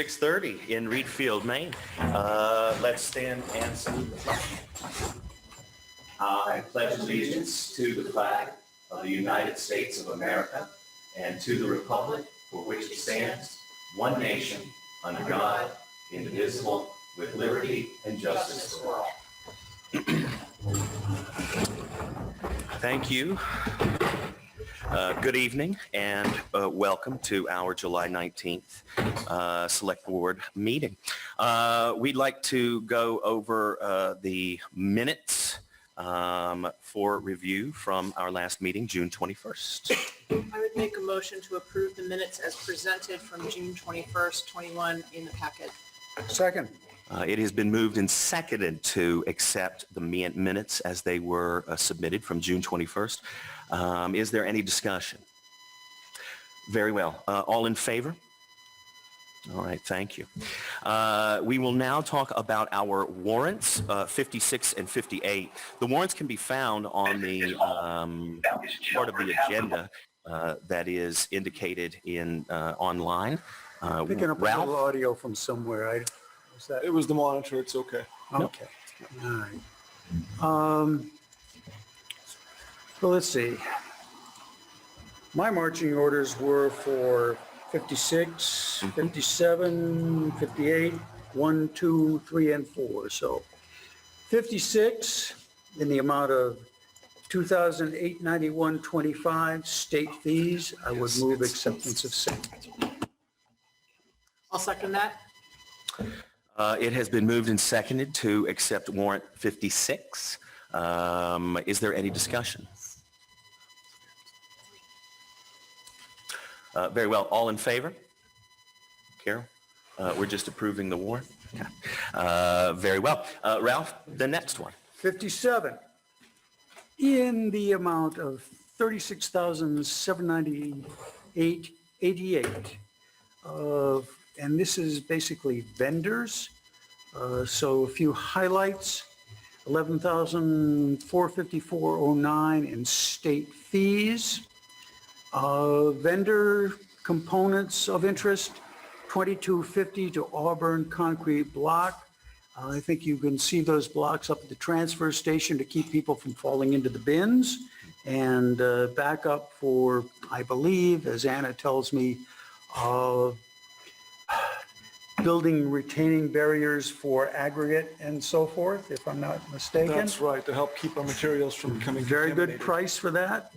6:30 in Reed Field, Maine. Let's stand and salute the flag. I pledge allegiance to the flag of the United States of America and to the republic for which it stands, one nation, under God, indivisible, with liberty and justice for all. Thank you. Good evening and welcome to our July 19th Select Board meeting. We'd like to go over the minutes for review from our last meeting, June 21st. I would make a motion to approve the minutes as presented from June 21st, 21 in the packet. Second. It has been moved and seconded to accept the minutes as they were submitted from June 21st. Is there any discussion? Very well. All in favor? All right, thank you. We will now talk about our warrants, 56 and 58. The warrants can be found on the part of the agenda that is indicated in online. Picking up a Ralph? little audio from somewhere. It was the monitor. It's okay. Okay. All right. So let's see. My marching orders were for 56, 57, 58, 1, 2, 3, and 4. So 56 in the amount of $2,891.25 state fees. I would move acceptance of same. I'll second that. It has been moved and seconded to accept warrant 56. Is there any discussion? Very well. All in favor? Carol? We're just approving the warrant? Okay. Very well. Ralph, the next one. 57 in the amount of $36,798.88. And this is basically vendors. So a few highlights, $11,454.09 in state fees. Vendor components of interest, $22.50 to Auburn Concrete Block. I think you can see those blocks up at the transfer station to keep people from falling into the bins. And backup for, I believe, as Anna tells me, building retaining barriers for aggregate and so forth, if I'm not mistaken. That's right, to help keep our materials from becoming Very good contaminated. price for that.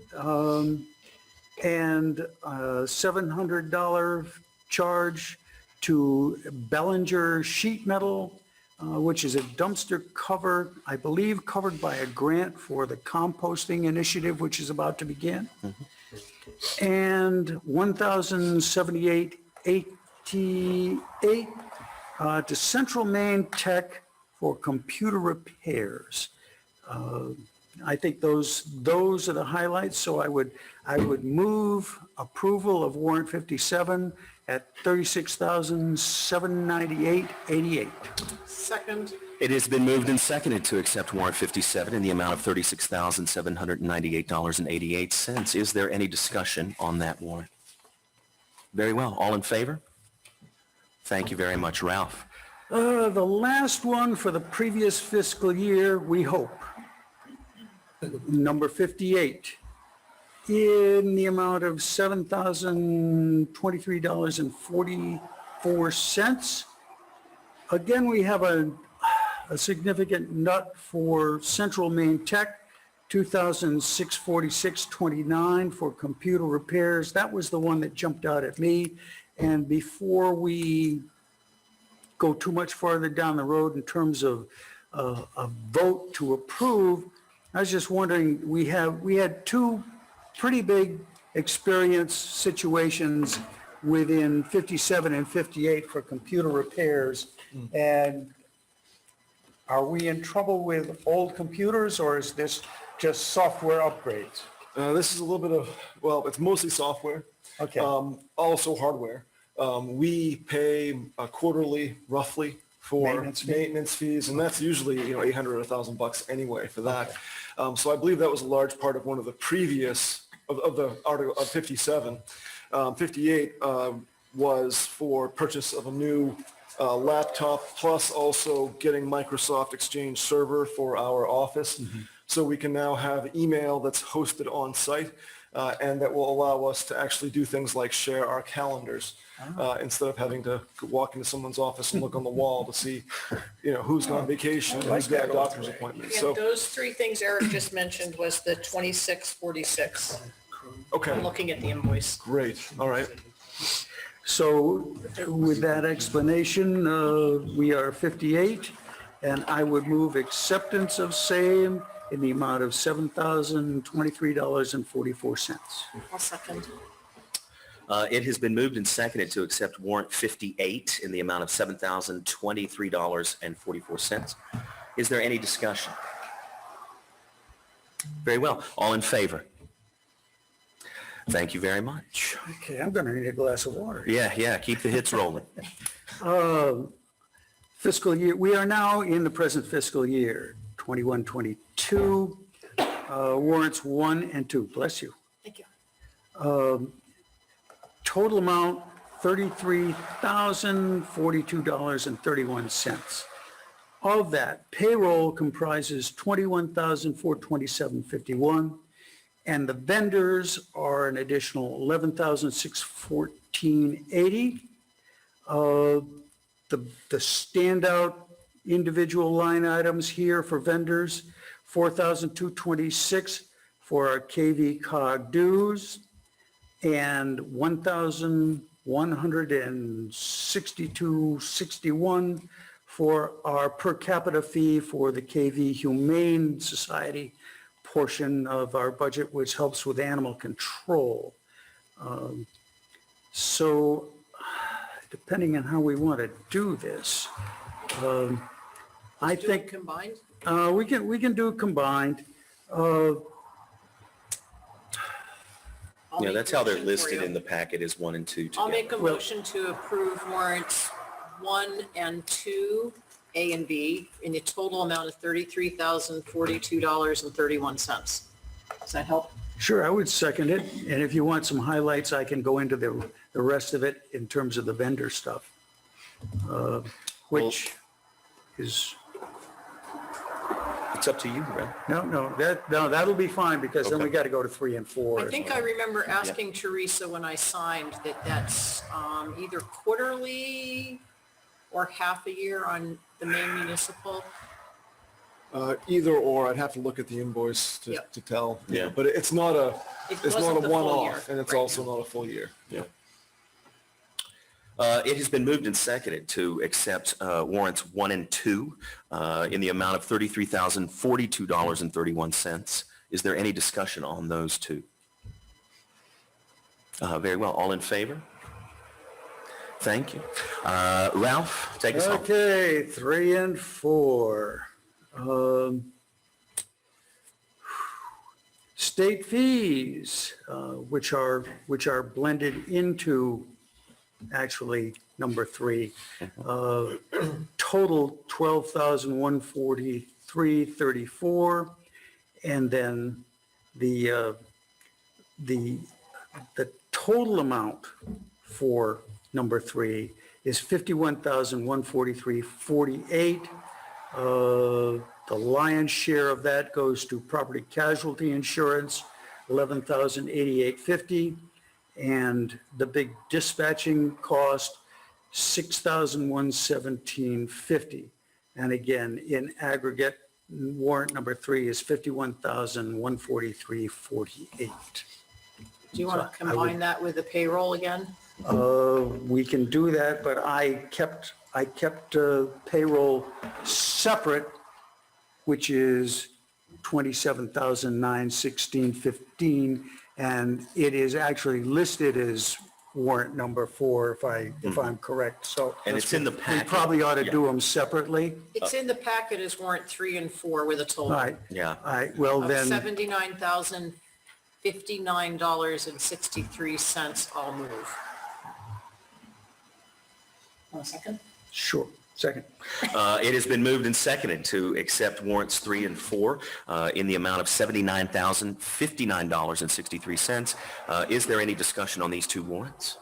And $700 charge to Bellinger Sheet Metal, which is a dumpster cover, I believe covered by a grant for the composting initiative, which is about to begin. And $1,078.88 to Central Maine Tech for computer repairs. I think those are the highlights. So I would move approval of warrant 57 at $36,798.88. Second. It has been moved and seconded to accept warrant 57 in the amount of $36,798.88. Is there any discussion on that warrant? Very well. All in favor? Thank you very much, Ralph. The last one for the previous fiscal year, we hope. Number 58, in the amount of $7,023.44. Again, we have a significant nut for Central Maine Tech, $2,646.29 for computer repairs. That was the one that jumped out at me. And before we go too much farther down the road in terms of a vote to approve, I was just wondering, we had two pretty big experience situations within 57 and 58 for computer repairs. And are we in trouble with old computers, or is this just software upgrades? This is a little bit of, well, it's mostly software. Okay. Also hardware. We pay quarterly, roughly, for maintenance fees, and that's usually, $800 or $1,000 anyway for that. So I believe that was a large part of one of the previous of the article of 57. 58 was for purchase of a new laptop, plus also getting Microsoft Exchange Server for our office. So we can now have email that's hosted on site, and that will allow us to actually do things like share our calendars, instead of having to walk into someone's office and look on the wall to see, who's on vacation, who's got a doctor's appointment. And So, those three things Eric just mentioned was the 2646. okay, I'm looking at the invoice. great, all right. So with that explanation, we are 58, and I would move acceptance of same in the amount of $7,023.44. I'll second. It has been moved and seconded to accept warrant 58 in the amount of $7,023.44. Is there any discussion? Very well. All in favor? Thank you very much. Okay, I'm going to need a glass of water. Yeah, keep the hits rolling. Fiscal year, we are now in the present fiscal year, 21-22, warrants 1 and 2. Bless you. Thank you. Total amount, $33,042.31. Of that, payroll comprises $21,427.51, and the vendors are an additional $11,614.80. The standout individual line items here for vendors, $4,226 for our KV cog dues, and $1,162.61 for our per capita fee for the KV Humane Society portion of our budget, which helps with animal control. So depending on how we want to do this, I Do it think combined? we can do combined. I'll Yeah, make that's a how they're motion for listed you. in the packet, is 1 and 2 I'll together. make a motion to approve warrants 1 and 2, A and B, in the total amount of $33,042.31. Does that help? Sure, I would second it. And if you want some highlights, I can go into the rest of it in terms of the vendor stuff, which is, It's up to you, Brent. that'll be fine, because then we Okay. got to go to 3 and 4. I think I remember asking Teresa when I signed that that's either quarterly or half a year on the Maine Municipal. Either or, I'd have to look at the invoice Yep. to tell. Yeah. But it's not a wasn't the full one-off, year, and it's right. also not a full year. Yeah. It has been moved and seconded to accept warrants 1 and 2 in the amount of $33,042.31. Is there any discussion on those two? Very well. All in favor? Thank you. Ralph, take us home. Okay, 3 and 4. State fees, which are blended into actually number 3. Total $12,143.34, and then the total amount for number 3 is $51,143.48. The lion's share of that goes to property casualty insurance, $11,088.50, and the big dispatching cost, $6,117.50. And again, in aggregate, warrant number 3 is $51,143.48. Do you want to combine that with the payroll again? We can do that, but I kept payroll separate, which is $27,916.15, and it is actually listed as warrant number 4, if I'm correct. So And it's in the we packet. probably ought to Yeah. do them separately. It's in the packet as warrant 3 and 4 with a All total right. Yeah. All right. Well, of then, $79,059.63. I'll move. Want a second? sure. Second. It has been moved and seconded to accept warrants 3 and 4 in the amount of $79,059.63. Is there any discussion on these two warrants?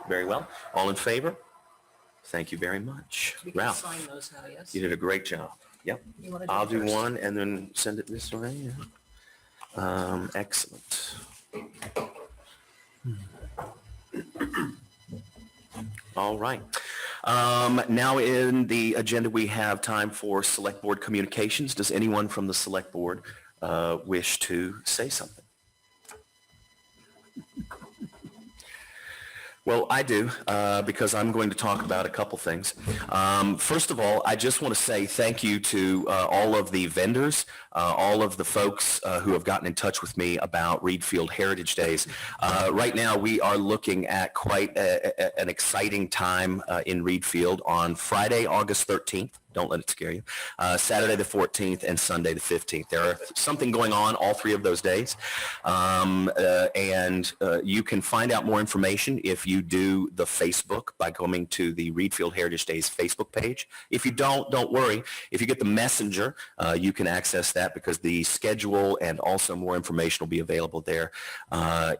Very well. All in favor? Thank you very much. We can Ralph, sign those now, yes? you did a great job. Yep. You wanna do I'll it do first? one and then send it this way. Excellent. All right. Now in the agenda, we have time for select board communications. Does anyone from the select board wish to say something? Well, I do, because I'm going to talk about a couple things. First of all, I just want to say thank you to all of the vendors, all of the folks who have gotten in touch with me about Reed Field Heritage Days. Right now, we are looking at quite an exciting time in Reed Field on Friday, August 13th. Don't let it scare you. Saturday the 14th and Sunday the 15th. There are something going on all three of those days. And you can find out more information if you do the Facebook by going to the Reed Field Heritage Days Facebook page. If you don't worry. If you get the messenger, you can access that because the schedule and also more information will be available there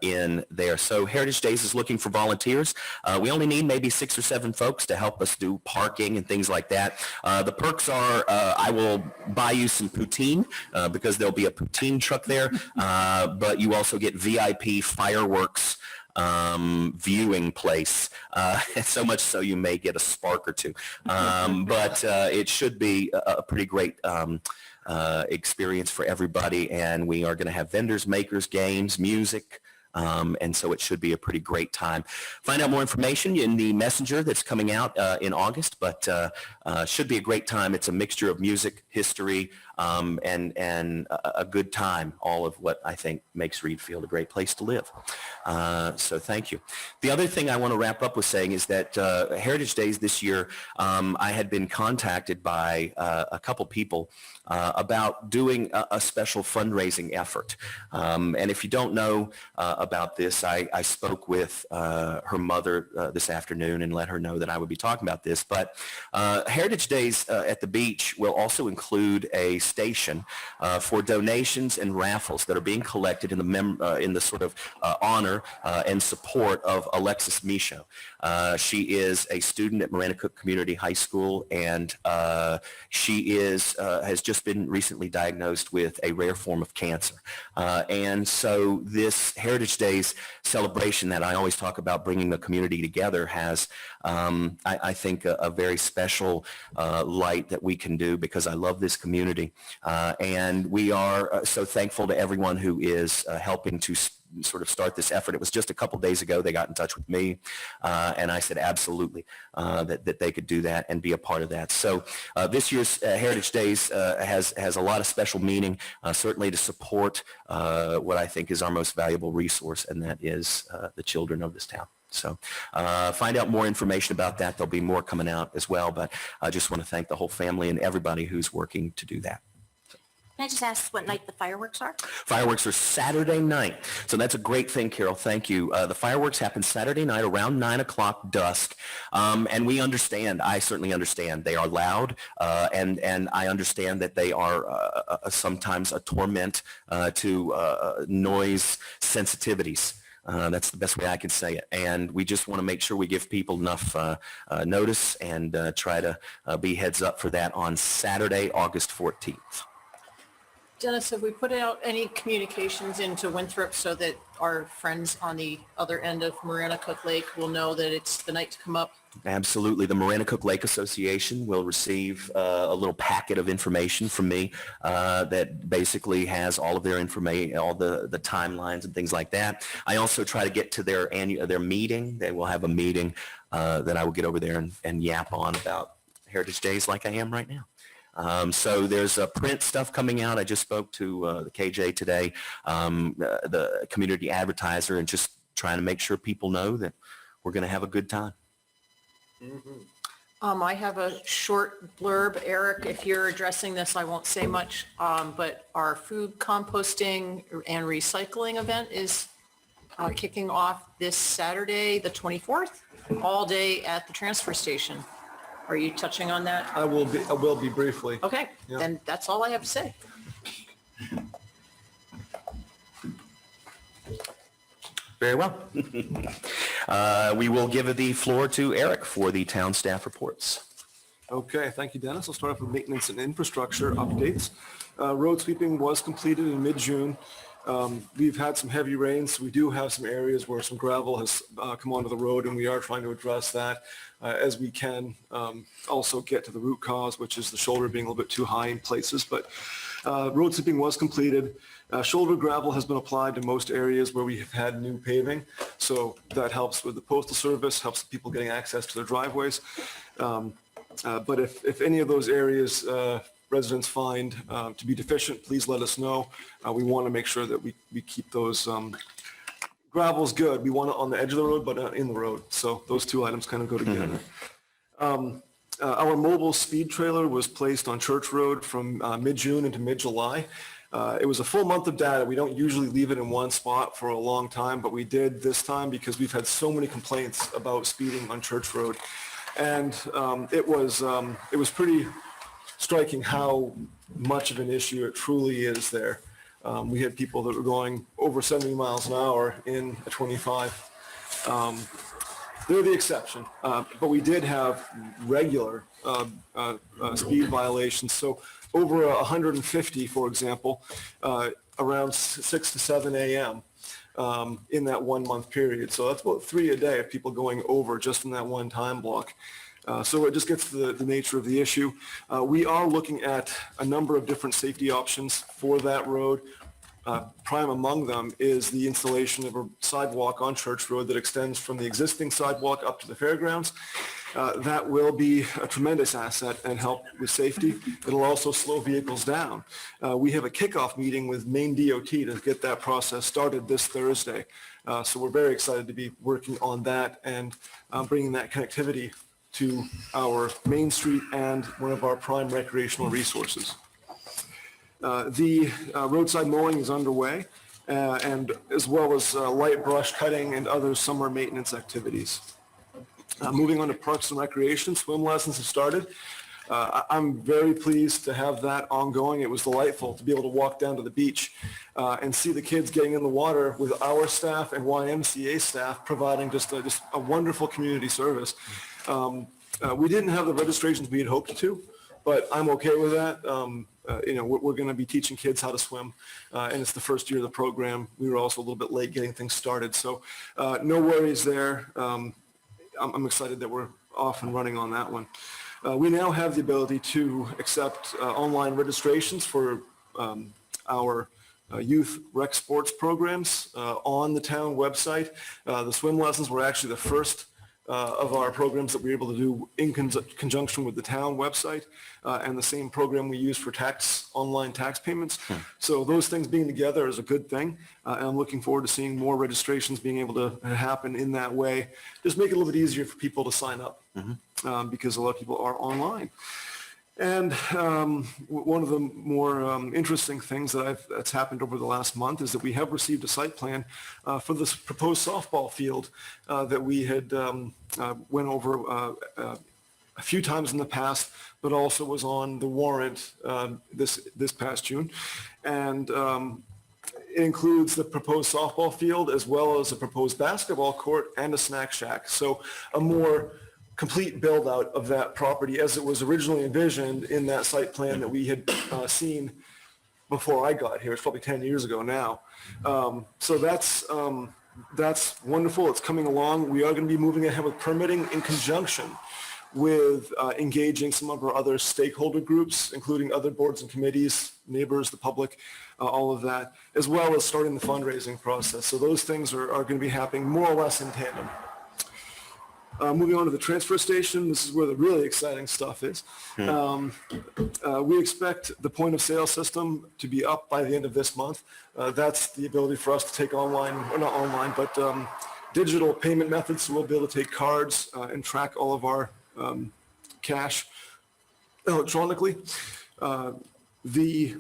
in there. So Heritage Days is looking for volunteers. We only need maybe 6 or 7 folks to help us do parking and things like that. The perks are I will buy you some poutine because there'll be a poutine truck there, but you also get VIP fireworks viewing place, so much so you may get a spark or two. But it should be a pretty great experience for everybody, and we are going to have vendors, makers, games, music. And so it should be a pretty great time. Find out more information in the messenger that's coming out in August, but should be a great time. It's a mixture of music, history, and a good time, all of what I think makes Reed Field a great place to live. So thank you. The other thing I want to wrap up with saying is that Heritage Days this year, I had been contacted by a couple people about doing a special fundraising effort. And if you don't know about this, I spoke with her mother this afternoon and let her know that I would be talking about this. But Heritage Days at the beach will also include a station for donations and raffles that are being collected in the sort of honor and support of Alexis Michaud. She is a student at Maranacook Community High School, and she has just been recently diagnosed with a rare form of cancer. And so this Heritage Days celebration that I always talk about bringing the community together has, I think, a very special light that we can do because I love this community. And we are so thankful to everyone who is helping to sort of start this effort. It was just a couple days ago they got in touch with me, and I said absolutely that they could do that and be a part of that. So this year's Heritage Days has a lot of special meaning, certainly to support what I think is our most valuable resource, and that is the children of this town. So find out more information about that. There'll be more coming out as well, but I just want to thank the whole family and everybody who's working to do that. Can I just ask what night the fireworks are? Fireworks are Saturday night. So that's a great thing, Carol. Thank you. The fireworks happen Saturday night around 9 o'clock dusk. And we understand, I certainly understand, they are loud. And I understand that they are sometimes a torment to noise sensitivities. That's the best way I can say it. And we just want to make sure we give people enough notice and try to be heads up for that on Saturday, August 14th. Dennis, have we put out any communications into Winthrop so that our friends on the other end of Maranacook Lake will know that it's the night to come up? Absolutely. The Maranacook Lake Association will receive a little packet of information from me that basically has all of their information, all the timelines and things like that. I also try to get to their meeting. They will have a meeting that I will get over there and yap on about Heritage Days like I am right now. So there's print stuff coming out. I just spoke to the KJ today, the community advertiser, and just trying to make sure people know that we're going to have a good time. I have a short blurb. Eric, if you're addressing this, I won't say much, but our food composting and recycling event is kicking off this Saturday, the 24th, all day at the transfer station. Are you touching on that? I will be briefly. Okay, Yeah. then that's all I have to say. Very well. We will give the floor to Eric for the town staff reports. Okay, thank you, Dennis. I'll start off with maintenance and infrastructure updates. Road sweeping was completed in mid-June. We've had some heavy rains. We do have some areas where some gravel has come onto the road, and we are trying to address that as we can. Also get to the root cause, which is the shoulder being a little bit too high in places. But road sweeping was completed. Shoulder gravel has been applied to most areas where we have had new paving. So that helps with the postal service, helps people getting access to their driveways. But if any of those areas residents find to be deficient, please let us know. We want to make sure that we keep those gravel's good. We want it on the edge of the road, but not in the road. So those two items kind of go together. Our mobile speed trailer was placed on Church Road from mid-June into mid-July. It was a full month of data. We don't usually leave it in one spot for a long time, but we did this time because we've had so many complaints about speeding on Church Road. And it was pretty striking how much of an issue it truly is there. We had people that were going over 70 miles an hour in a 25. They're the exception, but we did have regular speed violations. So over 150, for example, around 6 to 7 a.m. In that 1 month period. So that's about 3 a day of people going over just in that one time block. So it just gets to the nature of the issue. We are looking at a number of different safety options for that road. Prime among them is the installation of a sidewalk on Church Road that extends from the existing sidewalk up to the fairgrounds. That will be a tremendous asset and help with safety. It'll also slow vehicles down. We have a kickoff meeting with Maine DOT to get that process started this Thursday. So we're very excited to be working on that and bringing that connectivity to our Main Street and one of our prime recreational resources. The roadside mowing is underway, and as well as light brush cutting and other summer maintenance activities. Moving on to Parks and Recreation, swim lessons have started. I'm very pleased to have that ongoing. It was delightful to be able to walk down to the beach and see the kids getting in the water with our staff and YMCA staff providing just a wonderful community service. We didn't have the registrations we had hoped to, but I'm okay with that. We're going to be teaching kids how to swim, and it's the first year of the program. We were also a little bit late getting things started, so no worries there. I'm excited that we're off and running on that one. We now have the ability to accept online registrations for our youth rec sports programs on the town website. The swim lessons were actually the first of our programs that we were able to do in conjunction with the town website and the same program we use for online tax payments. So those things being together is a good thing. And I'm looking forward to seeing more registrations being able to happen in that way. Just make it a little bit easier for people to sign up because a lot of people are online. And one of the more interesting things that's happened over the last month is that we have received a site plan for this proposed softball field that we had went over a few times in the past, but also was on the warrant this past June. And it includes the proposed softball field as well as a proposed basketball court and a snack shack. So a more complete build out of that property as it was originally envisioned in that site plan that we had seen before I got here. It's probably 10 years ago now. So that's wonderful. It's coming along. We are going to be moving ahead with permitting in conjunction with engaging some of our other stakeholder groups, including other boards and committees, neighbors, the public, all of that, as well as starting the fundraising process. So those things are going to be happening more or less in tandem. Moving on to the transfer station, this is where the really exciting stuff is. We expect the point of sale system to be up by the end of this month. That's the ability for us to take online, or not online, but digital payment methods. So we'll be able to take cards and track all of our cash electronically. The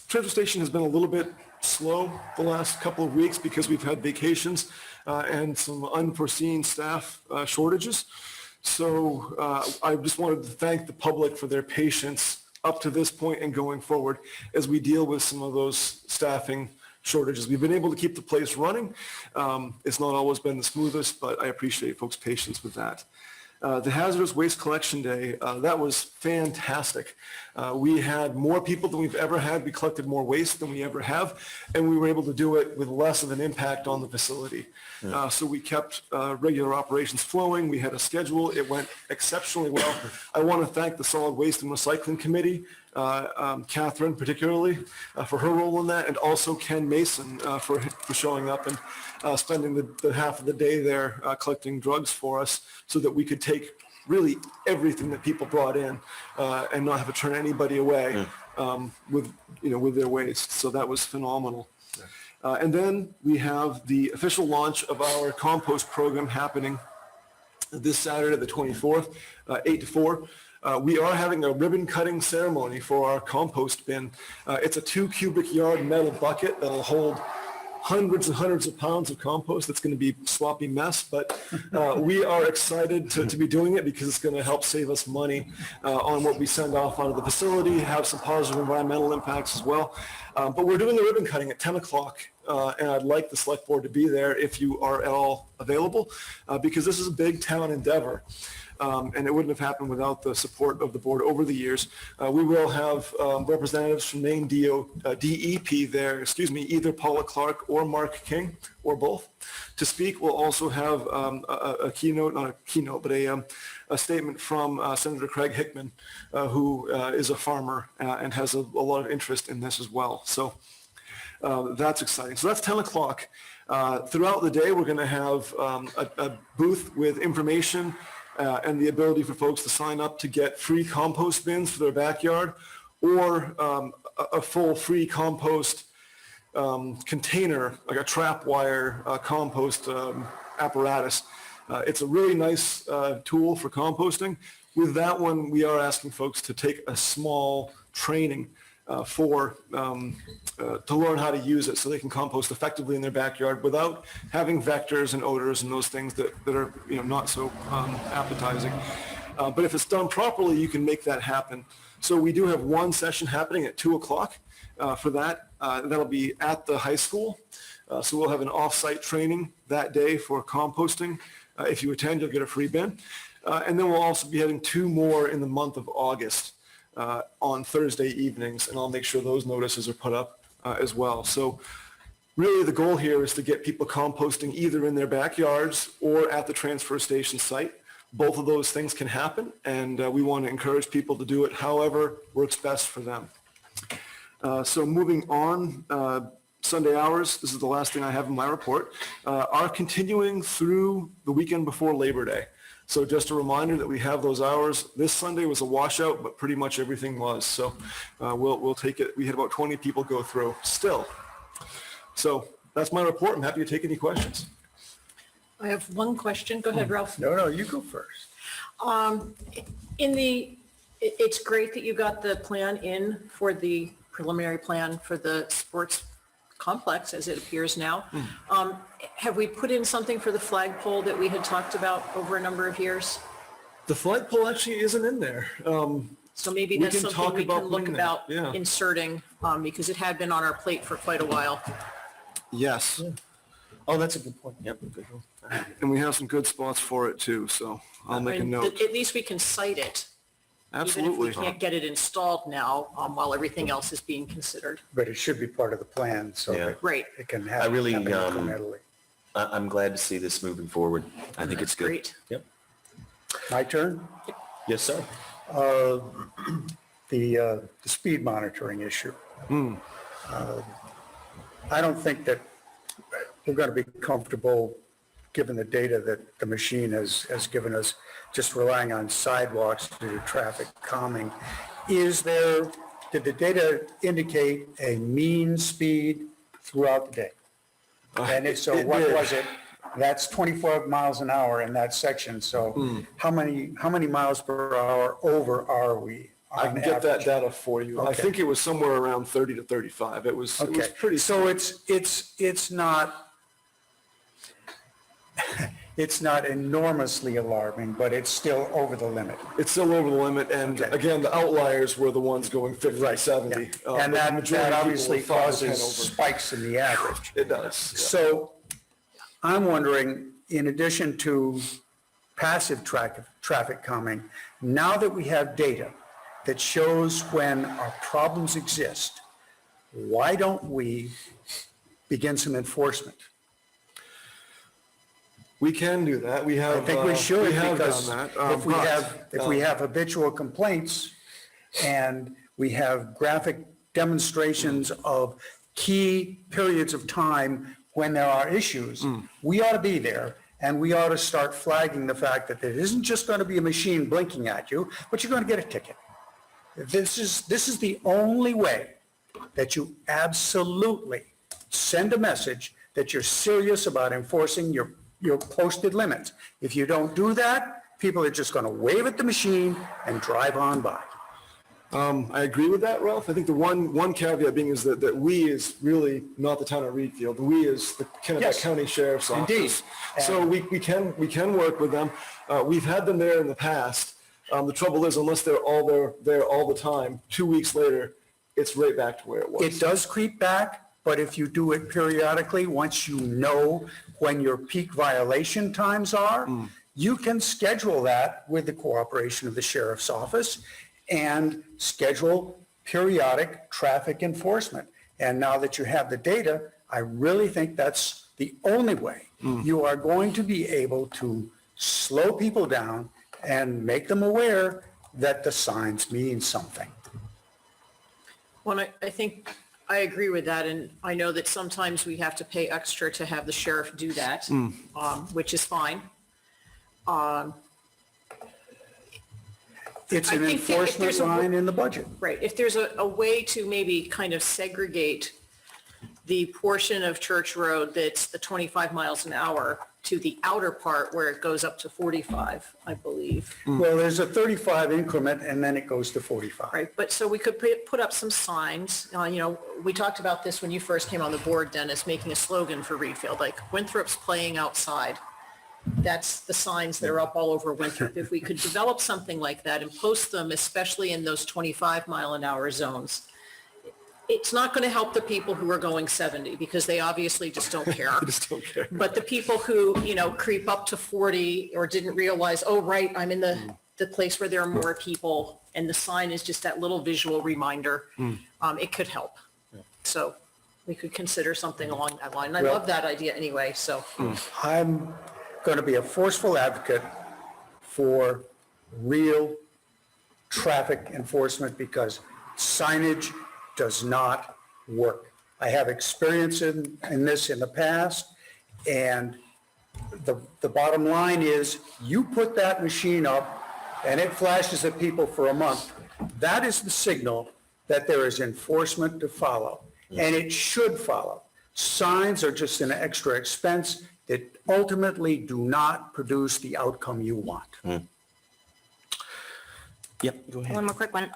transfer station has been a little bit slow the last couple of weeks because we've had vacations and some unforeseen staff shortages. So I just wanted to thank the public for their patience up to this point and going forward as we deal with some of those staffing shortages. We've been able to keep the place running. It's not always been the smoothest, but I appreciate folks' patience with that. The Hazardous Waste Collection Day, that was fantastic. We had more people than we've ever had. We collected more waste than we ever have, and we were able to do it with less of an impact on the facility. So we kept regular operations flowing. We had a schedule. It went exceptionally well. I want to thank the Solid Waste and Recycling Committee, Catherine particularly, for her role in that, and also Ken Mason for showing up and spending the half of the day there collecting drugs for us so that we could take really everything that people brought in and not have to turn anybody away with their waste. So that was phenomenal. And then we have the official launch of our compost program happening this Saturday, the 24th, 8 to 4. We are having a ribbon cutting ceremony for our compost bin. It's a 2 cubic yard metal bucket that'll hold hundreds and hundreds of pounds of compost. It's going to be a sloppy mess, but we are excited to be doing it because it's going to help save us money on what we send off out of the facility, have some positive environmental impacts as well. But we're doing the ribbon cutting at 10 o'clock, and I'd like the select board to be there if you are at all available, because this is a big town endeavor. And it wouldn't have happened without the support of the board over the years. We will have representatives from Maine DEP there, either Paula Clark or Mark King, or both, to speak. We'll also have a statement from Senator Craig Hickman, who is a farmer and has a lot of interest in this as well. So that's exciting. So that's 10 o'clock. Throughout the day, we're going to have a booth with information and the ability for folks to sign up to get free compost bins for their backyard, or a full free compost container, like a trap wire compost apparatus. It's a really nice tool for composting. With that one, we are asking folks to take a small training to learn how to use it so they can compost effectively in their backyard without having vectors and odors and those things that are not so appetizing. But if it's done properly, you can make that happen. So we do have one session happening at 2 o'clock for that. That'll be at the high school. So we'll have an off-site training that day for composting. If you attend, you'll get a free bin. And then we'll also be having 2 more in the month of August. On Thursday evenings, and I'll make sure those notices are put up as well. So really the goal here is to get people composting either in their backyards or at the transfer station site. Both of those things can happen, and we want to encourage people to do it however works best for them. So moving on, Sunday hours, this is the last thing I have in my report, are continuing through the weekend before Labor Day. So just a reminder that we have those hours. This Sunday was a washout, but pretty much everything was. So we'll take it. We had about 20 people go through still. So that's my report. I'm happy to take any questions. I have one question. Go ahead, Ralph. No, you go first. It's great that you got the plan in for the preliminary plan for the sports complex as it appears now. Have we put in something for the flagpole that we had talked about over a number of years? The flagpole actually isn't in there. So maybe We that's can something talk we about can look putting that, about yeah. inserting, because it had been on our plate for quite a while. Yes. Oh, that's a good point. Yep. And we have some good spots for it too. So I'll make a And note. At least we can cite it. Absolutely. Even if we can't get it installed now, while everything else is being considered. But it should be part of the plan, so Yeah. that Right. it can I really, happen incrementally. I'm glad to see this moving forward. I think it's good. Great. Yep. My turn? Yes, sir. The speed monitoring issue. I don't think that we're going to be comfortable, given the data that the machine has given us, just relying on sidewalks to do traffic calming. Did the data indicate a mean speed throughout the day? And if so, it what did. was it? That's 24 miles an hour in that section. So how many miles per hour over are we I on can get that average? data for you. I Okay. think it was somewhere around 30 to 35. It was Okay, pretty. so it's not, it's not enormously alarming, but it's still over the limit. It's still over the limit, and Okay. again, the outliers were the ones going 50, 70. And but the that majority of people obviously were 5 to 10 causes over. spikes in the average. It does. So I'm wondering, in addition to passive traffic calming, now that we have data that shows when our problems exist, why don't we begin some enforcement? We can do that. We have. I think we should, We have because done that. if we have habitual complaints and we have graphic demonstrations of key periods of time when there are issues, we ought to be there, and we ought to start flagging the fact that there isn't just going to be a machine blinking at you, but you're going to get a ticket. This is the only way that you absolutely send a message that you're serious about enforcing your posted limits. If you don't do that, people are just going to wave at the machine and drive on by. I agree with that, Ralph. I think the one caveat being is that we is really not the town of Reedfield. We is the Kennebec Yes. County Sheriff's Indeed. Office. So we can work with them. We've had them there in the past. The trouble is, unless they're there all the time, 2 weeks later, it's right back to where it was. It does creep back, but if you do it periodically, once you know when your peak violation times are, you can schedule that with the cooperation of the sheriff's office and schedule periodic traffic enforcement. And now that you have the data, I really think that's the only way you are going to be able to slow people down and make them aware that the signs mean something. Well, I think I agree with that, and I know that sometimes we have to pay extra to have the sheriff do that, which is fine. It's I an think if enforcement there's a- line in the budget. Right, if there's a way to maybe kind of segregate the portion of Church Road that's the 25 miles an hour to the outer part where it goes up to 45, I believe. Well, there's a 35 increment and then it goes to 45. Right, but so we could put up some signs, we talked about this when you first came on the board, Dennis, making a slogan for Reedfield, like Winthrop's playing outside. That's the signs that are up all over Winthrop. If we could develop something like that and post them, especially in those 25 mile an hour zones, it's not going to help the people who are going 70 because they obviously just don't care. I just don't care. But the people who, creep up to 40 or didn't realize, oh, right, I'm in the place where there are more people and the sign is just that little visual reminder, it could help. So we could consider something along that line. And I Well- love that idea anyway, so. I'm going to be a forceful advocate for real traffic enforcement because signage does not work. I have experience in this in the past, and the bottom line is you put that machine up and it flashes at people for a month. That is the signal that there is enforcement to follow, and it should follow. Signs are just an extra expense that ultimately do not produce the outcome you want. Yep, go ahead. One more quick one.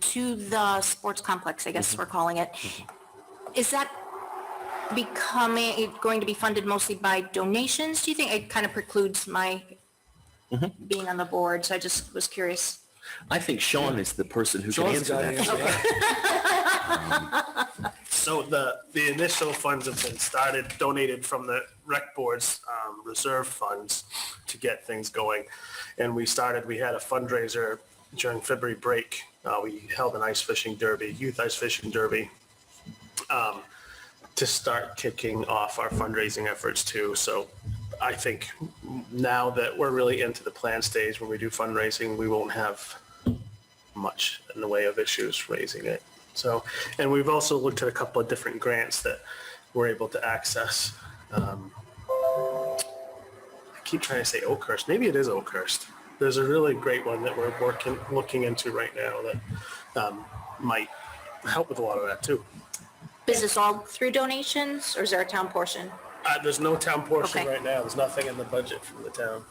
To the sports complex, I guess we're calling it. Is that going to be funded mostly by donations? Do you think it kind of precludes my being on the board? So I just was curious. I think Sean is the person who can Sean's answer the guy to that. answer that. So the initial funds have been donated from the rec board's reserve funds to get things going. And we had a fundraiser during February break. We held an ice fishing derby, youth ice fishing derby, to start kicking off our fundraising efforts too. So I think now that we're really into the plan stage, when we do fundraising, we won't have much in the way of issues raising it. So, and we've also looked at a couple of different grants that we're able to access. I keep trying to say Oakhurst. Maybe it is Oakhurst. There's a really great one that we're looking into right now that might help with a lot of that too. Is this all through donations or is there a town portion? There's no town portion Okay. right now. There's nothing in the budget from the town.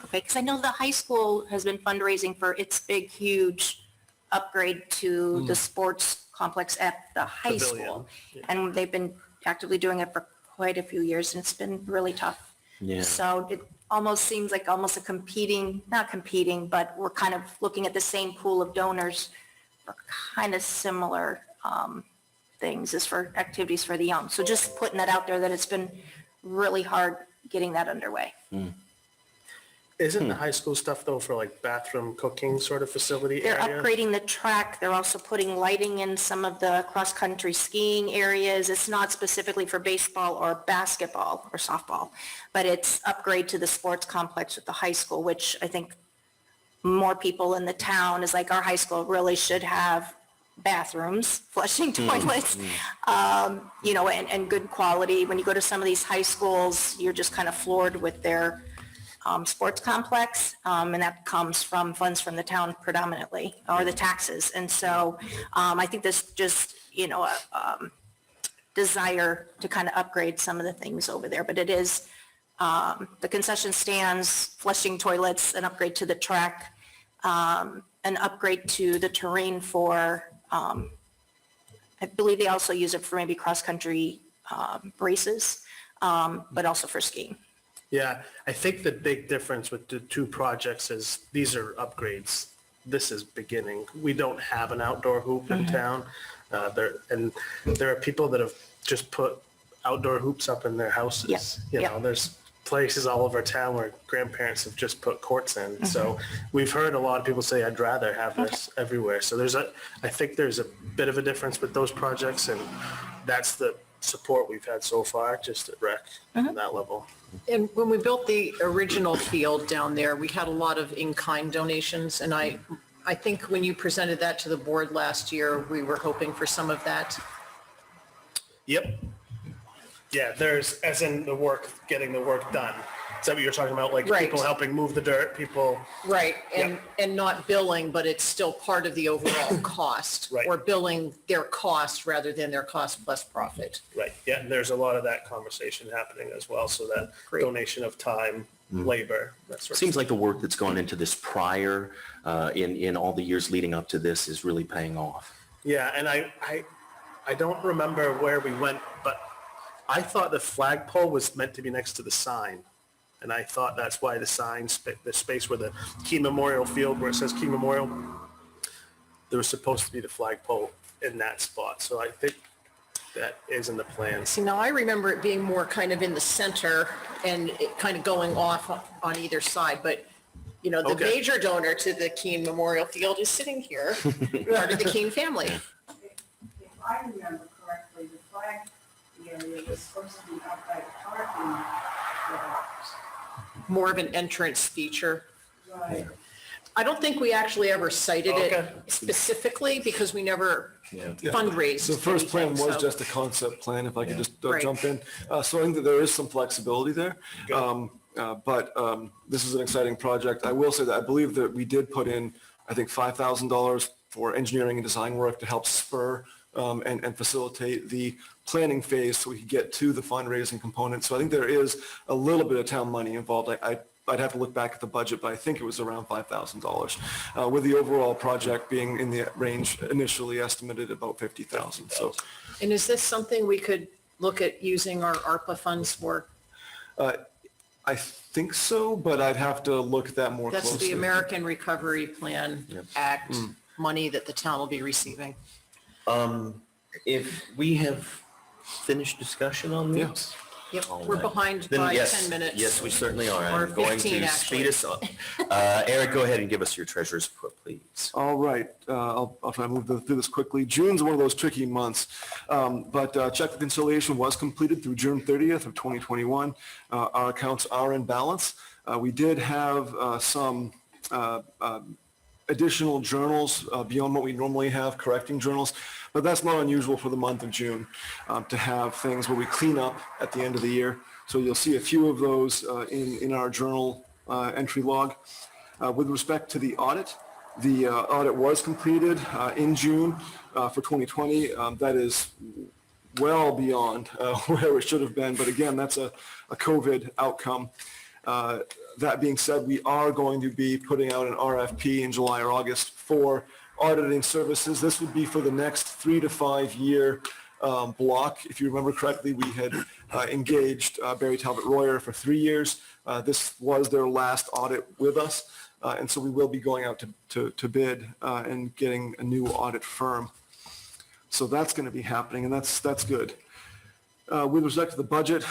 Okay, because I know the high school has been fundraising for its big, huge upgrade to the sports complex at the high Pavilion, school. yeah. And they've been actively doing it for quite a few years and it's been really tough. Yeah. So almost seems like almost a competing, not competing, but we're kind of looking at the same pool of donors for kind of similar things as for activities for the young. So just putting that out there that it's been really hard getting that underway. Isn't the high school stuff though for like bathroom cooking sort of facility They're area? upgrading the track. They're also putting lighting in some of the cross-country skiing areas. It's not specifically for baseball or basketball or softball, but it's upgrade to the sports complex at the high school, which I think more people in the town is like our high school really should have bathrooms, flushing toilets, you know, and good quality. When you go to some of these high schools, you're just kind of floored with their sports complex, and that comes from funds from the town predominantly, or the taxes. And so I think there's just, you know, a desire to kind of upgrade some of the things over there. But it is the concession stands, flushing toilets, an upgrade to the track, an upgrade to the terrain for, I believe they also use it for maybe cross-country races, but also for skiing. Yeah, I think the big difference with the two projects is these are upgrades. This is beginning. We don't have an outdoor hoop in town. There are people that have just put outdoor hoops up in their houses. Yeah, You know, there's places all over town where grandparents have just put courts in. So we've heard a lot of people say, I'd rather have this everywhere. So I think there's a bit of a difference with those projects, and that's the support we've had so far, just at rec at that level. And when we built the original field down there, we had a lot of in-kind donations, and I think when you presented that to the board last year, we were hoping for some of that. Yep. Yeah, there's, as in the work, getting the work done. Is that what you're talking about? Like Right. people helping move the dirt, people? Right, and, Yep. and not billing, but it's still part of the overall cost. Right. Or billing their cost rather than their cost plus profit. Right, yeah, and there's a lot of that conversation happening as well, so that Great. donation of time, labor, that sort of Seems like the work that's gone into this prior, in all the years leading up to this is really paying off. Yeah, and I don't remember where we went, but I thought the flagpole was meant to be next to the sign. And I thought that's why the sign, the space where the Key Memorial Field, where it says Key Memorial, there was supposed to be the flagpole in that spot. So I think that is in the plans. See, now I remember it being more kind of in the center and it kind of going off on either side, but you know, the Okay. major donor to the Keene Memorial Field is sitting here, part of the Keene family. If I remember correctly, the flag area was supposed to be up by the parking lot. More of an entrance feature. Right. I don't think we actually ever cited Okay. it specifically because we never fundraised. The first plan anything, was so- just a concept plan, if I could just Right. jump in. So I think that there is some flexibility there. But this is an exciting project. I will say that I believe that we did put in, I think, $5,000 for engineering and design work to help spur and facilitate the planning phase so we could get to the fundraising component. So I think there is a little bit of town money involved. I'd have to look back at the budget, but I think it was around $5,000, with the overall project being in the range initially estimated about 50,000. So And is this something we could look at using our ARPA funds for? I think so, but I'd have to look at that more That's closely. the American Recovery Plan Act money that the town will be receiving. If we have finished discussion on this? Yep, All we're right. behind Then by yes, 10 minutes. Yes, we certainly are. Or I'm going 15 to actually. speed us up. Eric, go ahead and give us your treasurer's report, please. All right, I'll try to move through this quickly. June's one of those tricky months, but check reconciliation was completed through June 30th of 2021. Our accounts are in balance. We did have some additional journals beyond what we normally have, correcting journals, but that's not unusual for the month of June to have things where we clean up at the end of the year. So you'll see a few of those in our journal entry log. With respect to the audit was completed in June for 2020. That is well beyond where it should have been, but again, that's a COVID outcome. That being said, we are going to be putting out an RFP in July or August for auditing services. This would be for the next 3 to 5 year block. If you remember correctly, we had engaged Barry Talbot Royer for 3 years. This was their last audit with us, and so we will be going out to bid and getting a new audit firm. So that's going to be happening, and that's good. With respect to the budget,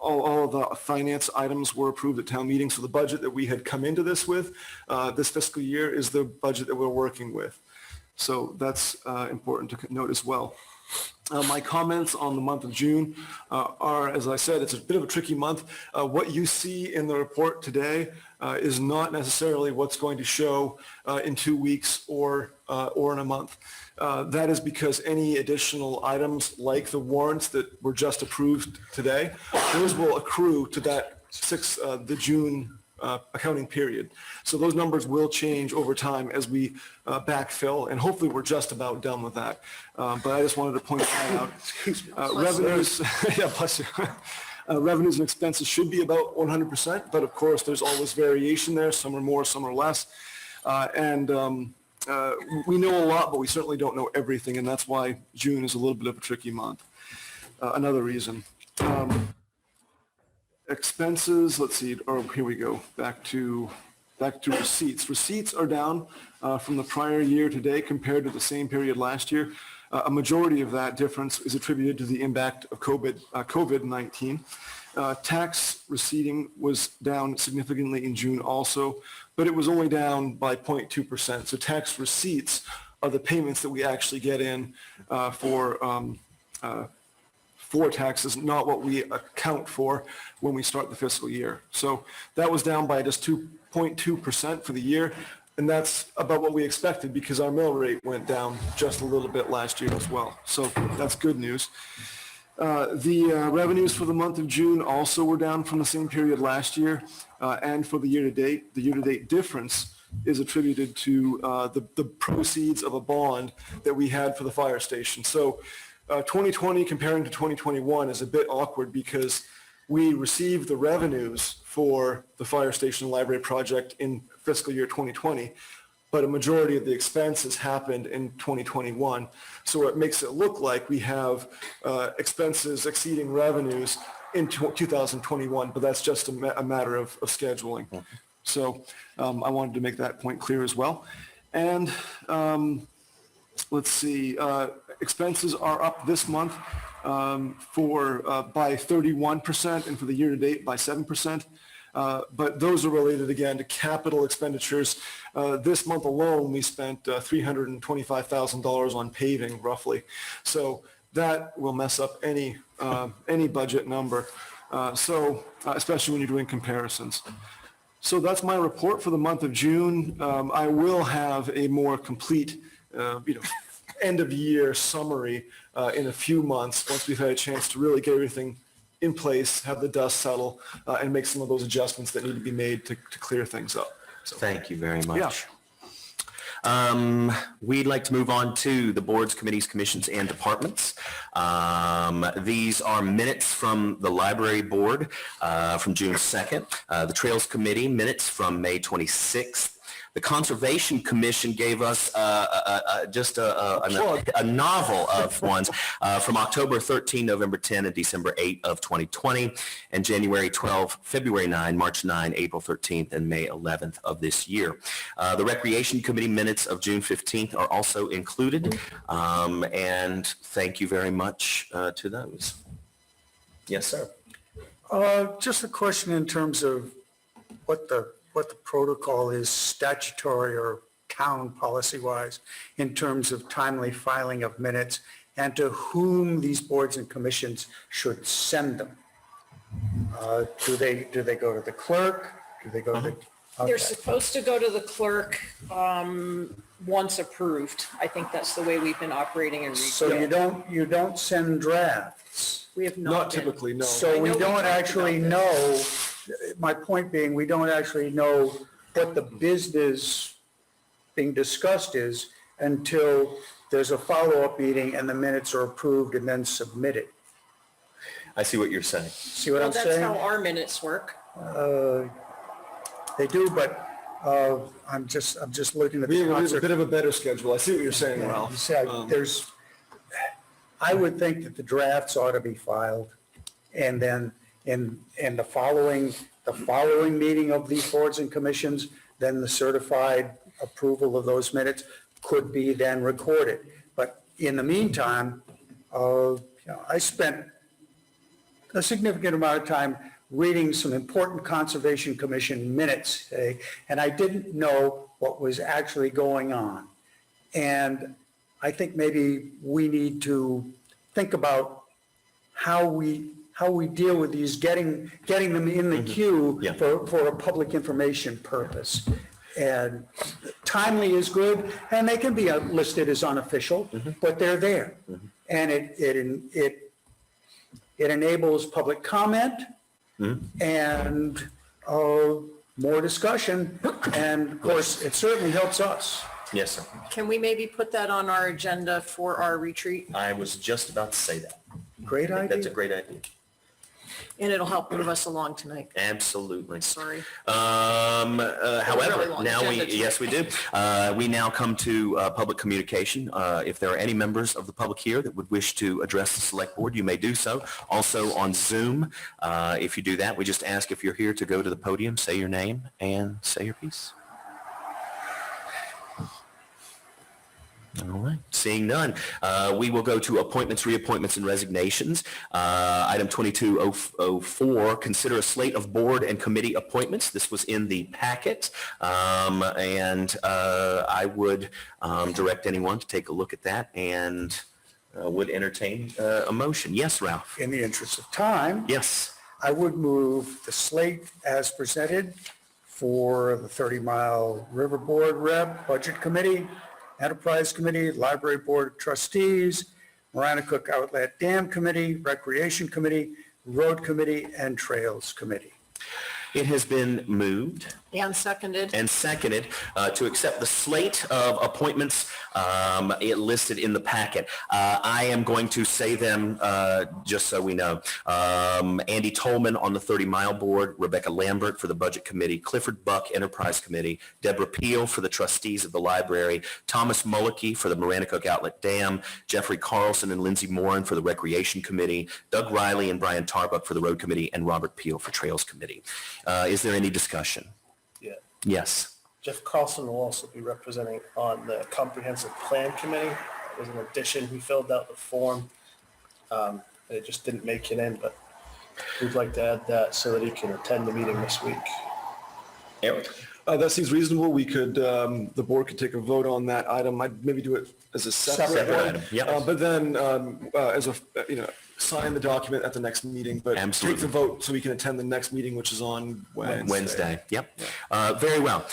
all of the finance items were approved at town meeting. So the budget that we had come into this with this fiscal year is the budget that we're working with. So that's important to note as well. My comments on the month of June are, as I said, it's a bit of a tricky month. What you see in the report today is not necessarily what's going to show in 2 weeks or in a month. That is because any additional items like the warrants that were just approved today, those will accrue to that the June accounting period. So those numbers will change over time as we backfill, and hopefully we're just about done with that. But I just wanted to point that out. Revenues, yeah, bless you. Revenues and expenses should be about 100%, but of course there's always variation there. Some are more, some are less. We know a lot, but we certainly don't know everything, and that's why June is a little bit of a tricky month. Another reason. Expenses, let's see, here we go, back to receipts. Receipts are down from the prior year today compared to the same period last year. A majority of that difference is attributed to the impact of COVID-19. Tax receipting was down significantly in June also, but it was only down by 0.2%. So tax receipts are the payments that we actually get in for taxes, not what we account for when we start the fiscal year. So that was down by just 2.2% for the year, and that's about what we expected because our mill rate went down just a little bit last year as well. So that's good news. The revenues for the month of June also were down from the same period last year, and for the year-to-date. The year-to-date difference is attributed to the proceeds of a bond that we had for the fire station. So 2020 comparing to 2021 is a bit awkward because we received the revenues for the fire station library project in fiscal year 2020, but a majority of the expenses happened in 2021. So it makes it look like we have expenses exceeding revenues in 2021, but that's just a matter of scheduling. So I wanted to make that point clear as well. And let's see, expenses are up this month by 31% and for the year-to-date by 7%. But those are related again to capital expenditures. This month alone, we spent $325,000 on paving roughly. So that will mess up any budget number. Especially when you're doing comparisons. So that's my report for the month of June. I will have a more complete, end of year summary in a few months once we've had a chance to really get everything in place, have the dust settle, and make some of those adjustments that need to be made to clear things up. So, Thank you very much. Yeah. We'd like to move on to the boards, committees, commissions, and departments. These are minutes from the library board from June 2nd, the Trails Committee minutes from May 26th. The Conservation Commission gave us just a novel of ones from October 13, November 10, and December 8 of 2020, and January 12, February 9, March 9, April 13th, and May 11th of this year. The Recreation Committee minutes of June 15th are also included, and thank you very much to those. Yes, sir. Just a question in terms of what the protocol is statutory or town policy-wise in terms of timely filing of minutes and to whom these boards and commissions should send them. Do they go to the clerk? Do they go to the... They're Okay. supposed to go to the clerk once approved. I think that's the way we've been operating in So retail. you don't send drafts? We have not not been. typically, no. So we know we don't talked actually about know, my point being, we don't actually know what the business being discussed is until there's a follow-up meeting and the minutes are approved and then submitted. I see what you're saying. See what Well, I'm that's how saying? our minutes work. They do, but I'm just looking at We the have a concert. bit of a better schedule. I see what you're saying, Ralph. You said there's, I would think that the drafts ought to be filed. And then in the following meeting of these boards and commissions, then the certified approval of those minutes could be then recorded. But in the meantime, I spent a significant amount of time reading some important Conservation Commission minutes today, and I didn't know what was actually going on. And I think maybe we need to think about how we deal with these, getting them in the queue Yeah. for a public information purpose. And timely is good, and they can be listed as unofficial, but they're there. And it enables public comment and more discussion, and of course, it certainly helps us. Yes, sir. Can we maybe put that on our agenda for our retreat? I was just about to say that. Great I think that's a idea. great idea. And it'll help move us along tonight. Absolutely. Sorry. However, really long now agenda tonight. yes, we do. We now come to public communication. If there are any members of the public here that would wish to address the select board, you may do so. Also on Zoom, if you do that, we just ask if you're here to go to the podium, say your name and say your piece. All right, seeing none, we will go to appointments, reappointments, and resignations. Item 2204, consider a slate of board and committee appointments. This was in the packet, and I would direct anyone to take a look at that and would entertain a motion. Yes, Ralph? In the interest of time, Yes. I would move the slate as presented for the 30 Mile River Board Rep, Budget Committee, Enterprise Committee, Library Board of Trustees, Maranacook Outlet Dam Committee, Recreation Committee, Road Committee, and Trails Committee. It has been moved And seconded. and seconded to accept the slate of appointments listed in the packet. I am going to say them just so we know. Andy Tolman on the 30 Mile Board, Rebecca Lambert for the Budget Committee, Clifford Buck Enterprise Committee, Deborah Peel for the Trustees of the Library, Thomas Mullicky for the Maranacook Outlet Dam, Jeffrey Carlson and Lindsay Moran for the Recreation Committee, Doug Riley and Brian Tarbuck for the Road Committee, and Robert Peel for Trails Committee. Is there any discussion? Yeah. Yes. Jeff Carlson will also be representing on the Comprehensive Plan Committee. It was an addition. He filled out the form. And it just didn't make it in, but we'd like to add that so that he can attend the meeting this week. Eric? That seems reasonable. We could, the board could take a vote on that item. I'd maybe do it as a separate Separate one. item, yep. But then, as a, sign the document at the next meeting, but Absolutely. take the vote so we can attend the next meeting, which is on Wednesday. Yep. Very well.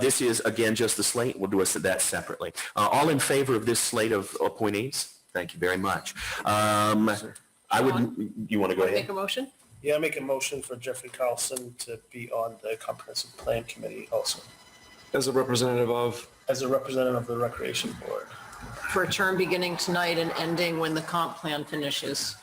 This is, again, just the slate. We'll do that separately. All in favor of this slate of appointees? Thank you very much. I would, you want to go Make ahead? a motion? Yeah, I make a motion for Jeffrey Carlson to be on the Comprehensive Plan Committee also, As a representative of, as a representative of the Recreation Board. For a term beginning tonight and ending when the comp plan finishes.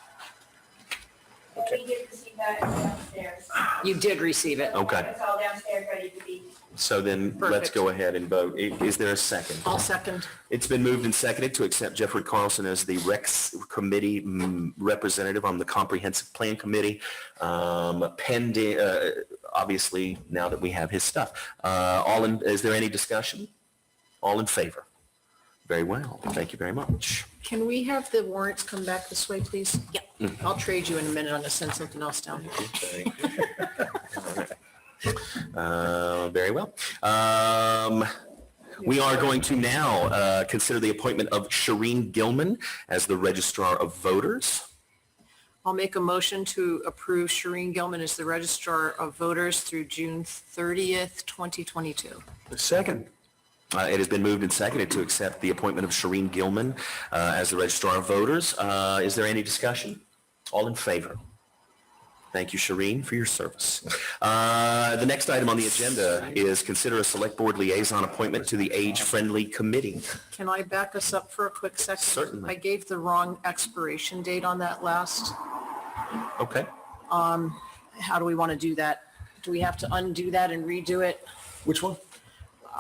Okay. We did receive that downstairs. You did receive it. Okay. It's all downstairs, ready to be. So then let's Perfect. go ahead and vote. Is there a second? I'll second. It's been moved and seconded to accept Jeffrey Carlson as the Rex Committee representative on the Comprehensive Plan Committee, pending, obviously, now that we have his stuff. Is there any discussion? All in favor? Very well. Thank you very much. Can we have the warrants come back this way, please? Yeah. I'll trade you in a minute. I'm going to send something else down here. Very well. We are going to now consider the appointment of Shireen Gilman as the Registrar of Voters. I'll make a motion to approve Shireen Gilman as the Registrar of Voters through June 30th, 2022. The second. It has been moved and seconded to accept the appointment of Shireen Gilman as the Registrar of Voters. Is there any discussion? All in favor? Thank you, Shireen, for your service. The next item on the agenda is consider a Select Board Liaison appointment to the Age Friendly Committee. Can I back us up for a quick second? Certainly. I gave the wrong expiration date on that last. Okay. How do we want to do that? Do we have to undo that and redo it? which one?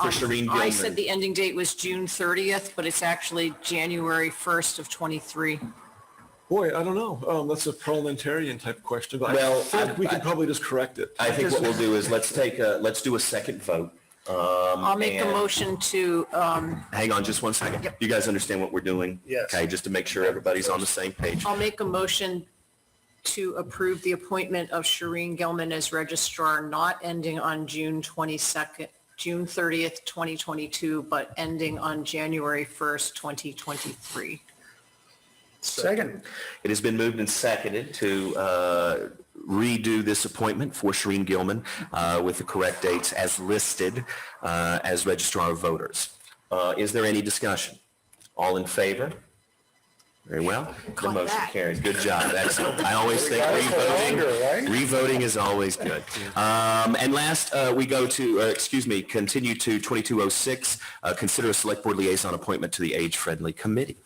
For Shireen Gilman. I said the ending date was June 30th, but it's actually January 1st of '23. Boy, I don't know. That's a parliamentarian type question, but Well, I think we can probably just correct it. I think what we'll do is let's do a second vote. I'll make a and- motion to, Hang on just one second. You guys understand what we're doing? Yes. Okay, just to make sure everybody's on the same page. I'll make a motion to approve the appointment of Shireen Gilman as registrar, not ending on June 22nd, June 30th, 2022, but ending on January 1st, 2023. Second. It has been moved and seconded to redo this appointment for Shireen Gilman with the correct dates as listed as Registrar of Voters. Is there any discussion? All in favor? Very well. The Caught motion that. carries. Good job. Excellent. I always think revoting is always good. And last, we go to, continue to 2206, consider a select board liaison appointment to the Age-Friendly Committee.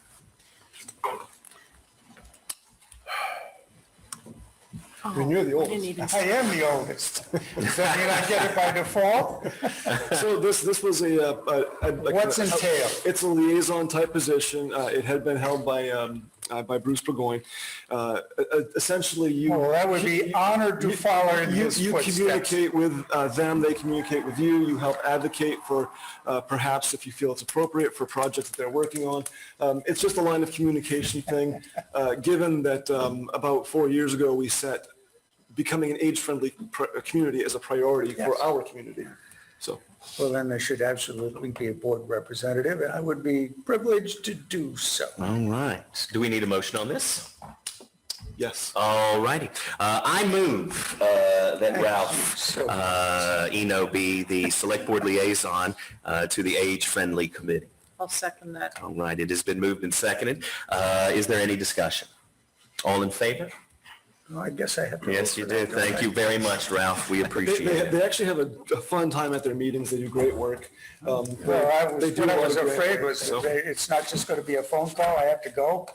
I mean, you're the I didn't oldest. even, I am the oldest. Does that mean I get it by default? So this was What's entailed? It's a liaison type position. It had been held by Bruce Burgoyne. Essentially, you. Well, I would be honored to follow in his You footsteps. communicate with them, they communicate with you, you help advocate for perhaps if you feel it's appropriate for projects that they're working on. It's just a line of communication thing. Given that about 4 years ago, we set becoming an age-friendly community as a priority for our community. So, Well, then there should absolutely be a board representative, and I would be privileged to do so. All right. Do we need a motion on this? yes. All righty. I move that Ralph Eno be the Select Board Liaison to the Age-Friendly Committee. I'll second that. All right, it has been moved and seconded. Is there any discussion? All in favor? Well, I guess I have to. vote Yes, for you that, did. don't Thank I? you very much, Ralph. We appreciate it. They actually have a fun time at their meetings. They do great work. Well, They do what a I lot was of great afraid work, was so. that it's not just going to be a phone call, I have to go.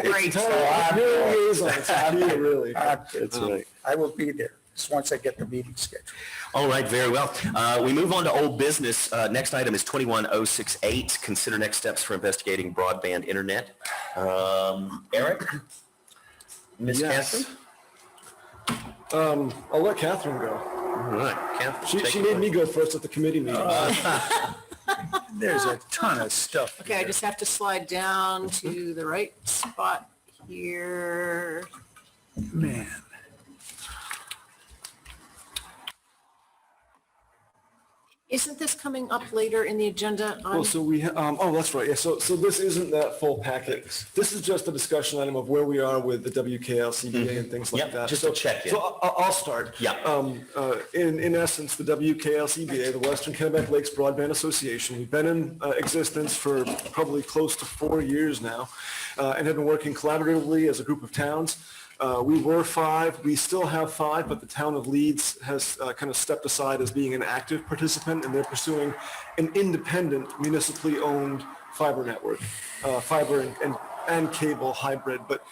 Great. You're a liaison, so how do you really? That's right. I will be there, just once I get the meeting scheduled. All right, very well. We move on to old business. Next item is 21068. Consider next steps for investigating broadband internet. Eric? Ms. Yes. Catherine? I'll let Catherine go. All right, Catherine. take She it made away. me go first at the committee meeting. There's a ton of stuff. Okay, I just have to slide down to the right spot here. Man. Isn't this coming up later in the agenda? Well, so we, that's right. Yeah, so this isn't that full packet. This is just a discussion item of where we are with the WKLCBA and things like Yep, that. just a check-in. So I'll start. Yeah. In essence, the WKLCBA, the Western Kennebec Lakes Broadband Association, we've been in existence for probably close to 4 years now, and have been working collaboratively as a group of towns. We were 5, we still have 5, but the town of Leeds has kind of stepped aside as being an active participant, and they're pursuing an independent municipally owned fiber network, fiber and cable hybrid, but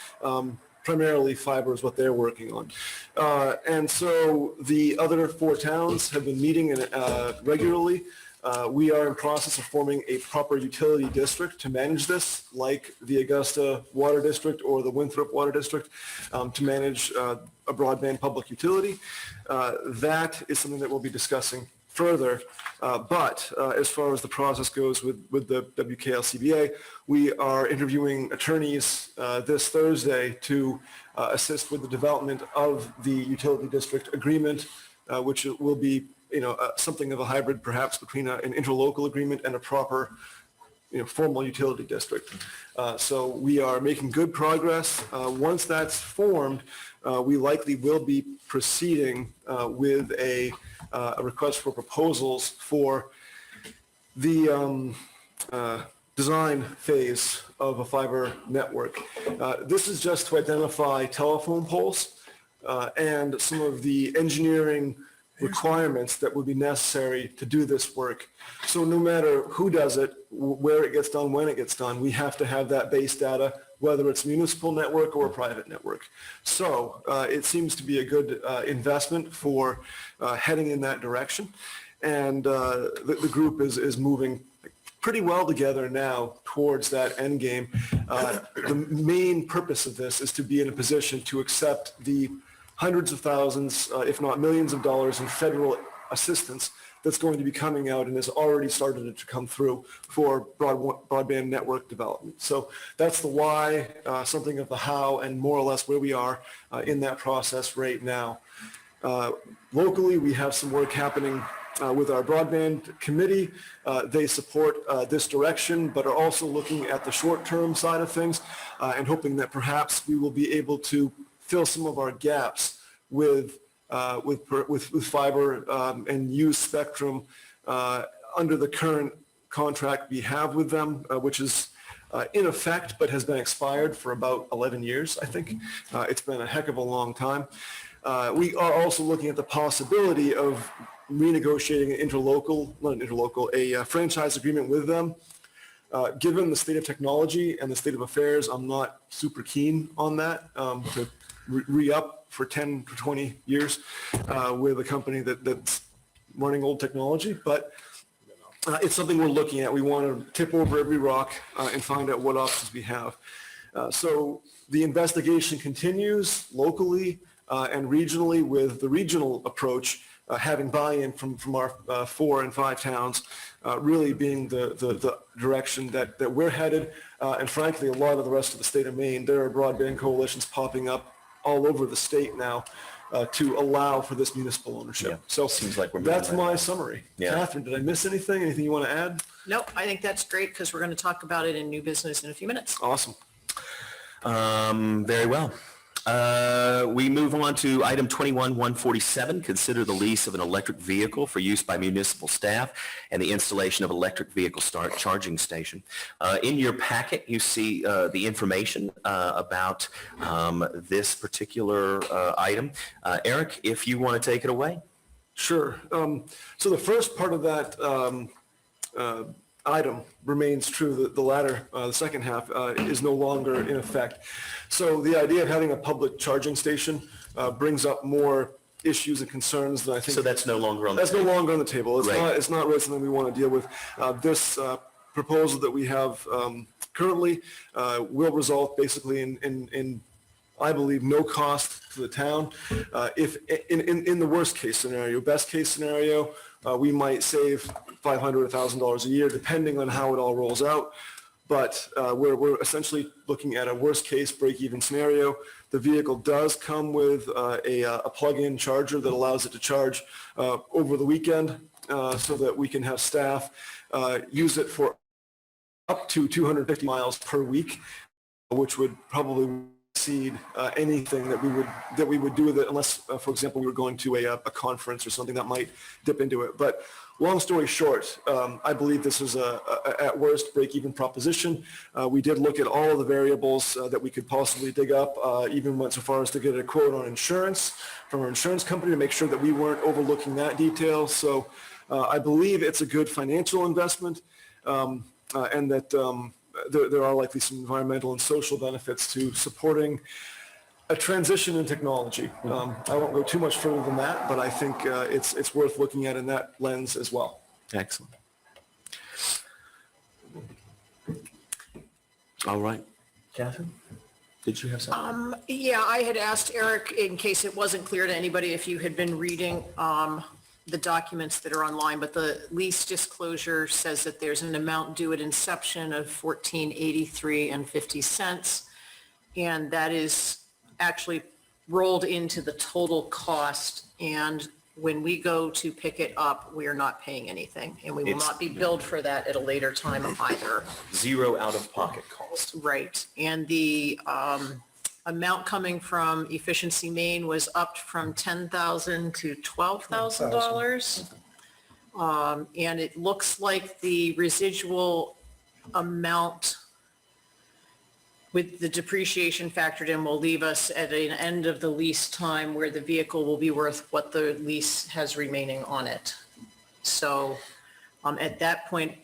primarily fiber is what they're working on. And so the other 4 towns have been meeting regularly. We are in process of forming a proper utility district to manage this, like the Augusta Water District or the Winthrop Water District, to manage a broadband public utility. That is something that we'll be discussing further. But as far as the process goes with the WKLCBA, we are interviewing attorneys this Thursday to assist with the development of the utility district agreement, which will be something of a hybrid perhaps between an interlocal agreement and a proper, formal utility district. So we are making good progress. Once that's formed, we likely will be proceeding with a request for proposals for the design phase of a fiber network. This is just to identify telephone poles and some of the engineering requirements that would be necessary to do this work. So no matter who does it, where it gets done, when it gets done, we have to have that base data, whether it's a municipal network or a private network. So it seems to be a good investment for heading in that direction. And the group is moving pretty well together now towards that end game. The main purpose of this is to be in a position to accept the hundreds of thousands, if not millions of dollars in federal assistance that's going to be coming out and has already started to come through for broadband network development. So that's the why, something of the how, and more or less where we are in that process right now. Locally, we have some work happening with our broadband committee. They support this direction, but are also looking at the short-term side of things and hoping that perhaps we will be able to fill some of our gaps with fiber and use spectrum under the current contract we have with them, which is in effect but has been expired for about 11 years, I think. It's been a heck of a long time. We are also looking at the possibility of renegotiating a franchise agreement with them. Given the state of technology and the state of affairs, I'm not super keen on that, to re-up for 10 to 20 years with a company that's running old technology, but it's something we're looking at. We want to tip over every rock and find out what options we have. So the investigation continues locally and regionally, with the regional approach having buy-in from our 4 and 5 towns, really being the direction that we're headed. And frankly, a lot of the rest of the state of Maine, there are broadband coalitions popping up all over the state now to allow for this municipal ownership. Yeah, So seems like we're that's moving right my now. summary. Yeah. Catherine, did I miss anything? Anything you want to add? Nope, I think that's great because we're going to talk about it in new business in a few minutes. Awesome. Very well. We move on to item 21-147, consider the lease of an electric vehicle for use by municipal staff and the installation of electric vehicle charging station. In your packet, you see the information about this particular item. Eric, if you want to take it away. Sure. So the first part of that item remains true. The latter, the second half, is no longer in effect. So the idea of having a public charging station brings up more issues and concerns that I think. So that's no longer on the That's no longer on the table. It's Right. not. It's not really something we want to deal with. This proposal that we have currently will result basically in I believe no cost to the town. If in the worst case scenario, best case scenario, we might save $500, $1,000 a year, depending on how it all rolls out. But we're essentially looking at a worst case break-even scenario. The vehicle does come with a plug-in charger that allows it to charge over the weekend so that we can have staff use it for up to 250 miles per week, which would probably exceed anything that we would do with it, unless, for example, we were going to a conference or something that might dip into it. But long story short, I believe this is at worst break-even proposition. We did look at all of the variables that we could possibly dig up, even went so far as to get a quote on insurance from our insurance company to make sure that we weren't overlooking that detail. So I believe it's a good financial investment, and that there are likely some environmental and social benefits to supporting a transition in technology. I won't go too much further than that, but I think it's worth looking at in that lens as well. Excellent. All right. Catherine, did you have something? Yeah, I had asked Eric, in case it wasn't clear to anybody, if you had been reading the documents that are online, but the lease disclosure says that there's an amount due at inception of $14.8350, and that is actually rolled into the total cost. And when we go to pick it up, we are not paying anything, and we will not be billed for that at a later time either. Zero out-of-pocket cost. Right. And the amount coming from Efficiency Maine was upped from $10,000 to $12,000. And it looks like the residual amount with the depreciation factored in will leave us at an end of the lease time where the vehicle will be worth what the lease has remaining on it. So at that point,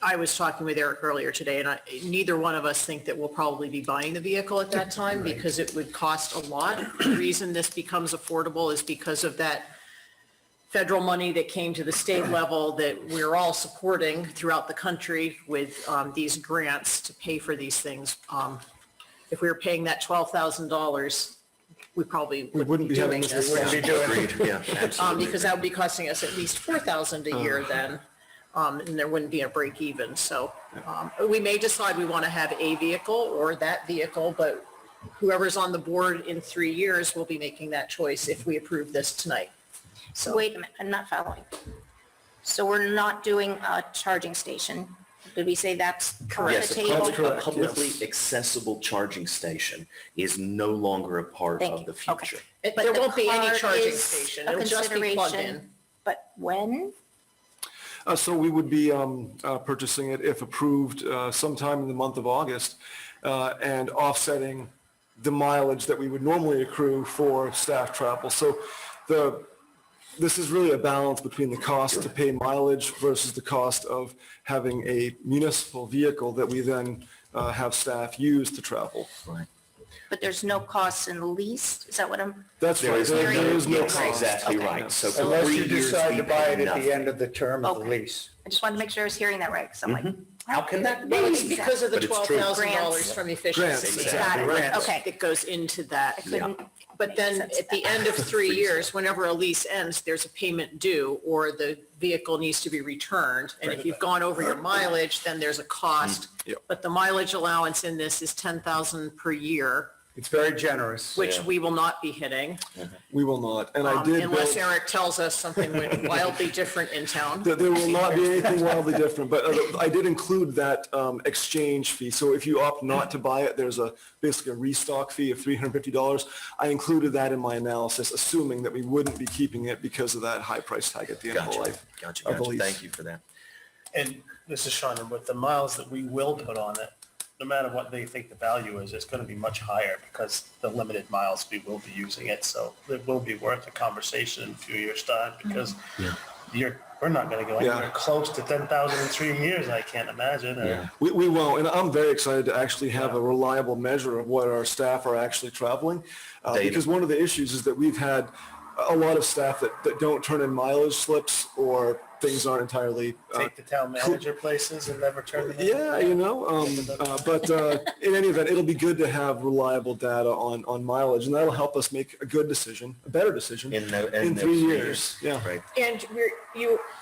I was talking with Eric earlier today, and neither one of us think that we'll probably be buying the vehicle at that time because it would cost a lot. The reason this becomes affordable is because of that federal money that came to the state level that we're all supporting throughout the country with these grants to pay for these things. If we were paying that $12,000, we probably wouldn't be doing this. Agreed, yeah, absolutely. Because that would be costing us at least $4,000 a year then, and there wouldn't be a break even. So we may decide we want to have a vehicle or that vehicle, but whoever's on the board in 3 years will be making that choice if we approve this tonight. So wait a minute, I'm not following. So we're not doing a charging station. Did we say that's on the Yes, table? a publicly accessible charging station is no longer a part Thank of you. the Okay. future. There But the won't be any car charging is station. a It'll just be plugged consideration. in. But when? So we would be purchasing it if approved sometime in the month of August and offsetting the mileage that we would normally accrue for staff travel. So this is really a balance between the cost to pay mileage versus the cost of having a municipal vehicle that we then have staff use to travel. Right. But there's no costs in the lease? Is that what I'm? That's right. There is no That's cost. exactly Okay. right. So for Unless 3 you years, decide we to buy pay it at nothing. the end of the term of the Okay. lease. I just wanted to make sure I was hearing that right, because I'm like. How can that Well, it's be? because of the But it's true. $12,000 from Grants, efficiency. exactly. Got it. Grants. Okay. It goes into that. I couldn't But make then sense of at the that. end of 3 years, whenever a lease ends, there's a payment due or the vehicle needs to be returned. And if you've gone over your mileage, then there's a cost. Yep. But the mileage allowance in this is $10,000 per year, It's very generous. which we will not be hitting We will not. And I did unless build, Eric tells us something wildly different in town. there will not be anything wildly different, but I did include that exchange fee. So if you opt not to buy it, there's basically a restock fee of $350. I included that in my analysis, assuming that we wouldn't be keeping it because of that high price tag at the end of the Gotcha, life. gotcha, of the gotcha. lease. Thank you for that. And this is Sean, with the miles that we will put on it, no matter what they think the value is, it's going to be much higher because the limited miles we will be using it. So it will be worth a conversation in a few years' time because we're not going to go anywhere close to 10,000 in 3 years. I can't imagine. Yeah. We won't, and I'm very excited to actually have a reliable measure of what our staff are actually traveling. Data. Because one of the issues is that we've had a lot of staff that don't turn in mileage slips or things aren't entirely. Take the town manager places and never turn them in. Yeah, but in any event, it'll be good to have reliable data on mileage, and that'll help us make a good decision, a better decision In 3 those 3 years. Yeah. Right. And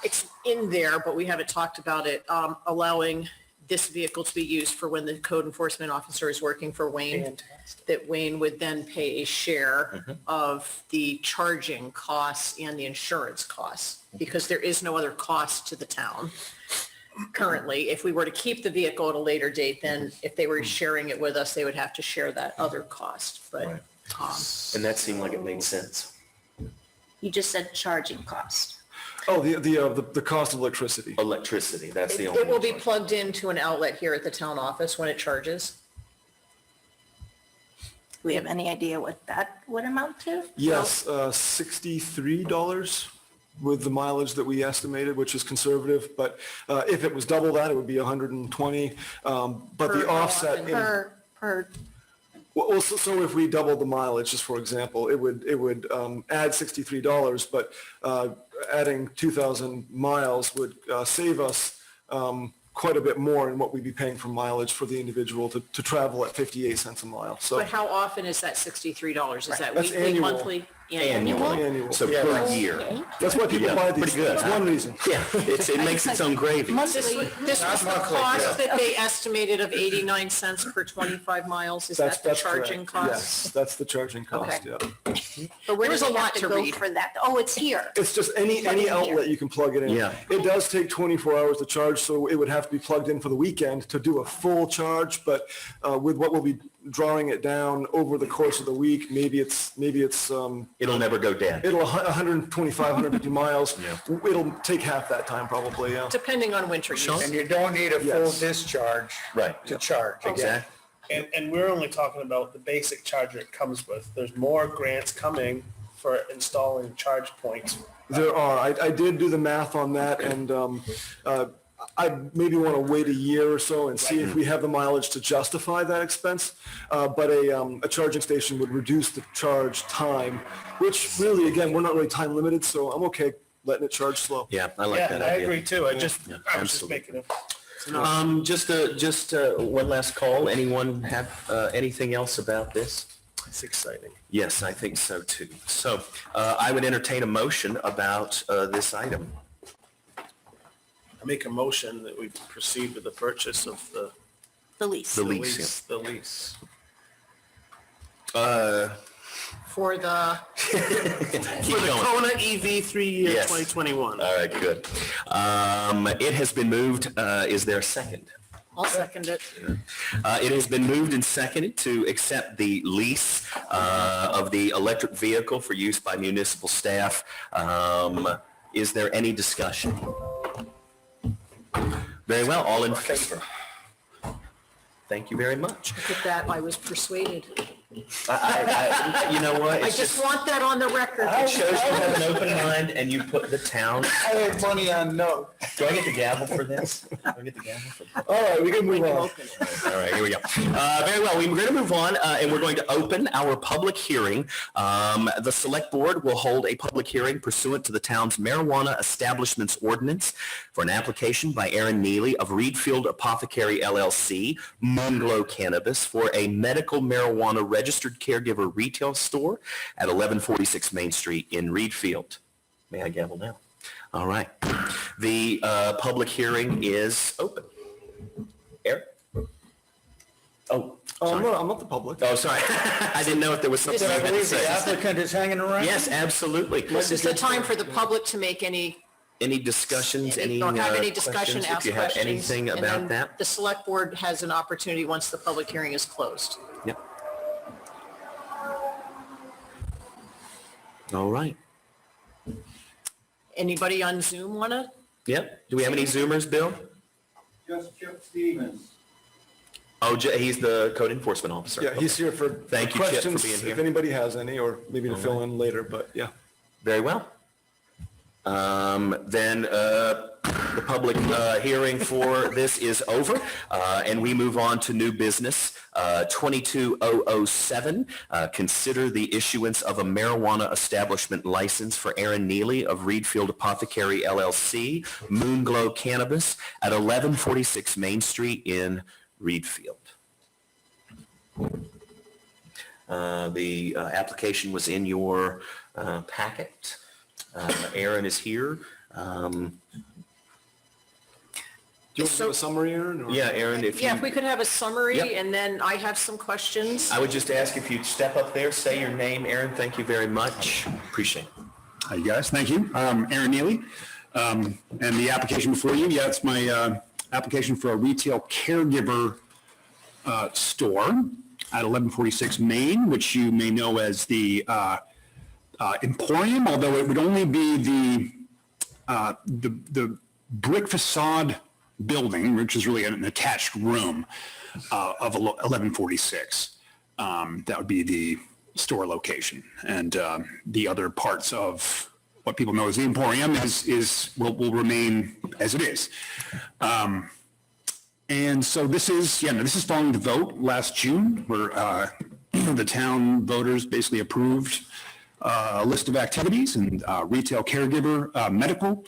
it's in there, but we haven't talked about it, allowing this vehicle to be used for when the code enforcement officer is working for Wayne. Fantastic. That Wayne would then pay a share of the charging costs and the insurance costs, because there is no other cost to the town currently. If we were to keep the vehicle at a later date, then if they were sharing it with us, they would have to share that other cost. But Right. And that seemed like it made sense. You just said charging cost. Oh, the cost of electricity. Electricity, that's the only it will one. be plugged into an outlet here at the town office when it charges. Do we have any idea what that would amount to? Yes, $63 with the mileage that we estimated, which is conservative. But if it was double that, it would be 120. But Per the how offset often? in, Per, well, so if we doubled the mileage, just for example, it would add $63, but adding 2,000 miles would save us quite a bit more in what we'd be paying for mileage for the individual to travel at 58 cents a mile. So But how often is that $63? Is that That's weekly, annual. monthly? Annual. So Yeah, per year. that's why people Yeah, buy these. pretty good, That's huh? one reason. Yeah, it makes its own gravy. monthly, This was the monthly, cost that they estimated of 89 cents per 25 miles? Is that the That's charging correct. cost? Yes, that's the charging cost, Okay. yeah. but where There's does a it lot have to to go read. for that? Oh, it's here. It's just any here. outlet you can plug it in. Yeah. It does take 24 hours to charge, so it would have to be plugged in for the weekend to do a full charge. But with what we'll be drawing it down over the course of the week, maybe it's It'll never go dead. it'll 125, 150 miles. It'll take half that time probably. Yeah. Depending on winter use. And you don't need a full Yes. discharge Right. to charge. Exactly. And we're only talking about the basic charger it comes with. There's more grants coming for installing charge points. There are. I did do the math on that, and I maybe want to wait a year or so and see if we have the mileage to justify that expense. But a charging station would reduce the charge time, which really, again, we're not really time limited, so I'm okay letting it charge slow. Yeah, I like Yeah, that I idea. agree too. I was just absolutely. making a. Just one last call. Anyone have anything else about this? It's exciting. Yes, I think so too. So I would entertain a motion about this item. I make a motion that we proceed with the purchase of The lease. The lease. the lease. For the, Keep For the going. Kona EV 3-year Yes. 2021. All right, good. It has been moved. Is there a second? I'll second it. It has been moved and seconded to accept the lease of the electric vehicle for use by municipal staff. Is there any discussion? Very well, all in favor? Thank you very much. Look at that, I was persuaded. You know what? I It's just want that on the record. It shows you have an open mind and you put the town. I had money on no. Do I get the gavel for this? Do I get the gavel for this? All right, we can move on. All right, here we go. Very well, we're going to move on and we're going to open our public hearing. The select board will hold a public hearing pursuant to the town's marijuana establishments ordinance for an application by Aaron Neely of Reedfield Apothecary LLC, Moonglow Cannabis, for a medical marijuana registered caregiver retail store at 1146 Main Street in Reedfield. May I gavel now? All right. The public hearing is open. Eric? Oh, I'm not the public. oh, sorry. I didn't know if there was something you I had to believe the say. applicant is hanging around? Yes, absolutely. This is the time for the public to make any, Any discussions, any or have any discussion, questions? ask If you have questions. anything and about then that? The select board has an opportunity once the public hearing is closed. Yep. All right. Anybody on Zoom want to? Yep. Do we have any Zoomers, Bill? Just Chip Stevens. Oh, he's the code enforcement officer. Yeah, he's here for Thank you, Chip, for questions, being here. if anybody has any, or maybe to fill in later, but yeah. Very well. Then the public hearing for this is over, and we move on to new business. 22007, consider the issuance of a marijuana establishment license for Aaron Neely of Reedfield Apothecary LLC, Moonglow Cannabis, at 1146 Main Street in Reedfield. The application was in your packet. Aaron is here. Do you want to give a summary, Aaron? or- Yeah, Aaron, if Yeah, if you, we could have a summary, Yep. and then I have some questions. I would just ask if you'd step up there, say your name, Aaron. Thank you very much. Appreciate it. Hi, you guys. Thank you. Aaron Neely. And the application before you, yeah, it's my application for a retail caregiver store at 1146 Main, which you may know as the Emporium, although it would only be the brick facade building, which is really an attached room of 1146. That would be the store location. And the other parts of what people know as the Emporium will remain as it is. And so this is following the vote last June where the town voters basically approved a list of activities, and retail caregiver, medical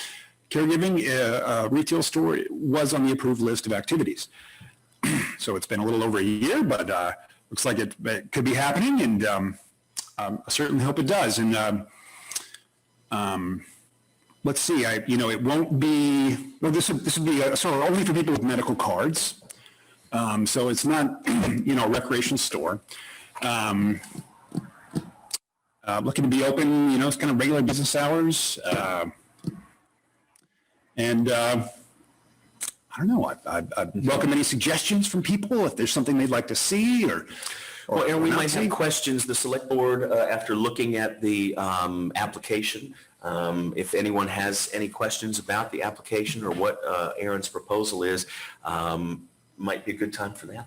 caregiving, retail store was on the approved list of activities. So it's been a little over a year, but looks like it could be happening, and I certainly hope it does. And let's see, it won't be, well, this would be sort of only for people with medical cards. So it's not, a recreational store. Looking to be open, it's kind of regular business hours. And I don't know, I welcome any suggestions from people if there's something they'd like to see or Well, Aaron, we not might see. have questions. The select board, after looking at the application, if anyone has any questions about the application or what Aaron's proposal is, might be a good time for that.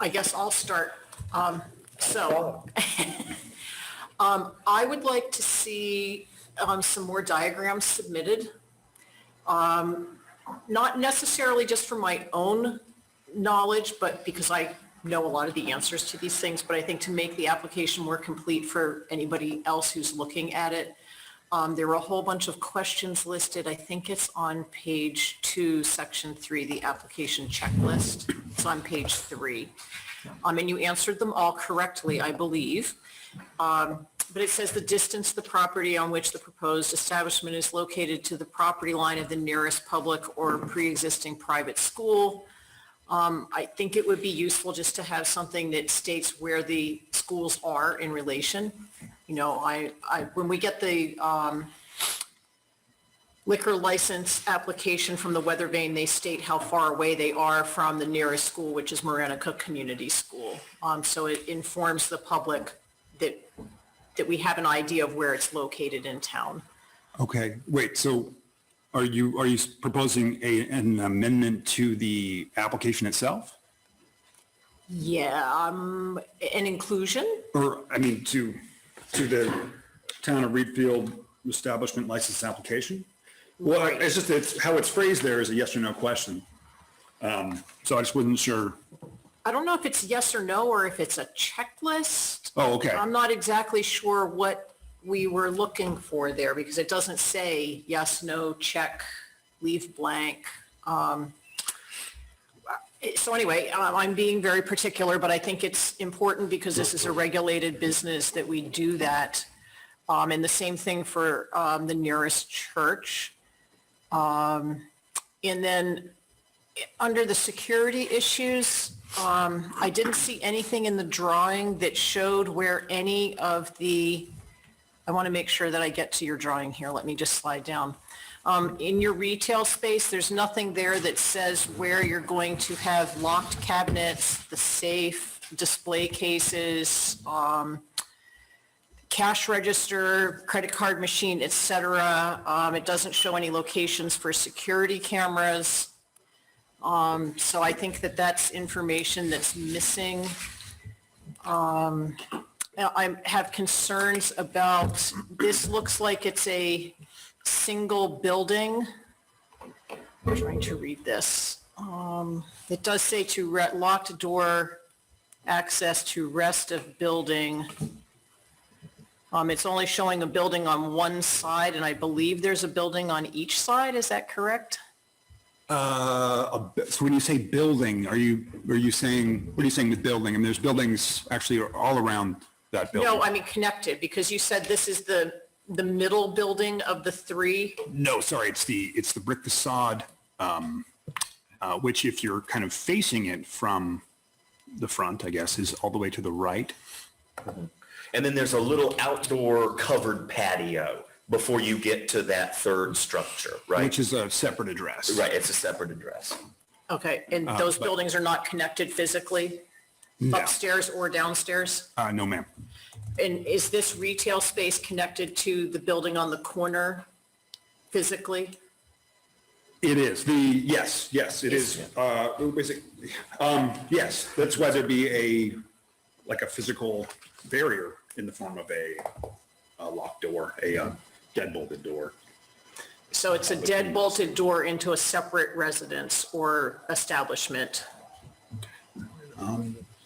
I guess I'll start. I would like to see some more diagrams submitted. Not necessarily just for my own knowledge, but because I know a lot of the answers to these things, but I think to make the application more complete for anybody else who's looking at it, there were a whole bunch of questions listed. I think it's on page 2, section 3, the application checklist. It's on page 3. And you answered them all correctly, I believe. But it says the distance of the property on which the proposed establishment is located to the property line of the nearest public or pre-existing private school. I think it would be useful just to have something that states where the schools are in relation. You know, when we get the liquor license application from the Weather Vane, they state how far away they are from the nearest school, which is Marenica Community School. So it informs the public that we have an idea of where it's located in town. Okay, wait, so are you proposing an amendment to the application itself? Yeah, an inclusion? Or, I mean, to the Town of Reedfield Establishment License Application? Well, Right. it's just, it's, how it's phrased there is a yes or no question. So I just wasn't sure. I don't know if it's yes or no, or if it's a checklist. Oh, okay. I'm not exactly sure what we were looking for there, because it doesn't say yes, no, check, leave blank. So anyway, I'm being very particular, but I think it's important because this is a regulated business that we do that. And the same thing for the nearest church. And then under the security issues, I didn't see anything in the drawing that showed where any of the, I want to make sure that I get to your drawing here. Let me just slide down. In your retail space, there's nothing there that says where you're going to have locked cabinets, the safe, display cases, cash register, credit card machine, et cetera. It doesn't show any locations for security cameras. So I think that that's information that's missing. Now, I have concerns about, this looks like it's a single building. I'm trying to read this. It does say to locked door access to rest of building. It's only showing a building on one side, and I believe there's a building on each side. Is that correct? So when you say building, are you saying, what are you saying with building? I mean, there's buildings actually all around that building. No, I mean connected, because you said this is the middle building of the three. No, sorry, it's the brick facade, which if you're kind of facing it from the front, I guess, is all the way to the right. And then there's a little outdoor covered patio before you get to that third structure, right? Which is a separate address. Right, it's a separate address. Okay, and those buildings are not connected physically, No. upstairs or downstairs? No, ma'am. And is this retail space connected to the building on the corner physically? It is. Yes, it is. Yes, that's why there'd be like a physical barrier in the form of a locked door, a deadbolted door. So it's a dead bolted door into a separate residence or establishment?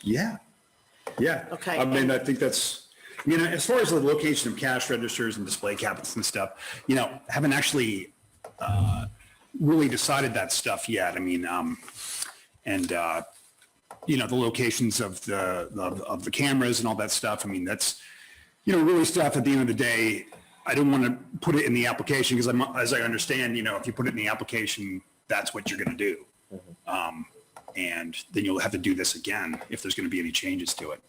Yeah. Yeah. Okay. I mean, I think that's, as far as the location of cash registers and display cabinets and stuff, haven't actually really decided that stuff yet. I mean, the locations of the cameras and all that stuff. I mean, that's, really stuff at the end of the day. I don't want to put it in the application because as I understand, if you put it in the application, that's what you're going to do. And then you'll have to do this again if there's going to be any changes to it.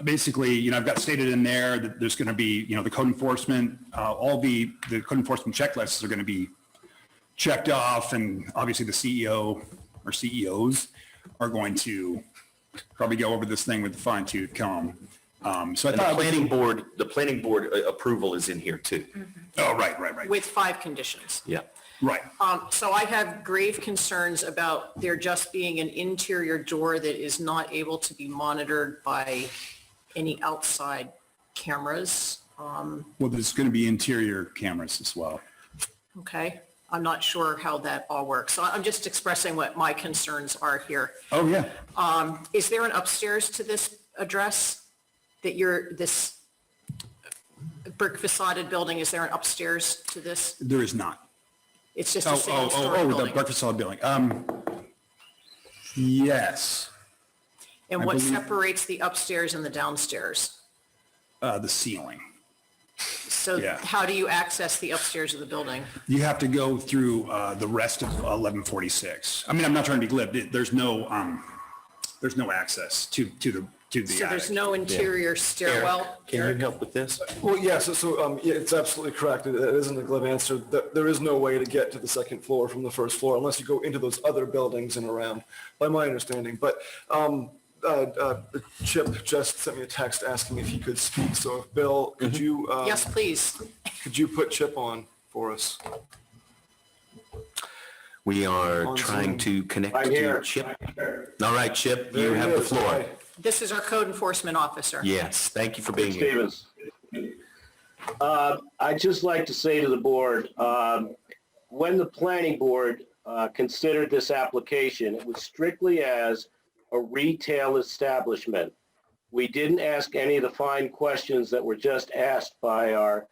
Basically, I've got stated in there that there's going to be, the code enforcement, all the code enforcement checklists are going to be checked off, and obviously the CEO or CEOs are going to probably go over this thing with a fine tooth comb. So I And thought the planning board approval is in here too. Oh, right. With 5 conditions. Yeah. Right. So I have grave concerns about there just being an interior door that is not able to be monitored by any outside cameras. Well, there's going to be interior cameras as well. Okay. I'm not sure how that all works. So I'm just expressing what my concerns are here. Oh, yeah. Is there an upstairs to this address that this brick facaded building, is there an upstairs to this? There is not. It's just a single-story The building? breakfast hall building. Yes, And I what believe- separates the upstairs and the downstairs? the ceiling. So Yeah. how do you access the upstairs of the building? You have to go through the rest of 1146. I mean, I'm not trying to be glib. There's no access to the So there's attic. no interior stairwell? Can you help with this? Well, yeah, yeah, it's absolutely correct. It isn't a glib answer. There is no way to get to the second floor from the first floor unless you go into those other buildings and around, by my understanding. But Chip just sent me a text asking if he could speak. So Bill, could you? Yes, please. Could you put Chip on for us? We are On trying Zoom. to connect to Chip. All right, Chip, you There he have the is. floor. Hi. This is our code enforcement officer. Yes, thank you for being here. Stevens. I'd just like to say to the board, when the planning board considered this application, it was strictly as a retail establishment. We didn't ask any of the fine questions that were just asked by our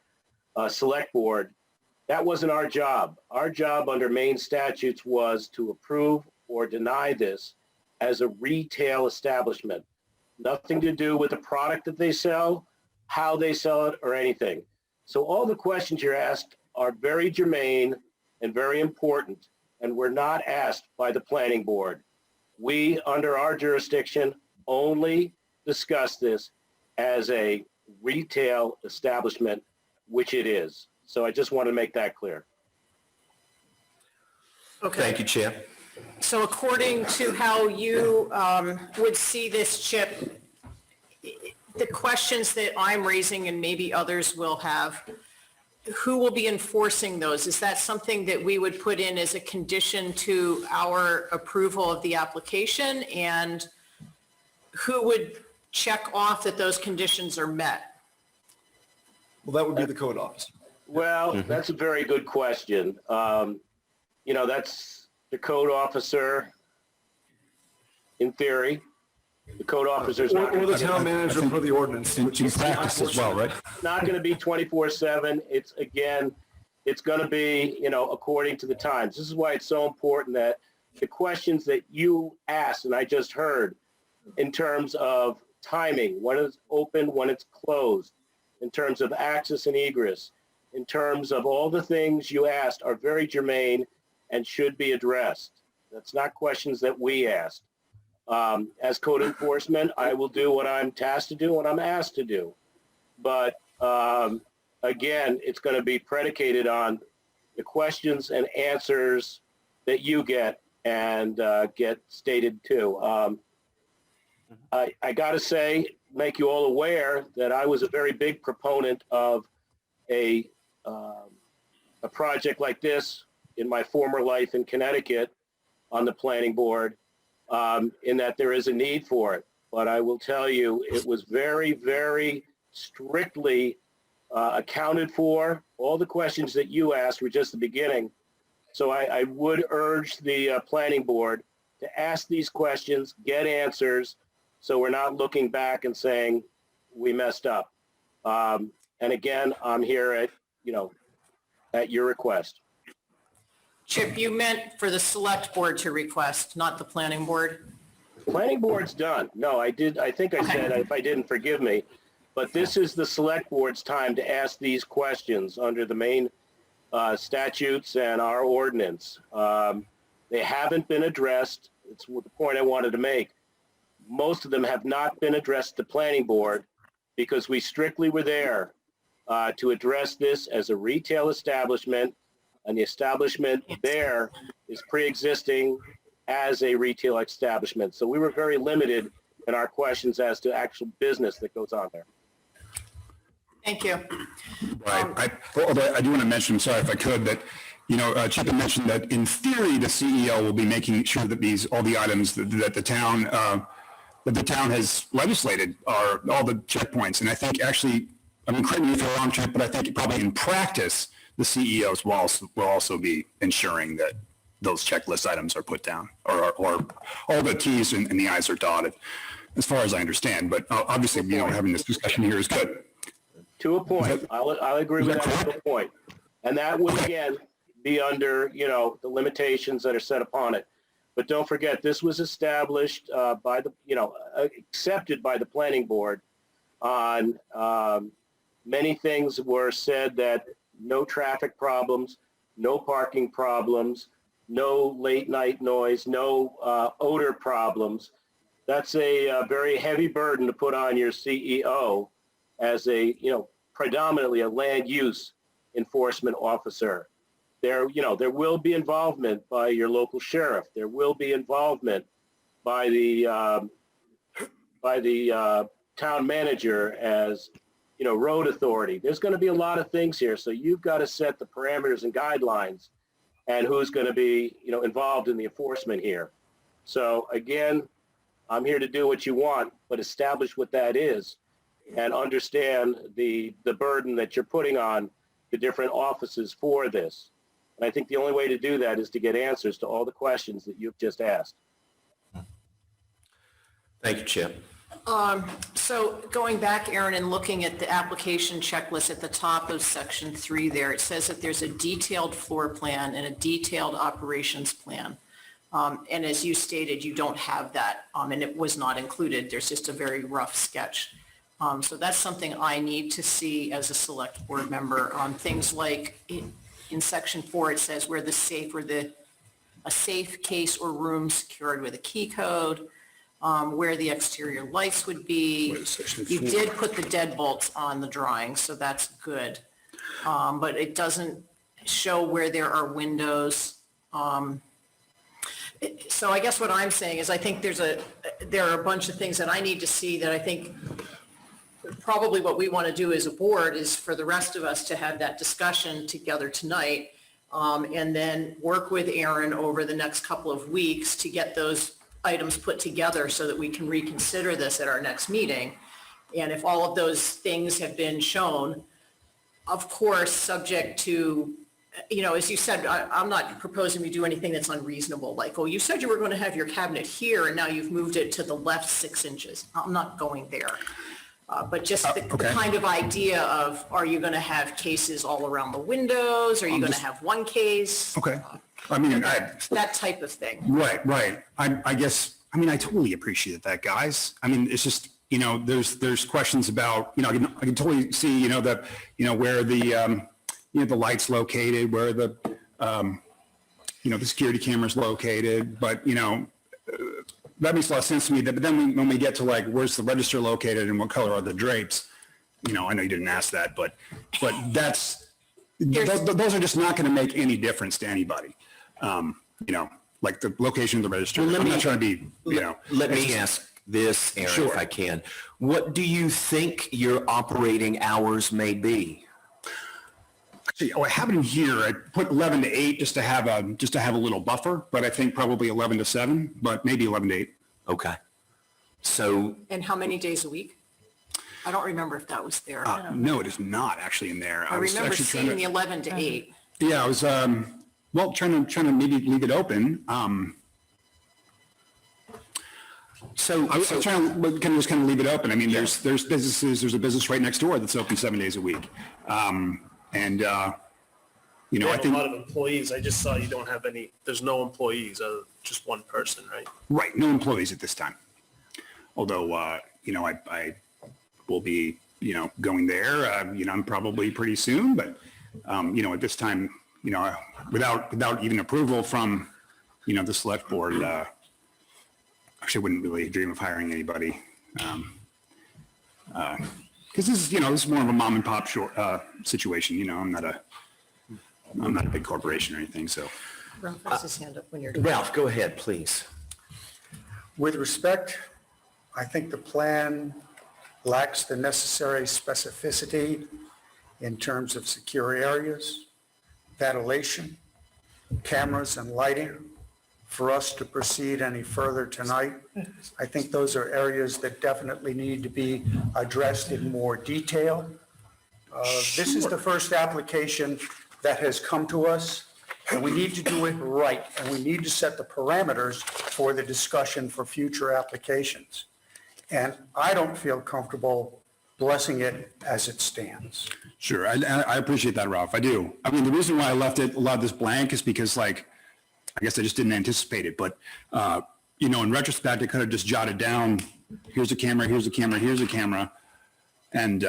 select board. That wasn't our job. Our job under Maine statutes was to approve or deny this as a retail establishment. Nothing to do with the product that they sell, how they sell it, or anything. So all the questions you're asked are very germane and very important, and were not asked by the planning board. We, under our jurisdiction, only discuss this as a retail establishment, which it is. So I just want to make that clear. Okay. Thank you, Chip. So according to how you would see this, Chip, the questions that I'm raising and maybe others will have, who will be enforcing those? Is that something that we would put in as a condition to our approval of the application? And who would check off that those conditions are met? Well, that would be the code officer. Well, that's a very good question. That's the code officer in theory. The code officer's not Or going the town manager for the ordinance. In which is practice as well, right? to be 24/7. It's going to be, according to the times. This is why it's so important that the questions that you asked, and I just heard, in terms of timing, when it's open, when it's closed, in terms of access and egress, in terms of all the things you asked are very germane and should be addressed. That's not questions that we asked. As code enforcement, I will do what I'm tasked to do, what I'm asked to do. But again, it's going to be predicated on the questions and answers that you get and get stated too. I got to say, make you all aware that I was a very big proponent of a project like this in my former life in Connecticut on the planning board, in that there is a need for it. But I will tell you, it was very, very strictly accounted for. All the questions that you asked were just the beginning. So I would urge the planning board to ask these questions, get answers, so we're not looking back and saying we messed up. And again, I'm here at your request. Chip, you meant for the select board to request, not the planning board? Planning board's done. No, I did. I think I said, if I didn't, forgive me. But this is the select board's time to ask these questions under the Maine statutes and our ordinance. They haven't been addressed. It's the point I wanted to make. Most of them have not been addressed to planning board because we strictly were there to address this as a retail establishment, and the establishment there is pre-existing as a retail establishment. So we were very limited in our questions as to actual business that goes on there. Thank you. Right. Although I do want to mention, I'm sorry if I could, that, Chip had mentioned that in theory, the CEO will be making sure that all the items that the town has legislated are all the checkpoints. And I think actually, correct me if I'm wrong, Chip, but I think probably in practice, the CEOs will also be ensuring that those checklist items are put down, or all the Ts and the Is are dotted, as far as I understand. But obviously, having this discussion here is good. To a point. I'll agree with that to a point. And that would, again, be under, the limitations that are set upon it. But don't forget, this was established by the, accepted by the planning board on many things were said that no traffic problems, no parking problems, no late night noise, no odor problems. That's a very heavy burden to put on your CEO as a, predominantly a land use enforcement officer. There will be involvement by your local sheriff. There will be involvement by the town manager as, road authority. There's going to be a lot of things here. So you've got to set the parameters and guidelines and who's going to be, involved in the enforcement here. So again, I'm here to do what you want, but establish what that is and understand the burden that you're putting on the different offices for this. And I think the only way to do that is to get answers to all the questions that you've just asked. Thank you, Chip. So going back, Aaron, and looking at the application checklist at the top of section 3 there, it says that there's a detailed floor plan and a detailed operations plan. And as you stated, you don't have that, and it was not included. There's just a very rough sketch. So that's something I need to see as a select board member on things like in section 4, it says where the safe or a safe case or room secured with a key code, where the exterior lights would be. You did put the deadbolts on the drawing, so that's good. But it doesn't show where there are windows. So I guess what I'm saying is I think there are a bunch of things that I need to see that I think probably what we want to do as a board is for the rest of us to have that discussion together tonight, and then work with Aaron over the next couple of weeks to get those items put together so that we can reconsider this at our next meeting. And if all of those things have been shown, of course, subject to, as you said, I'm not proposing we do anything that's unreasonable. Like, oh, you said you were going to have your cabinet here and now you've moved it to the left 6 inches. I'm not going there. But just the kind of idea of, are you going to have cases all around the windows? Are you going to have one case? Okay. I mean, that type of thing. Right. I guess, I totally appreciate that, guys. It's just, there's questions about, I can totally see, where the, the light's located, where the, the security camera's located, but, that makes a lot of sense to me. But then when we get to where's the register located and what color are the drapes, I know you didn't ask that, but that's, those are just not going to make any difference to anybody. Like the location of the register. Well, I'm not trying to be, Let me ask this, Aaron, if I can. What do you think your operating hours may be? Actually, I have it in here. I put 11 to 8 just to have a little buffer, but I think probably 11 to 7, but maybe 11 to 8. Okay. So. And how many days a week? I don't remember if that was there. No, it is not actually in there. I was remember actually seeing the 11 to 8. Yeah, I was, trying to maybe leave it open. So I was trying to just kind of leave it open. There's businesses, there's a business right next door that's open 7 days a week. You I have think. a lot of employees. I just saw you don't have any, there's no employees, just one person, right? Right, no employees at this time. Although, I will be, going there, I'm probably pretty soon, but, at this time, without even approval from, the select board, actually wouldn't really dream of hiring anybody. Because this is more of a mom and pop situation. I'm not a big corporation or anything. So, Ralph has his hand up when you're done. Ralph, go ahead, please. With respect, I think the plan lacks the necessary specificity in terms of secure areas, ventilation, cameras, and lighting for us to proceed any further tonight. I think those are areas that definitely need to be addressed in more detail. This is the first application that has come to us, and we need to do it right, and we need to set the parameters for the discussion for future applications. And I don't feel comfortable blessing it as it stands. Sure, I appreciate that, Ralph, I do. I mean, the reason why I left a lot of this blank is because, like, I guess I just didn't anticipate it, but, you know, in retrospect, I could have just jotted down, here's a camera, here's a camera, here's a camera, and,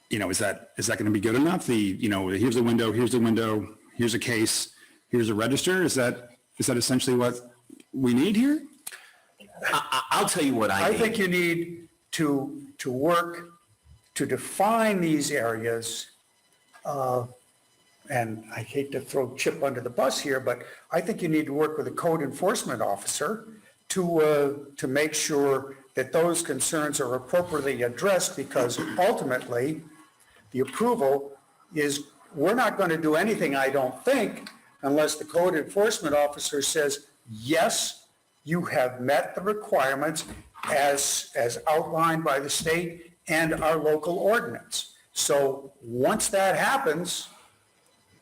you know, is that going to be good enough? You know, here's a window, here's a case, here's a register. Is that essentially what we need here? I'll tell you what I I need. think you need to work to define these areas, and I hate to throw Chip under the bus here, but I think you need to work with a code enforcement officer to make sure that those concerns are appropriately addressed, because ultimately, the approval is, we're not going to do anything, I don't think, unless the code enforcement officer says, yes, you have met the requirements as outlined by the state and our local ordinance. So once that happens,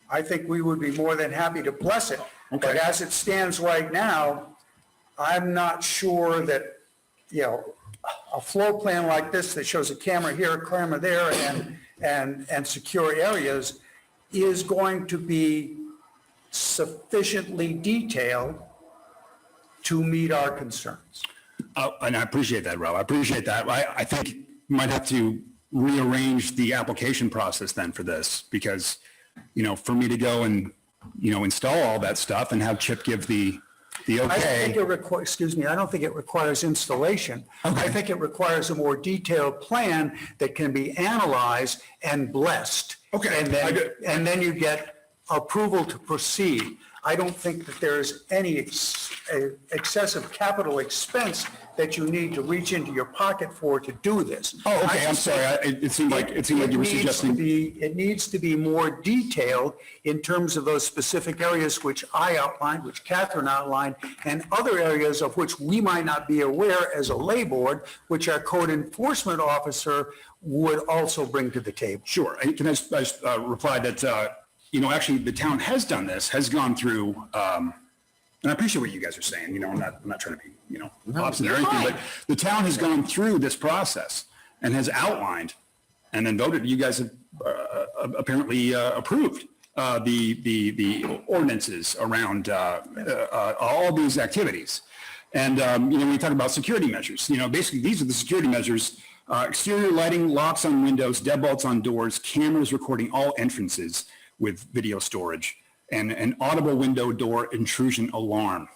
I think we would be more than happy to bless it. But as it stands right now, I'm not sure that, you know, a floor plan like this that shows a camera here, a camera there, and secure areas is going to be sufficiently detailed to meet our concerns. And I appreciate that, Ralph. I appreciate that. I think you might have to rearrange the application process then for this, because, you know, for me to go and, you know, install all that stuff and have Chip give the I don't okay. think it requires, I don't think it requires installation. I think it requires a more detailed plan that can be analyzed and blessed. Okay. And then you get approval to proceed. I don't think that there's any excessive capital expense that you need to reach into your pocket for to do this. Oh, okay, I'm sorry. It seemed like you were suggesting. It needs to be more detailed in terms of those specific areas which I outlined, which Catherine outlined, and other areas of which we might not be aware as a lay board, which our code enforcement officer would also bring to the table. Sure. And can I just reply that, you know, actually the town has done this, has gone through, and I appreciate what you guys are saying, you know, I'm not trying to be, you know, obstinate or anything, but the town has gone through this process and has outlined and then voted, you guys have apparently approved the ordinances around all these activities. And, you know, when we talk about security measures, you know, basically these are the security measures: exterior lighting, locks on windows, deadbolts on doors, cameras recording all entrances with video storage, and an audible window door intrusion alarm.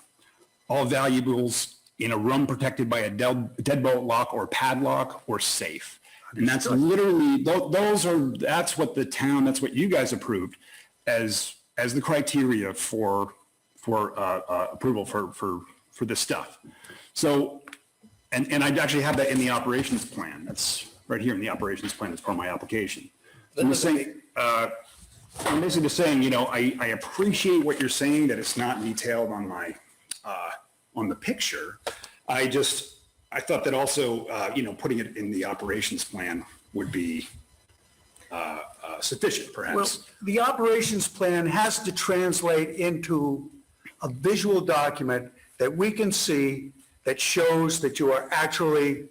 All valuables in a room protected by a deadbolt lock or padlock or safe. And that's literally, that's what the town, that's what you guys approved as the criteria for approval for this stuff. So, and I actually have that in the operations plan. That's right here in the operations plan as part of my application. I'm just saying, I'm basically just saying, you know, I appreciate what you're saying, that it's not detailed on my, on the picture. I thought that also, you know, putting it in the operations plan would be sufficient, perhaps. Well, the operations plan has to translate into a visual document that we can see that shows that you are actually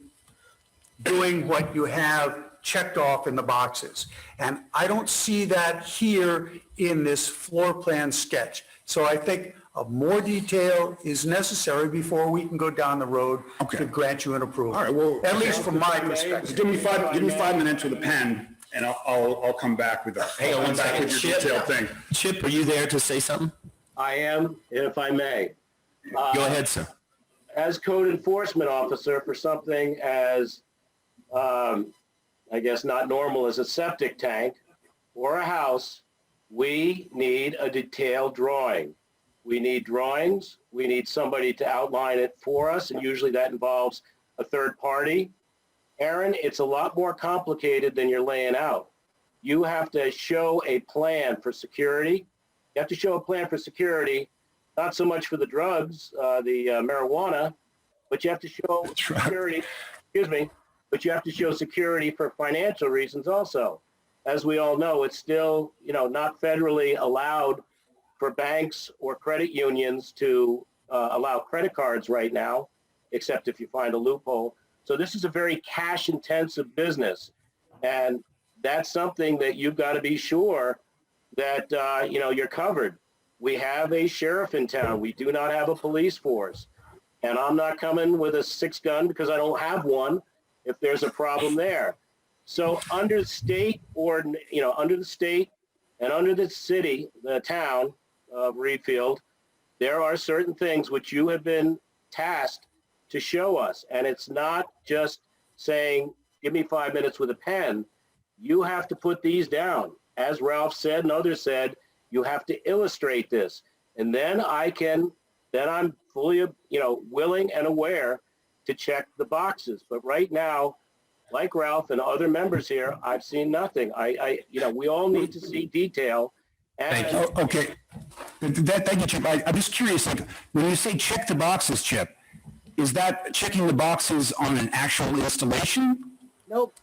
doing what you have checked off in the boxes. And I don't see that here in this floor plan sketch. So I think more detail is necessary before we can go down the road to grant you an approval. All right, well, at least from my perspective. Give me 5 minutes with a pen, and I'll come back with Hang on one second. with your detailed thing. Chip, are you there to say something? I am, if I may. Go ahead, sir. As code enforcement officer for something as, I guess not normal as a septic tank or a house, we need a detailed drawing. We need drawings. We need somebody to outline it for us, and usually that involves a third party. Aaron, it's a lot more complicated than you're laying out. You have to show a plan for security. You have to show a plan for security, not so much for the drugs, the marijuana, but you have to show security, but you have to show security for financial reasons also. as we all know, it's still, not federally allowed for banks or credit unions to allow credit cards right now, except if you find a loophole. So this is a very cash intensive business. And that's something that you've got to be sure that, you're covered. We have a sheriff in town. We do not have a police force. And I'm not coming with a 6-gun because I don't have one if there's a problem there. So under the state or, under the state and under the city, the town of Reedfield, there are certain things which you have been tasked to show us. And it's not just saying, give me 5 minutes with a pen. You have to put these down. As Ralph said and others said, you have to illustrate this. And then I'm fully, willing and aware to check the boxes. But right now, like Ralph and other members here, I've seen nothing. We all need to see detail. And Okay. Thank you, Chip. I'm just curious, like, when you say check the boxes, Chip, is that checking the boxes on an actual installation? Nope.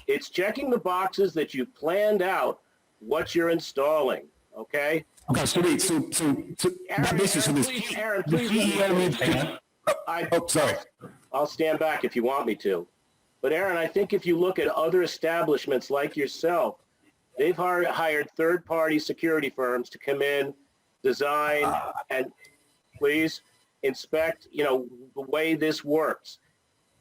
It's checking the boxes that you planned out what you're installing, okay? Okay, so wait, so that basically, so this, Aaron, the please. CEO needs to, sorry. I'll stand back if you want me to. But Aaron, I think if you look at other establishments like yourself, they've hired third-party security firms to come in, design, and please inspect, the way this works.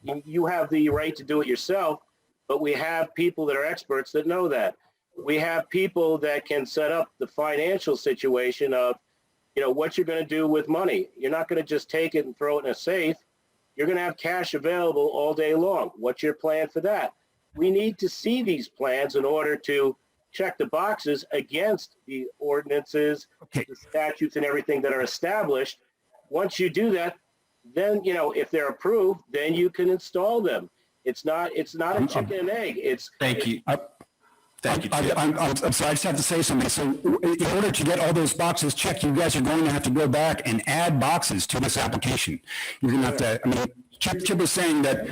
You have the right to do it yourself, but we have people that are experts that know that. We have people that can set up the financial situation of, what you're going to do with money. You're not going to just take it and throw it in a safe. You're going to have cash available all day long. What's your plan for that? We need to see these plans in order to check the boxes against the ordinances, the statutes, and everything that are established. Once you do that, then, if they're approved, then you can install them. It's not a chicken and egg. Thank you. Thank you, Chip. I'm sorry, I just have to say something. So in order to get all those boxes checked, you guys are going to have to go back and add boxes to this application. You're going to have to, Chip is saying that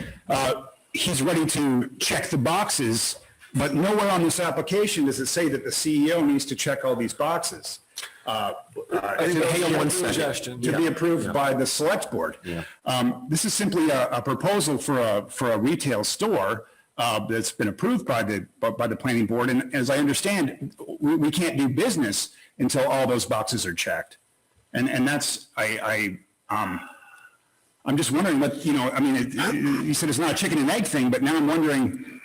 he's ready to check the boxes, but nowhere on this application does it say that the CEO needs to check all these boxes. I think that's a suggestion. To be approved by the select board. This is simply a proposal for a retail store that's been approved by the planning board. And as I understand, we can't do business until all those boxes are checked. And that's, I'm just wondering what, you said it's not a chicken and egg thing, but now I'm wondering,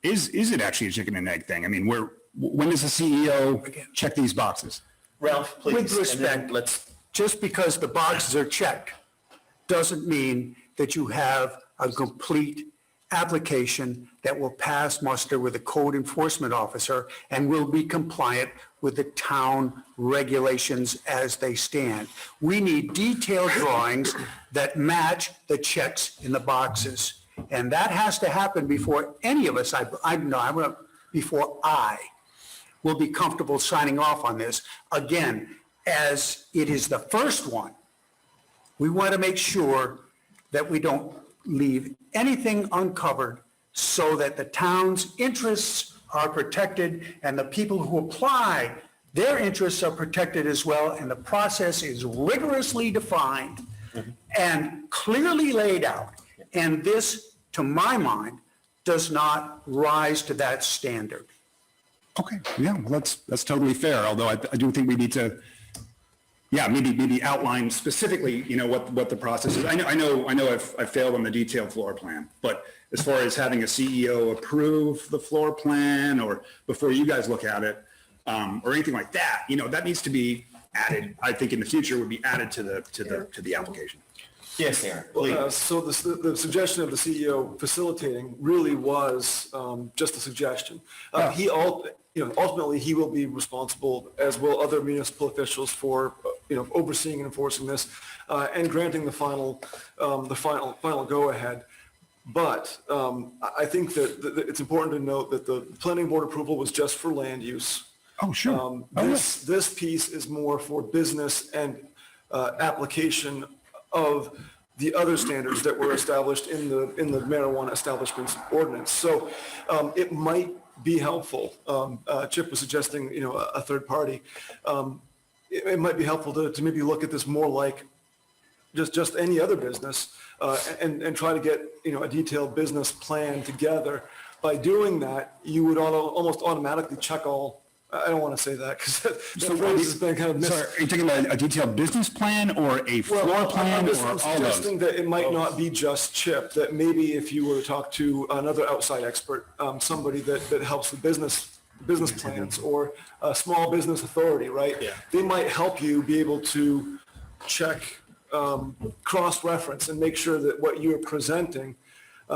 is it actually a chicken and egg thing? I mean, when does the CEO check these boxes? Ralph, please. With respect, just because the boxes are checked doesn't mean that you have a complete application that will pass muster with a code enforcement officer and will be compliant with the town regulations as they stand. We need detailed drawings that match the checks in the boxes. And that has to happen before any of us, before I will be comfortable signing off on this. Again, as it is the first one, we want to make sure that we don't leave anything uncovered so that the town's interests are protected and the people who apply, their interests are protected as well, and the process is rigorously defined and clearly laid out. And this, to my mind, does not rise to that standard. Okay, yeah, well, that's totally fair, although I do think we need to, maybe outline specifically, what the process is. I know I've failed on the detailed floor plan, but as far as having a CEO approve the floor plan or before you guys look at it, or anything like that, that needs to be added, I think in the future would be added to the application. Yes, Aaron, please. So the suggestion of the CEO facilitating really was just a suggestion. Ultimately, he will be responsible, as will other municipal officials, for overseeing and enforcing this and granting the final go-ahead. But I think that it's important to note that the planning board approval was just for land use. Oh, sure. This piece is more for business and application of the other standards that were established in the marijuana establishments ordinance. So it might be helpful, Chip was suggesting, a third party. It might be helpful to maybe look at this more like just any other business, and try to get, a detailed business plan together. By doing that, you would almost automatically check all, I don't want to say that because that phrase has been kind of Sorry, are you talking about a detailed business plan or a floor plan or I'm all suggesting those? that it might not be just Chip, that maybe if you were to talk to another outside expert, somebody that helps with business plans or a small business authority, right? Yeah. They might help you be able to check, cross-reference and make sure that what you're presenting,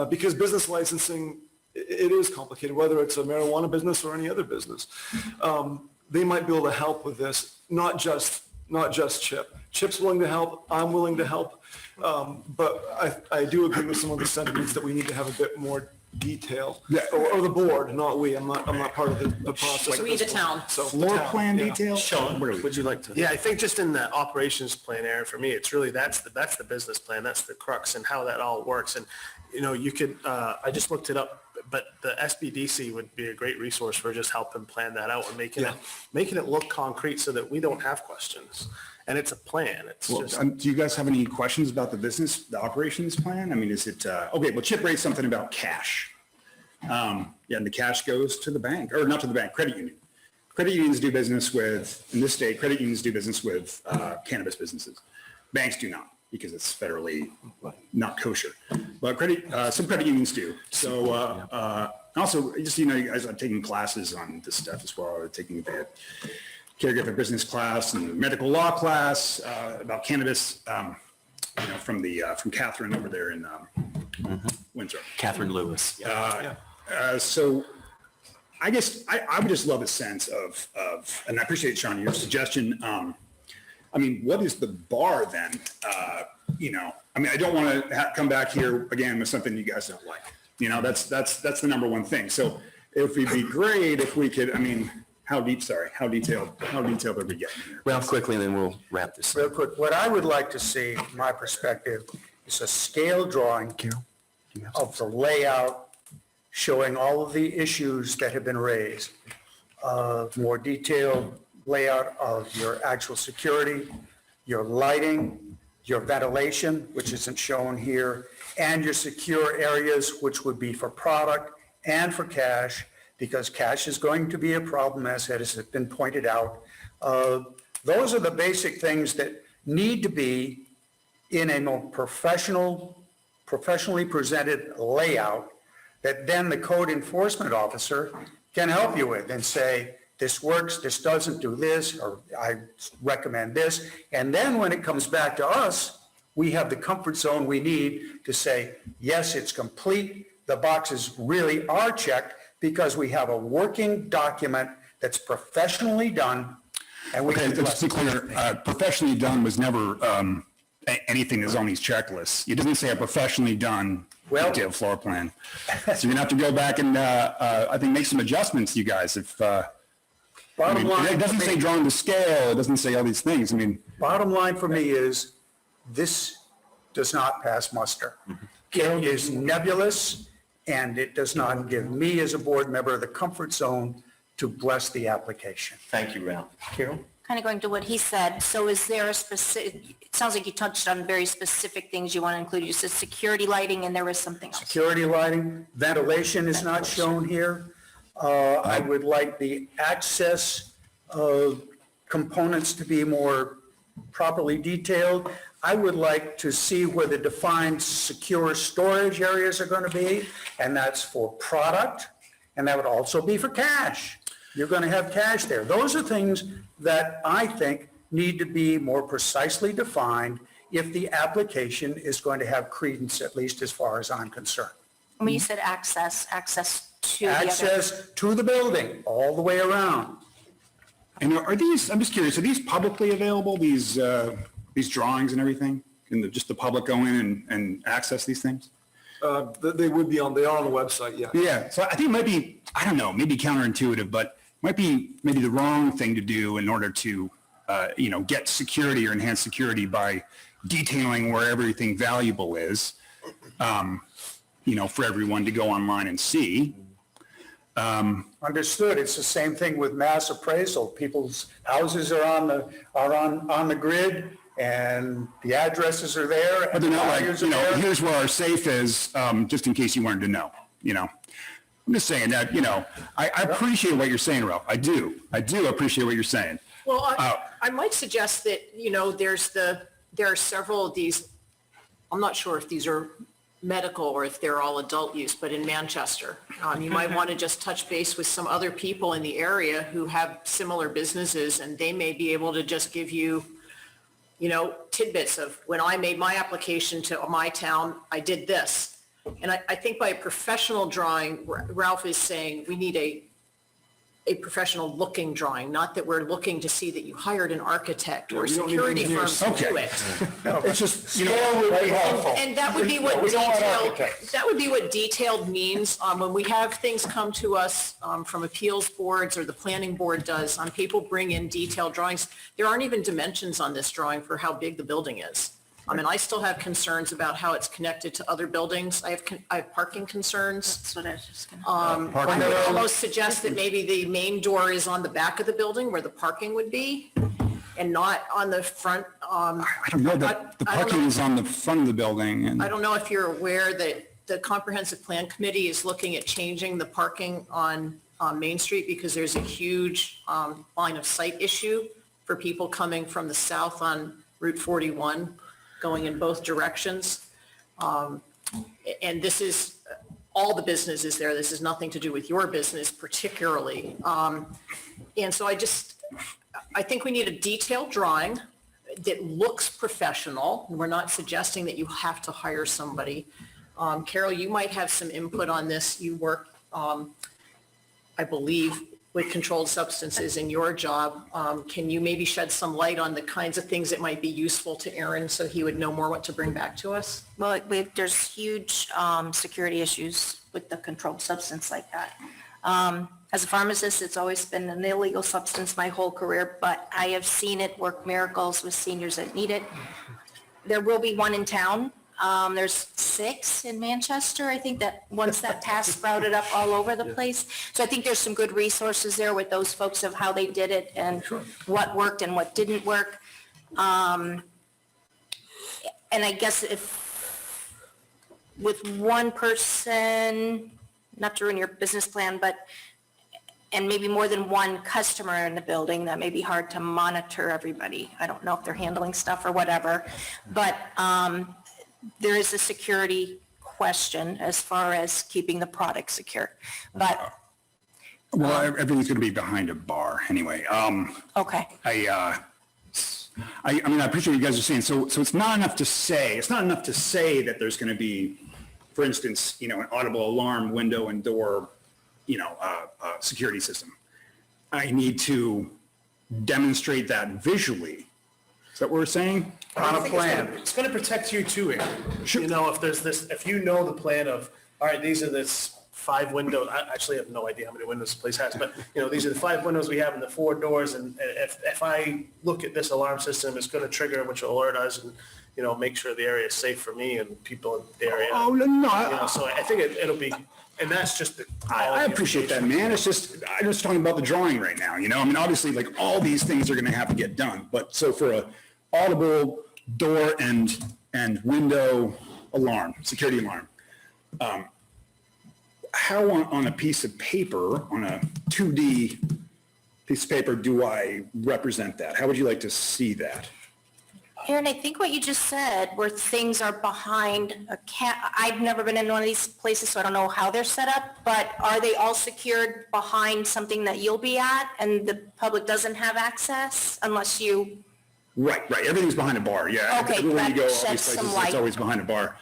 because business licensing, it is complicated, whether it's a marijuana business or any other business. They might be able to help with this, not just Chip. Chip's willing to help, I'm willing to help. But I do agree with some of the sentiments that we need to have a bit more detail. Yeah. Or the board, not we. I'm not part of the process. at We, the this point. town. So, the Floor town, plan yeah. detail? Sean, Where are we? would you like to? Yeah, I think just in the operations plan, Aaron, for me, it's really, that's the business plan, that's the crux and how that all works. And, you could, I just looked it up, but the SBDC would be a great resource for just helping plan that out and making it look concrete so that we don't have questions. And it's a plan. It's Well, just, do you guys have any questions about the operations plan? I mean, is it, okay, well, Chip raised something about cash. Yeah, and the cash goes to the bank, or not to the bank, credit union. Credit unions do business with, in this state, credit unions do business with cannabis businesses. Banks do not, because it's federally not kosher. But some credit unions do. So also, just, you guys are taking classes on this stuff as well. We're taking the caregiver business class and the medical law class about cannabis, from Catherine over there in Windsor. Catherine Lewis. So I guess I would just love a sense of, and I appreciate, Sean, your suggestion. I mean, what is the bar then? I don't want to come back here again with something you guys don't like. That's the number one thing. So it would be great if we could, how detailed are we getting here? Ralph, quickly, and then we'll wrap this up. Real quick, what I would like to see, from my perspective, is a scale drawing of the layout showing all of the issues that have been raised. More detailed layout of your actual security, your lighting, your ventilation, which isn't shown here, and your secure areas, which would be for product and for cash, because cash is going to be a problem, as has been pointed out. Those are the basic things that need to be in a more professionally presented layout that then the code enforcement officer can help you with and say, this works, this doesn't, do this, or I recommend this. And then when it comes back to us, we have the comfort zone we need to say, yes, it's complete, the boxes really are checked, because we have a working document that's professionally done, and we Okay, can. just to be clear, professionally done was never anything that's on these checklists. It doesn't say a professionally done Well- detailed floor plan. So you're gonna have to go back and, I think, make some adjustments, you guys, if, Bottom line, it doesn't for say me- drawn to scale, it doesn't say all these things. Bottom line for me is, this does not pass muster. It is nebulous, and it does not give me, as a board member, the comfort zone to bless the application. Thank you, Ralph. Carol? Kind of going to what he said, so is there a specific, it sounds like you touched on very specific things you want to include. You said security lighting, and there was something else. Security lighting, ventilation is not shown here. I would like the access components to be more properly detailed. I would like to see where the defined secure storage areas are going to be, and that's for product, and that would also be for cash. You're going to have cash there. Those are things that I think need to be more precisely defined if the application is going to have credence, at least as far as I'm concerned. When you said access to the other. Access to the building, all the way around. And are these, I'm just curious, are these publicly available, these drawings and everything? Can just the public go in and access these things? They would be they are on the website, yeah. Yeah, so I think it might be, I don't know, maybe counterintuitive, but might be maybe the wrong thing to do in order to, get security or enhance security by detailing where everything valuable is, for everyone to go online and see. Understood. It's the same thing with mass appraisal. People's houses are on the grid and the addresses are there. But And they're the not like, values you are know, there. here's where our safe is, just in case you wanted to know, you know. I'm just saying that, you know, I appreciate what you're saying, Ralph. I do appreciate what you're saying. Well, I might suggest that, you know, there are several of these, I'm not sure if these are medical or if they're all adult use, but in Manchester, you might want to just touch base with some other people in the area who have similar businesses, and they may be able to just give you, you know, tidbits of, when I made my application to my town, I did this. And I think by a professional drawing, Ralph is saying we need a professional looking drawing, not that we're looking to see that you hired an architect or a we don't need security firm engineers. to do Okay. it. No, it's just, you know, Scale would be helpful. And that would be what We don't want detailed, architects. that would be what detailed means. When we have things come to us from appeals boards or the planning board does, people bring in detailed drawings. There aren't even dimensions on this drawing for how big the building is. I still have concerns about how it's connected to other buildings. I have parking concerns. That's what I was just gonna. I would almost suggest that maybe the main door is on the back of the building where the parking would be and not on the front. I don't know, the I don't parking know. is on the front of the building and. I don't know if you're aware that the Comprehensive Plan Committee is looking at changing the parking on Main Street because there's a huge line of sight issue for people coming from the south on Route 41, going in both directions. And this is, all the business is there. This has nothing to do with your business particularly. And so I think we need a detailed drawing that looks professional. We're not suggesting that you have to hire somebody. Carol, you might have some input on this. You work, I believe, with controlled substances in your job. Can you maybe shed some light on the kinds of things that might be useful to Aaron so he would know more what to bring back to us? Well, there's huge security issues with the controlled substance like that. As a pharmacist, it's always been an illegal substance my whole career, but I have seen it work miracles with seniors that need it. There will be one in town. There's 6 in Manchester. I think that once that passed, sprouted up all over the place. So I think there's some good resources there with those folks of how they did it and what worked and what didn't work. And I guess if with one person, not to ruin your business plan, but and maybe more than one customer in the building, that may be hard to monitor everybody. I don't know if they're handling stuff or whatever, but there is a security question as far as keeping the product secure. But Well, everything's going to be behind a bar anyway. okay, I mean, I appreciate what you guys are saying. So it's not enough to say that there's going to be, for instance, you know, an audible alarm, window and door, you know, security system. I need to demonstrate that visually. Is that what we're saying? On a plan. It's going to protect you too, Aaron. You know, if you know the plan of, all right, these are the 5 windows. I actually have no idea how many windows the place has, but you know, these are the 5 windows we have and the 4 doors. And if I look at this alarm system, it's going to trigger, which will alert us and, you know, make sure the area is safe for me and people in the area. Oh, no, You know, so I think it'll be, and that's just the. I appreciate that, man. It's just, I'm just talking about the drawing right now, you know? I mean, obviously, like, all these things are going to have to get done. But so for a audible door and window alarm, security alarm, how on a piece of paper, on a 2D piece of paper, do I represent that? How would you like to see that? Aaron, I think what you just said, where things are behind I've never been in one of these places, so I don't know how they're set up, but are they all secured behind something that you'll be at and the public doesn't have access unless you? Right. Everything's behind a bar, yeah. Okay, Everywhere you that go, all sheds these some places, light. it's always behind a bar.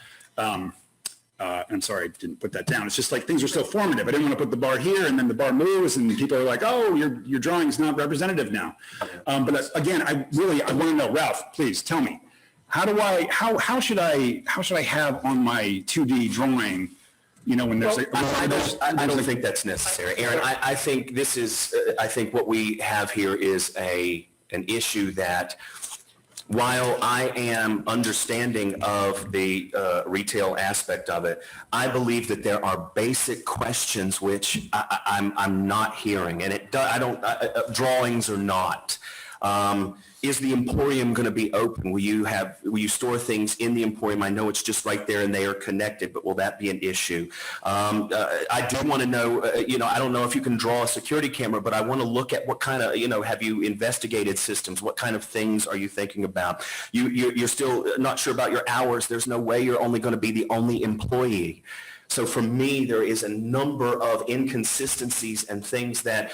I'm sorry, I didn't put that down. It's just like things are so formative. I didn't want to put the bar here and then the bar moves and people are like, oh, your drawing is not representative now. But again, I want to know, Ralph, please tell me, how should I have on my 2D drawing, you know, when there's I don't think that's necessary. Aaron, I think this is, I think what we have here is an issue that while I am understanding of the retail aspect of it, I believe that there are basic questions which I'm not hearing, and drawings or not. Is the Emporium going to be open? Will you store things in the Emporium? I know it's just right there and they are connected, but will that be an issue? I do want to know, I don't know if you can draw a security camera, but I want to look at what kind of, have you investigated systems? What kind of things are you thinking about? You're still not sure about your hours. There's no way you're only going to be the only employee. So for me, there is a number of inconsistencies and things that,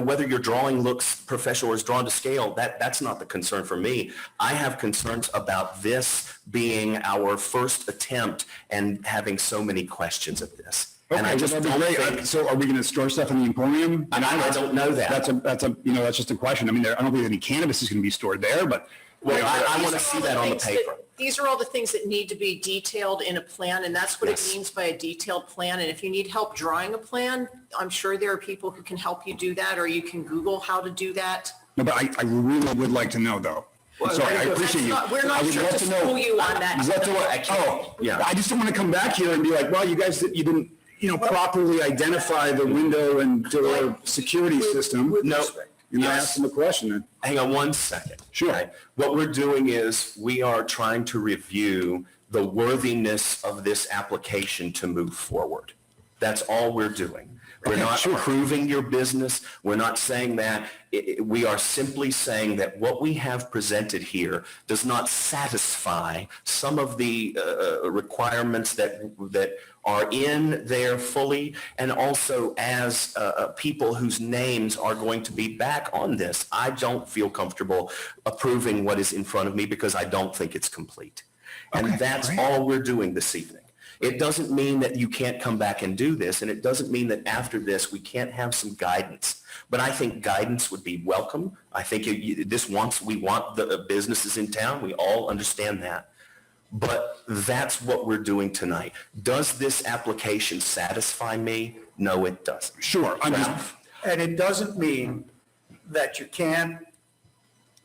whether your drawing looks professional or is drawn to scale, that's not the concern for me. I have concerns about this being our first attempt and having so many questions of this. Okay, And I just that'd be don't great. think, So are we going to store stuff in the Emporium? I don't know that. That's just a question. I mean, I don't think any cannabis is going to be stored there, but. Well, I want to These are see all that on the things that- paper. These are all the things that need to be detailed in a plan, and that's what it Yes. means by a detailed plan. And if you need help drawing a plan, I'm sure there are people who can help you do that, or you can Google how to do that. No, but I really would like to know, though. I'm sorry, I appreciate you. We're not I would sure love to to know. school you on that. Is that the way? Oh, yeah. I just don't want to come back here and be like, well, you guys, you didn't, properly identify the window and door security system. No. And I Yes. asked them a question then. Hang on one second. Sure. Okay? What we're doing is we are trying to review the worthiness of this application to move forward. That's all we're doing. We're not approving your business. We're not saying that. We are simply saying that what we have presented here does not satisfy some of the requirements that are in there fully, and also as people whose names are going to be back on this. I don't feel comfortable approving what is in front of me because I don't think it's complete. And that's all we're doing this evening. It doesn't mean that you can't come back and do this, and it doesn't mean that after this we can't have some guidance. But I think guidance would be welcome. I think we want the businesses in town. We all understand that. But that's what we're doing tonight. Does this application satisfy me? No, it doesn't. Sure. And it doesn't mean that you can't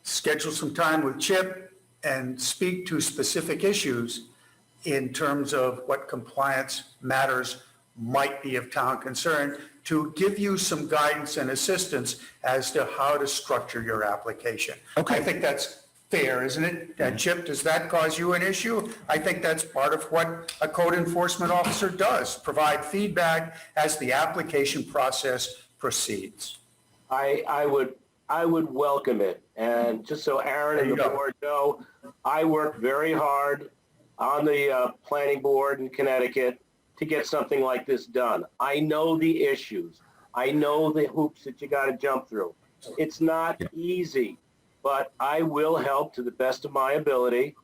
schedule some time with Chip and speak to specific issues in terms of what compliance matters might be of town concern, to give you some guidance and assistance as to how to structure your application. Okay. I think that's fair, isn't it? Chip, does that cause you an issue? I think that's part of what a code enforcement officer does, provide feedback as the application process proceeds. I would welcome it. And just so Aaron and the board know, I worked very hard on the planning board in Connecticut to get something like this done. I know the issues. I know the hoops that you got to jump through. It's not easy, but I will help to the best of my ability.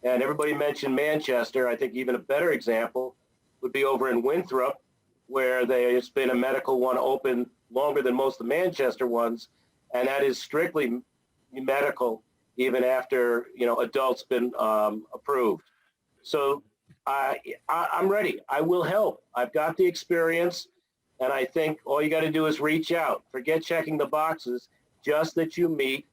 And everybody mentioned Manchester. I think even a better example would be over in Winthrop, where there's been a medical one open longer than most of the Manchester ones, and that is strictly medical, even after adults been approved. So I'm ready. I will help. I've got the experience, and I think all you got to do is reach out. Forget checking the boxes, just that you meet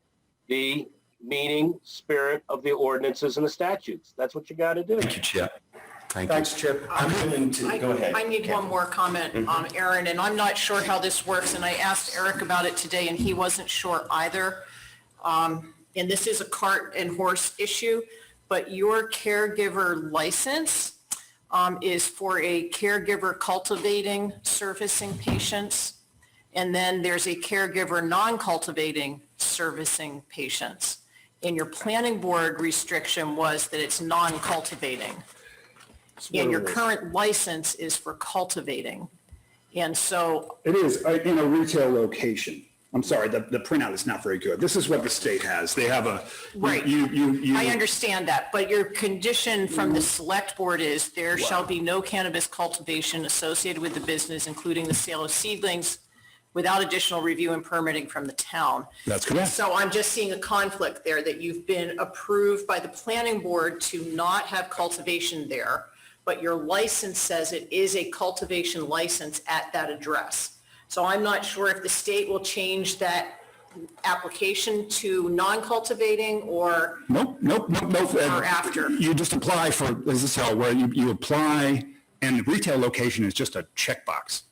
the meaning, spirit of the ordinances and the statutes. That's what you got to do. Thank you, Chip. Thanks, Chip. I'm willing to, go ahead. I need one more comment, Aaron, and I'm not sure how this works, and I asked Eric about it today, and he wasn't sure either. And this is a cart and horse issue, but your caregiver license is for a caregiver cultivating, servicing patients, and then there's a caregiver non-cultivating, servicing patients. And your planning board restriction was that it's non-cultivating. And your current license is for cultivating. And so, It is in a retail location. I'm sorry, the printout is not very good. This is what the state has. They have a. Right. You. I understand that, but your condition from the select board is there shall be no cannabis cultivation associated with the business, including the sale of seedlings, without additional review and permitting from the town. That's correct. So I'm just seeing a conflict there, that you've been approved by the planning board to not have cultivation there, but your license says it is a cultivation license at that address. So I'm not sure if the state will change that application to non-cultivating or Nope. Or after. You just apply for, this is how, where you apply, and the retail location is just a checkbox.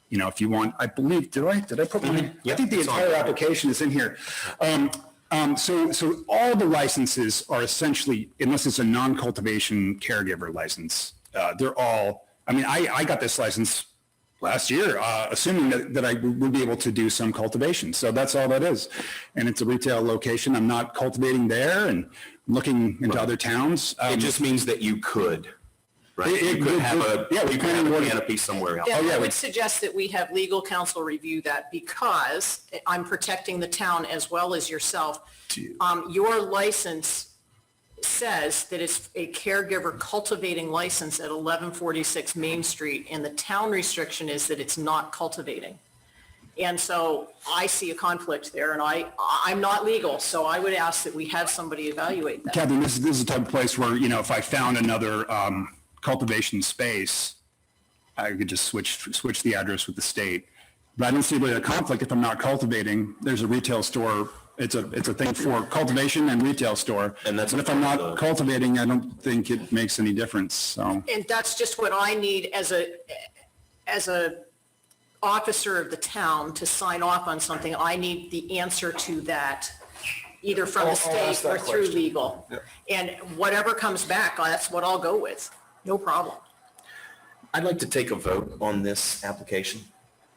You know, if you want, I believe, did I put my, I think the it's on entire there. application is in here. So all the licenses are essentially, unless it's a non-cultivation caregiver license, they're all, I mean, I got this license last year, assuming that I would be able to do some cultivation. So that's all that is. And it's a retail location. I'm not cultivating there and looking into other towns. It just means that you could, right? It- You could have yeah, we you could kind have of a would- canopy somewhere else. Then yeah, I we- would suggest that we have legal counsel review that because I'm protecting the town as well as yourself. Your license says that it's a caregiver cultivating license at 1146 Main Street, and the town restriction is that it's not cultivating. And so I see a conflict there, and I'm not legal, so I would ask that we have somebody evaluate that. Catherine, this is the type of place where, you know, if I found another cultivation space, I could just switch the address with the state. But I don't see really a conflict if I'm not cultivating. There's a retail store. It's a thing for cultivation and retail store. And that's But if I'm not cultivating, I don't think it makes any difference, so. And that's just what I need as a officer of the town to sign off on something. I need the answer to that, either from the I'll ask state or that through question. legal. And whatever comes back, that's what I'll go with. No problem. I'd like to take a vote on this application.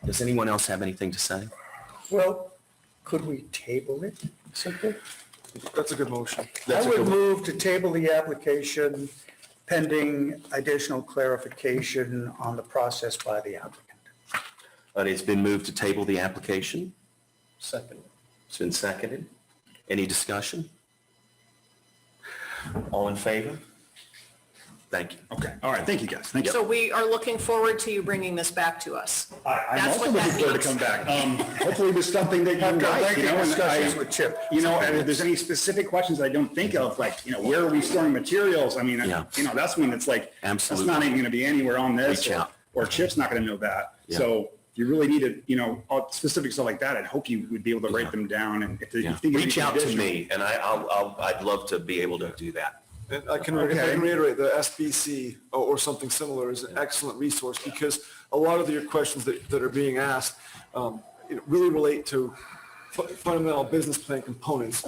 Does anyone else have anything to say? Well, could we table it simply? That's a good motion. I That's a would good- move to table the application pending additional clarification on the process by the applicant. It's been moved to table the application. Second. It's been seconded. Any discussion? All in favor? Thank you. Okay, all right, thank you, guys. Thank you. So we are looking forward to you bringing this back to us. I'm That's also what that looking forward to means. come back. Hopefully there's something that you After like, lengthy you know, and discussions with Chip. You know, and if there's any specific questions I don't think of, like, you know, where are we storing materials? I mean, Yeah. you know, that's when it's like, Absolutely. that's not even gonna be anywhere on this. Reach out. Or Chip's not gonna know that. Yeah. So if you really needed, you know, specific stuff like that, I'd hope you would be able to write them down, and if you Yeah. think of Reach anything out to additional- me, and I'd love to be able to do that. And I can Okay. reiterate, the SBC or something similar is an excellent resource because a lot of your questions that are being asked really relate to fundamental business plan components.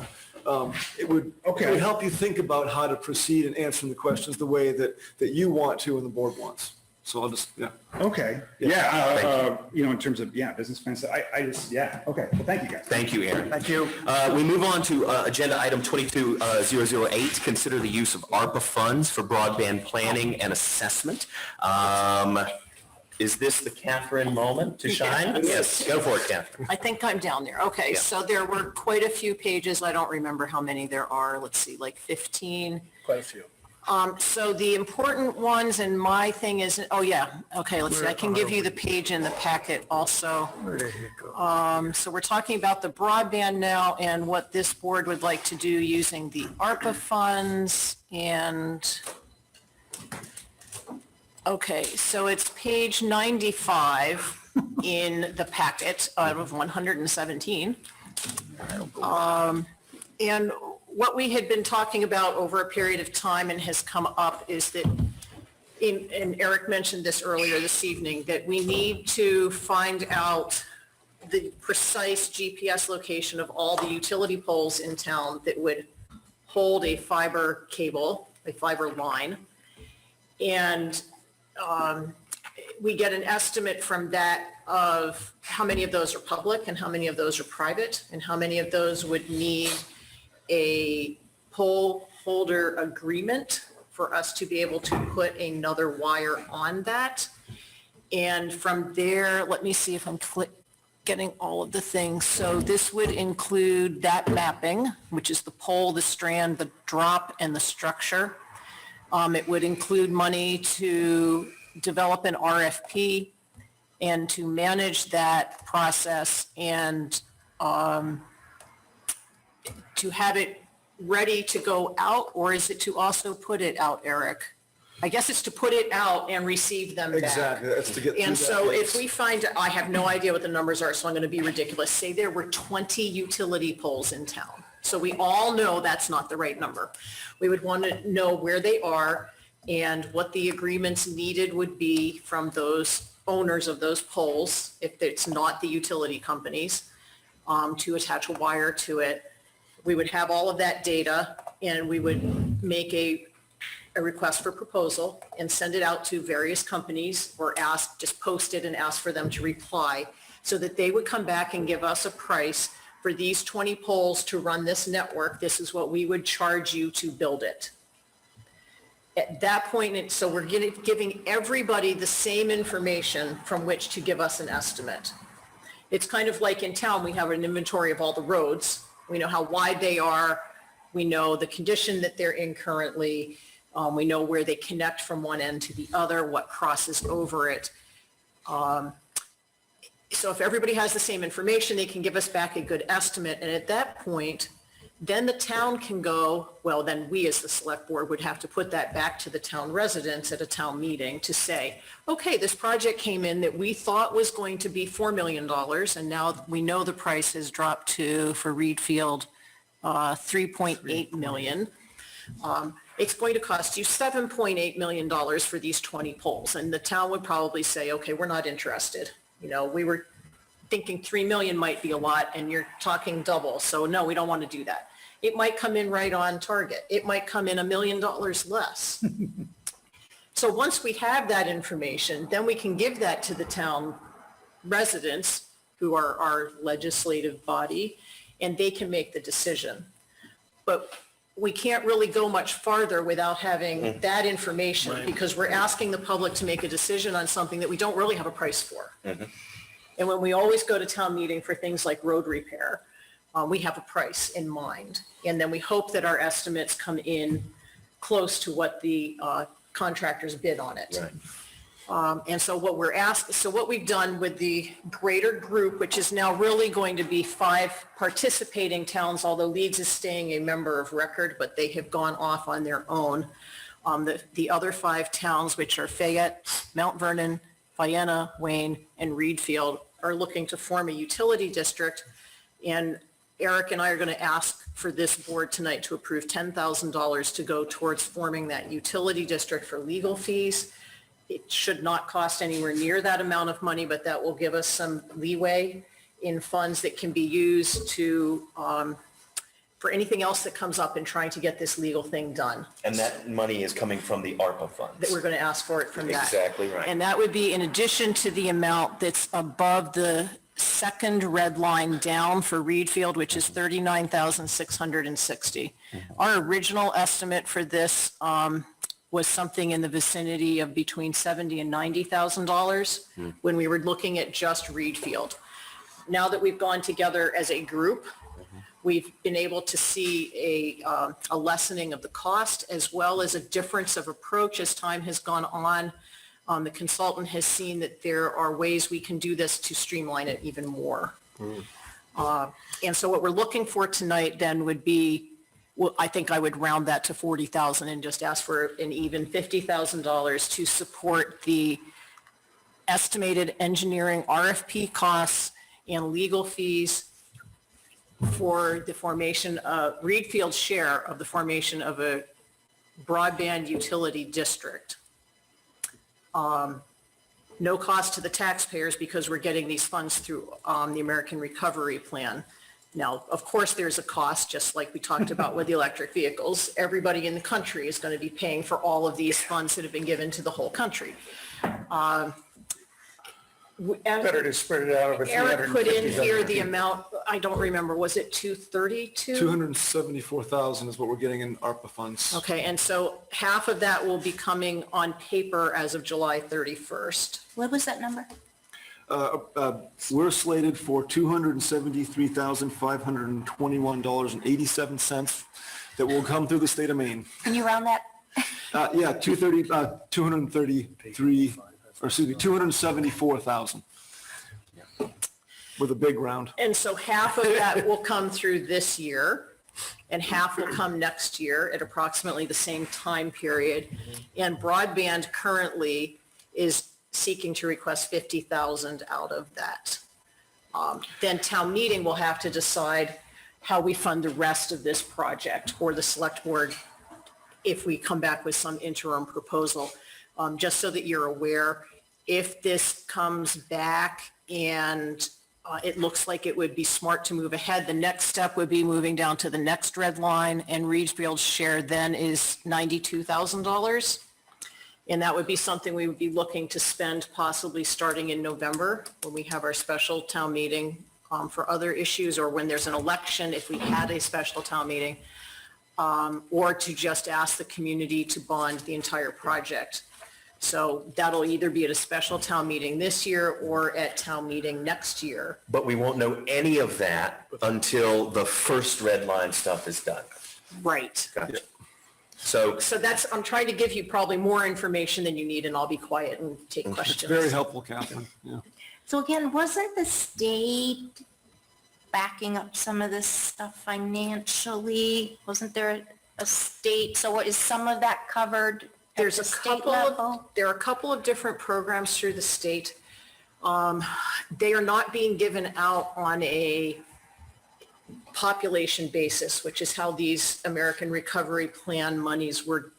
It would help you think about how to proceed in answering the questions the way that you want to and the board wants. So I'll just, yeah. Okay, yeah, you know, in terms of, business plans, I just, okay, well, thank you, guys. Thank you, Aaron. Thank you. We move on to agenda item 22008, consider the use of ARPA funds for broadband planning and assessment. Is this the Catherine moment to shine? Yes, go for it, Catherine. I think I'm down there. Okay, Yeah. so there were quite a few pages. I don't remember how many there are. Let's see, like 15. Quite a few. So the important ones, and my thing is, okay, let's see, I can give you the page in the packet also. Where did it go? So we're talking about the broadband now and what this board would like to do using the ARPA funds and, okay, so it's page 95 in the packet out of 117. And what we had been talking about over a period of time and has come up is that, and Eric mentioned this earlier this evening, that we need to find out the precise GPS location of all the utility poles in town that would hold a fiber cable, a fiber line. And we get an estimate from that of how many of those are public and how many of those are private and how many of those would need a pole holder agreement for us to be able to put another wire on that. And from there, let me see if I'm getting all of the things. So this would include that mapping, which is the pole, the strand, the drop, and the structure. It would include money to develop an RFP and to manage that process and to have it ready to go out, or is it to also put it out, Eric? I guess it's to put it out and receive them back. Exactly, that's to get through that. And so if phase. we find, I have no idea what the numbers are, so I'm going to be ridiculous. Say there were 20 utility poles in town. So we all know that's not the right number. We would want to know where they are and what the agreements needed would be from those owners of those poles, if it's not the utility companies, to attach a wire to it. We would have all of that data and we would make a request for proposal and send it out to various companies or just post it and ask for them to reply so that they would come back and give us a price for these 20 poles to run this network. This is what we would charge you to build it. At that point, so we're giving everybody the same information from which to give us an estimate. It's kind of like in town, we have an inventory of all the roads. We know how wide they are. We know the condition that they're in currently. We know where they connect from one end to the other, what crosses over it. So if everybody has the same information, they can give us back a good estimate. And at that point, then the town can go, well, then we as the select board would have to put that back to the town residents at a town meeting to say, okay, this project came in that we thought was going to be $4 million. And now we know the price has dropped to, for Reed Field, 3.8 million. It's going to cost you $7.8 million for these 20 poles. And the town would probably say, okay, we're not interested. You know, we were thinking 3 million might be a lot and you're talking double. So no, we don't want to do that. It might come in right on target. It might come in $1 million less. So once we have that information, then we can give that to the town residents who are our legislative body, and they can make the decision. But we can't really go much farther without having that information because we're asking the public to make a decision on something that we don't really have a price for. And when we always go to town meeting for things like road repair, we have a price in mind. And then we hope that our estimates come in close to what the contractors bid on it. And so what we've done with the greater group, which is now really going to be 5 participating towns, although Leeds is staying a member of record, but they have gone off on their own. The other 5 towns, which are Fayette, Mount Vernon, Vienna, Wayne, and Reed Field, are looking to form a utility district. And Eric and I are going to ask for this board tonight to approve $10,000 to go towards forming that utility district for legal fees. It should not cost anywhere near that amount of money, but that will give us some leeway in funds that can be used to, for anything else that comes up in trying to get this legal thing done. And that money is coming from the ARPA funds. That we're going to ask for it from that. Exactly right. And that would be in addition to the amount that's above the second red line down for Reed Field, which is $39,660. Our original estimate for this was something in the vicinity of between $70,000 and $90,000 when we were looking at just Reed Field. Now that we've gone together as a group, we've been able to see a lessening of the cost as well as a difference of approach as time has gone on. The consultant has seen that there are ways we can do this to streamline it even more. And so what we're looking for tonight then would be, well, I think I would round that to 40,000 and just ask for an even $50,000 to support the estimated engineering RFP costs and legal fees for the formation of Reed Field's share of the formation of a broadband utility district. No cost to the taxpayers because we're getting these funds through the American Recovery Plan. Now, of course, there's a cost, just like we talked about with the electric vehicles. Everybody in the country is going to be paying for all of these funds that have been given to the whole country. Better to spread it out over Eric put in 350. here the amount, I don't remember, was it 232? 274,000 is what we're getting in ARPA funds. Okay, and so half of that will be coming on paper as of July 31st. What was that number? We're slated for $273,521.87 that will come through the state of Maine. Can you round that? 274,000 with a big round. And so half of that will come through this year and half will come next year at approximately the same time period. And broadband currently is seeking to request 50,000 out of that. Then town meeting will have to decide how we fund the rest of this project, or the select board, if we come back with some interim proposal. Just so that you're aware, if this comes back and it looks like it would be smart to move ahead, the next step would be moving down to the next red line, and Reedfield's share then is $92,000. And that would be something we would be looking to spend possibly starting in November, when we have our special town meeting for other issues, or when there's an election, if we had a special town meeting, or to just ask the community to bond the entire project. So that'll either be at a special town meeting this year or at town meeting next year. But we won't know any of that until the first red line stuff is done. Right. Gotcha. So So that's, I'm trying to give you probably more information than you need, and I'll be quiet and take It's questions. very helpful, Catherine. Yeah. So again, wasn't the state backing up some of this stuff financially? Wasn't there a state, so is some of that covered at There's the a state couple level? of, there are a couple of different programs through the state. They are not being given out on a population basis, which is how these American Recovery Plan monies were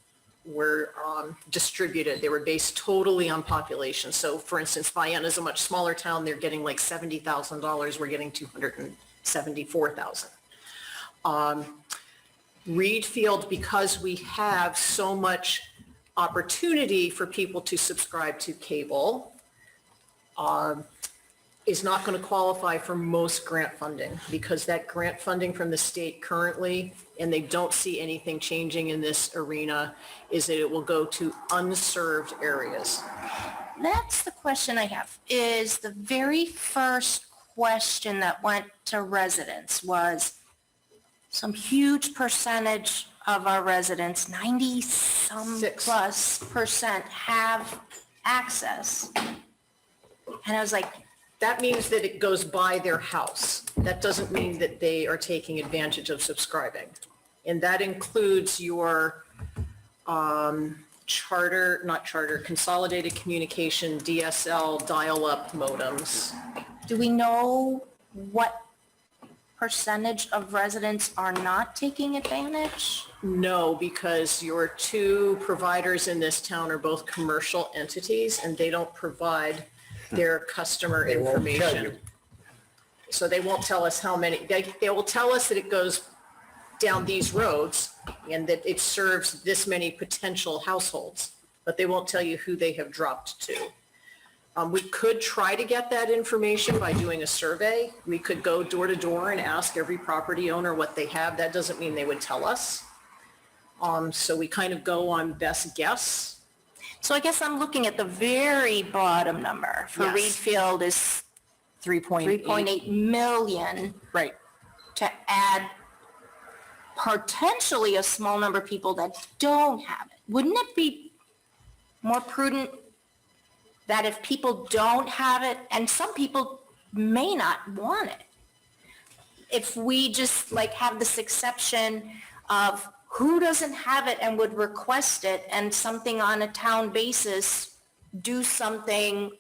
distributed. They were based totally on population. So for instance, Vienna is a much smaller town. They're getting like $70,000. We're getting $274,000. Reedfield, because we have so much opportunity for people to subscribe to cable, is not going to qualify for most grant funding, because that grant funding from the state currently, and they don't see anything changing in this arena, is that it will go to unserved areas. That's the question I have, is the very first question that went to residents was some huge percentage of our residents, 90-some Six. plus percent, have access. And I was like, That means that it goes by their house. That doesn't mean that they are taking advantage of subscribing. And that includes your consolidated communication, DSL, dial-up modems. do we know what percentage of residents are not taking advantage? No, because your two providers in this town are both commercial entities, and they don't provide their customer They won't tell information. you. So they won't tell us how many, they will tell us that it goes down these roads and that it serves this many potential households, but they won't tell you who they have dropped to. We could try to get that information by doing a survey. We could go door to door and ask every property owner what they have. That doesn't mean they would tell us. So we kind of go on best guess. So I guess I'm looking at the very bottom number for Yes. Reedfield is 3.8. 3.8 million Right. to add potentially a small number of people that don't have it. Wouldn't it be more prudent that if people don't have it, and some people may not want it, if we just like have this exception of who doesn't have it and would request it, and something on a town basis, do something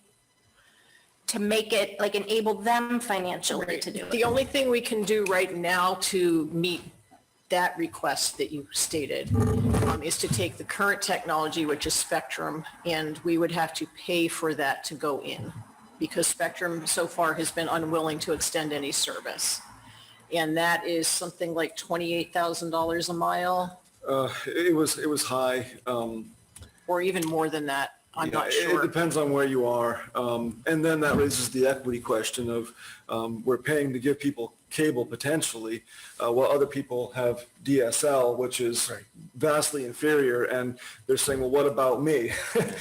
to make it, like enable them financially to do it? The only thing we can do right now to meet that request that you stated is to take the current technology, which is Spectrum, and we would have to pay for that to go in, because Spectrum so far has been unwilling to extend any service. And that is something like $28,000 a mile, It was high. or even more than that. I'm not It sure. depends on where you are. And then that raises the equity question of, we're paying to give people cable potentially, while other people have DSL, which is vastly inferior. And they're saying, well, what about me?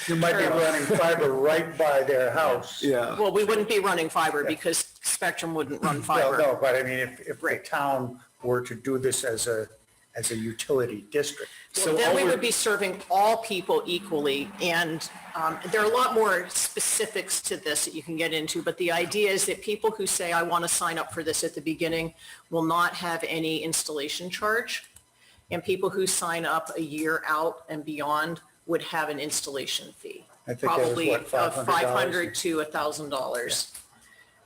You might be running fiber right by their house. Yeah. Well, we wouldn't be running fiber because Spectrum wouldn't run No, fiber. no, but I mean, if the town were to do this as as a utility district. Well, then we would be serving all people equally, and there are a lot more specifics to this that you can get into, but the idea is that people who say, I want to sign up for this at the beginning, will not have any installation charge, and people who sign up a year out and beyond would have an installation fee. I think that was Probably what, of $500? $500 to $1,000.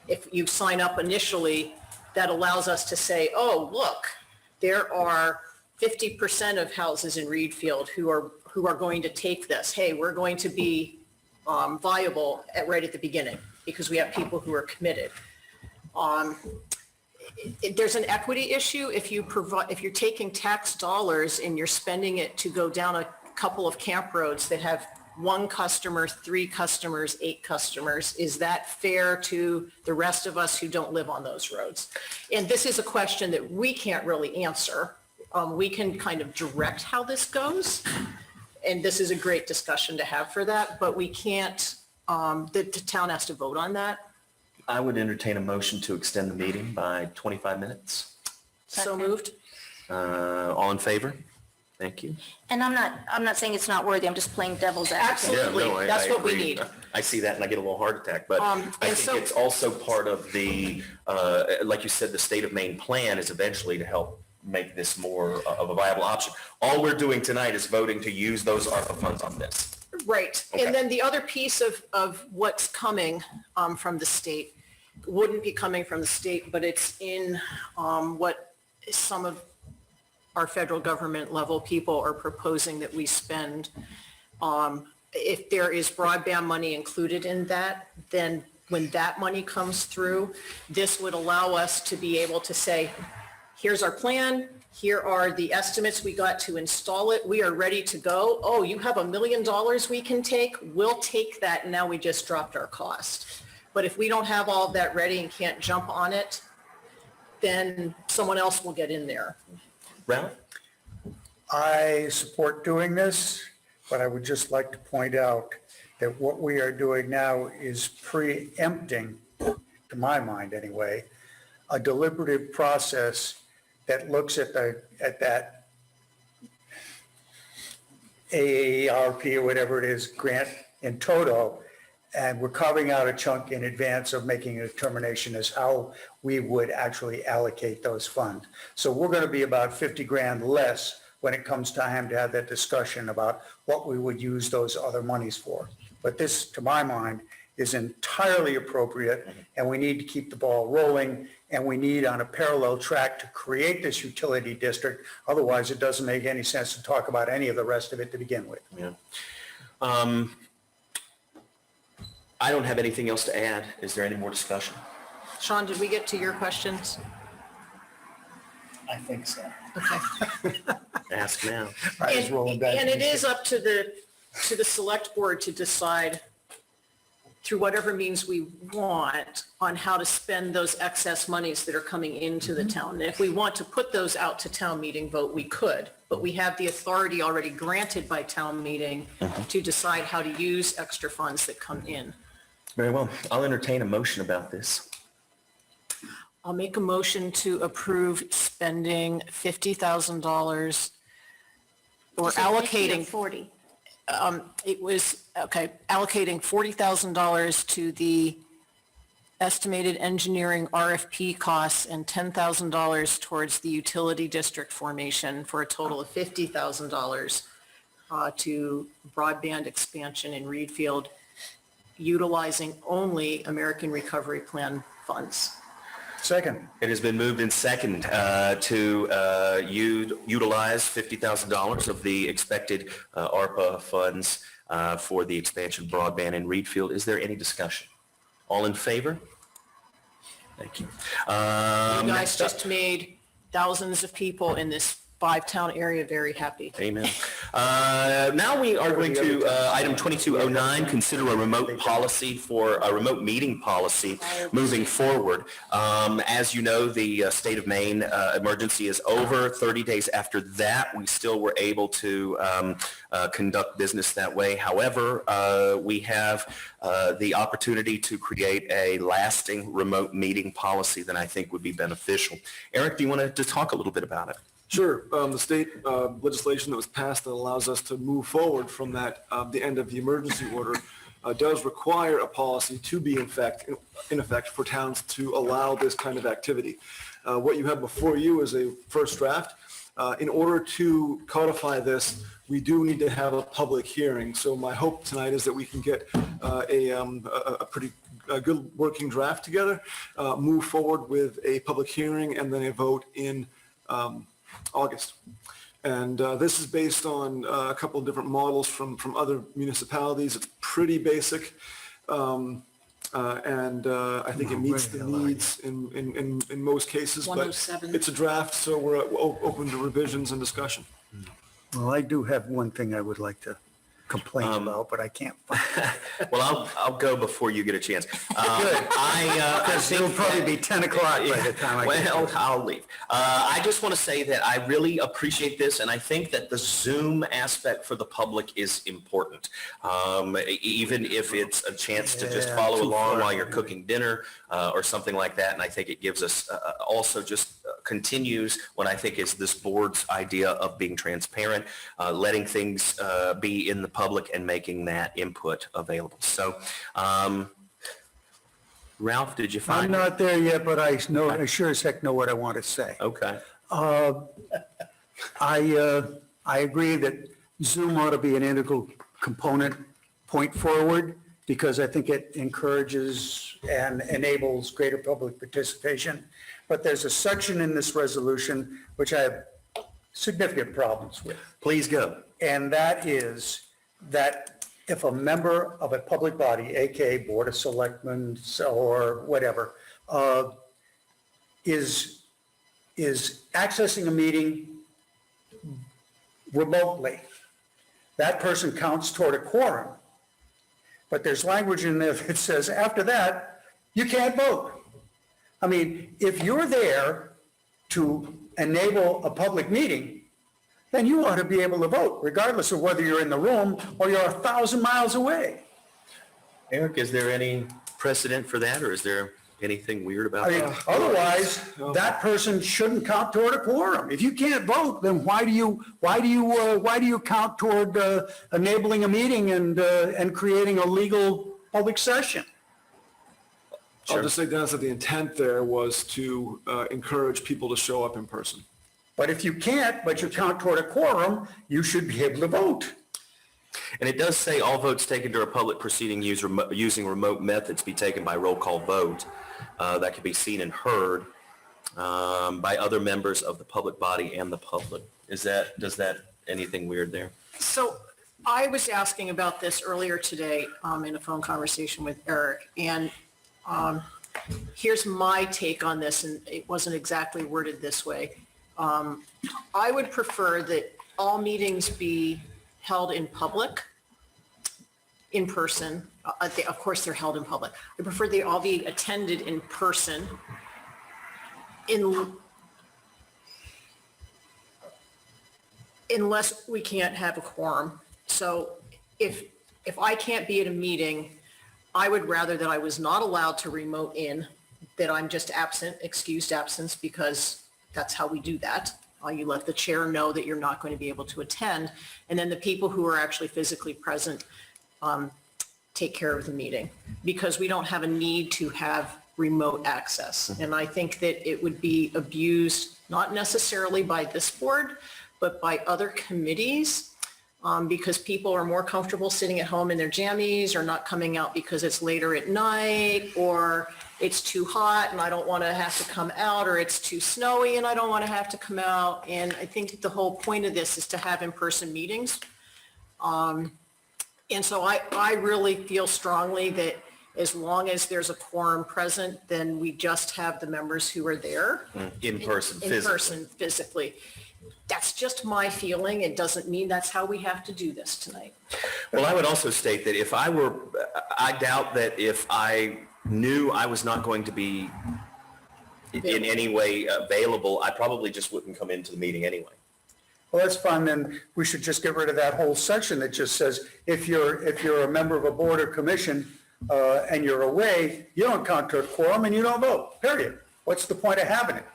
If you sign up initially, that allows us to say, oh, look, there are 50% of houses in Reedfield who are going to take this. Hey, we're going to be viable right at the beginning because we have people who are committed. There's an equity issue if you're taking tax dollars and you're spending it to go down a couple of camp roads that have 1 customer, 3 customers, 8 customers. Is that fair to the rest of us who don't live on those roads? And this is a question that we can't really answer. We can kind of direct how this goes. And this is a great discussion to have for that, but we can't, the town has to vote on that. I would entertain a motion to extend the meeting by 25 minutes. So moved. All in favor? Thank you. And I'm not saying it's not worthy, I'm just playing devil's advocate. Absolutely. That's what we agree. need. I see that and I get a little heart attack, but I and think so- it's also part of the, like you said, the state of Maine plan is eventually to help make this more of a viable option. All we're doing tonight is voting to use those ARPA funds on this. Right. Okay. And then the other piece of what's coming from the state wouldn't be coming from the state, but it's in what some of our federal government level people are proposing that we spend. If there is broadband money included in that, then when that money comes through, this would allow us to be able to say, here's our plan. Here are the estimates we got to install it. We are ready to go. Oh, you have $1 million we can take? We'll take that. And now we just dropped our cost. But if we don't have all of that ready and can't jump on it, then someone else will get in there. Ralph? I support doing this, but I would just like to point out that what we are doing now is preempting, to my mind anyway, a deliberative process that looks at that AARP or whatever it is, grant in toto, and we're carving out a chunk in advance of making a determination as how we would actually allocate those funds. So we're going to be about 50 grand less when it comes time to have that discussion about what we would use those other monies for. But this, to my mind, is entirely appropriate, and we need to keep the ball rolling, and we need on a parallel track to create this utility district. Otherwise, it doesn't make any sense to talk about any of the rest of it to begin with. Yeah. I don't have anything else to add. Is there any more discussion? Sean, did we get to your questions? I think so. Okay. Ask now. I was rolling back. And it is up to the select board to decide through whatever means we want on how to spend those excess monies that are coming into the town. And if we want to put those out to town meeting vote, we could, but we have the authority already granted by town meeting to decide how to use extra funds that come in. Very well. I'll entertain a motion about this. I'll make a motion to approve spending $50,000 or Is it 50 or allocating. 40. It was, okay, allocating $40,000 to the estimated engineering RFP costs and $10,000 towards the utility district formation for a total of $50,000 to broadband expansion in Reedfield, utilizing only American Recovery Plan funds. Second. It has been moved and second to utilize $50,000 of the expected ARPA funds for the expansion broadband in Reedfield. Is there any discussion? All in favor? Thank you. You guys Next up. just made thousands of people in this 5-town area very happy. Amen. Now we are going to item 2209, consider a remote policy for a remote meeting policy moving forward. As you know, the state of Maine emergency is over. 30 days after that, we still were able to conduct business that way. However, we have the opportunity to create a lasting remote meeting policy that I think would be beneficial. Eric, do you want to talk a little bit about it? Sure. The state legislation that was passed that allows us to move forward from that, the end of the emergency order, does require a policy to be in effect for towns to allow this kind of activity. What you have before you is a first draft. In order to codify this, we do need to have a public hearing. So my hope tonight is that we can get a pretty good working draft together, move forward with a public hearing and then a vote in August. And this is based on a couple of different models from other municipalities. It's pretty basic. And I think it meets the needs in most cases. But 107. it's a draft, so we're open to revisions and discussion. Well, I do have one thing I would like to complain about, but I can't find it. Well, I'll go before you get a chance. Good. I Because it'll think probably that- be 10 o'clock by the time I get Well, there. I'll leave. I just want to say that I really appreciate this, and I think that the Zoom aspect for the public is important. Even if it's a chance to just Yeah, follow too along far. while you're cooking dinner or something like that. And I think it gives us also just continues what I think is this board's idea of being transparent, letting things be in the public and making that input available. So, Ralph, did you I'm find? not there yet, but I sure as heck know what I want to say. Okay. I agree that Zoom ought to be an integral component point forward because I think it encourages and enables greater public participation. But there's a section in this resolution which I have significant problems with. Please go. And that is that if a member of a public body, AKA Board of Selectmen or whatever, is accessing a meeting remotely, that person counts toward a quorum. But there's language in there that says after that, you can't vote. I mean, if you're there to enable a public meeting, then you ought to be able to vote, regardless of whether you're in the room or you're 1,000 miles away. Eric, is there any precedent for that, or is there anything weird about I mean, that? otherwise, that person shouldn't count toward a quorum. If you can't vote, then why do you count toward enabling a meeting and creating a legal public session? I'll just say, Dennis, that the intent there was to encourage people to show up in person. But if you can't, but you count toward a quorum, you should be able to vote. And it does say all votes taken during a public proceeding using remote methods be taken by roll call vote. That can be seen and heard by other members of the public body and the public. Does that anything weird there? So I was asking about this earlier today in a phone conversation with Eric, and here's my take on this, and it wasn't exactly worded this way. I would prefer that all meetings be held in public, in person. Of course, they're held in public. I prefer they all be attended in person unless we can't have a quorum. So if I can't be at a meeting, I would rather that I was not allowed to remote in, that I'm just absent, excused absence, because that's how we do that. You let the chair know that you're not going to be able to attend, and then the people who are actually physically present take care of the meeting, because we don't have a need to have remote access. And I think that it would be abused, not necessarily by this board, but by other committees, because people are more comfortable sitting at home in their jammies or not coming out because it's later at night, or it's too hot and I don't want to have to come out, or it's too snowy and I don't want to have to come out. And I think the whole point of this is to have in-person meetings. And so I really feel strongly that as long as there's a quorum present, then we just have the members who are there. In person, In physically. person, physically. That's just my feeling. It doesn't mean that's how we have to do this tonight. Well, I would also state that I doubt that if I knew I was not going to be in any way available, I probably just wouldn't come into the meeting anyway. Well, that's fine, then we should just get rid of that whole section that just says, if you're a member of a board or commission and you're away, you don't count toward quorum and you don't vote, period. What's the point of having it?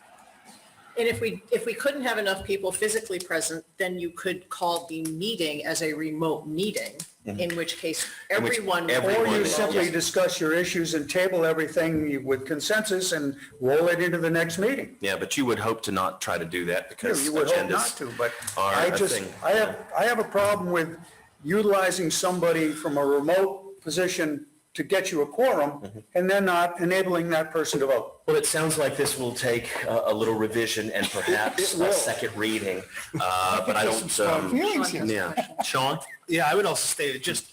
And if we couldn't have enough people physically present, then you could call the meeting as a remote meeting, in which case everyone. Or you will- simply discuss your issues and table everything with consensus and roll it into the next meeting. Yeah, but you would hope to not try to do that because You would hope agendas not to, but are I a just, thing. I have a problem with utilizing somebody from a remote position to get you a quorum and then not enabling that person to vote. Well, it sounds like this will take a little revision and perhaps It will. a second reading, but I don't, yeah. Sean? Yeah, I would also state it just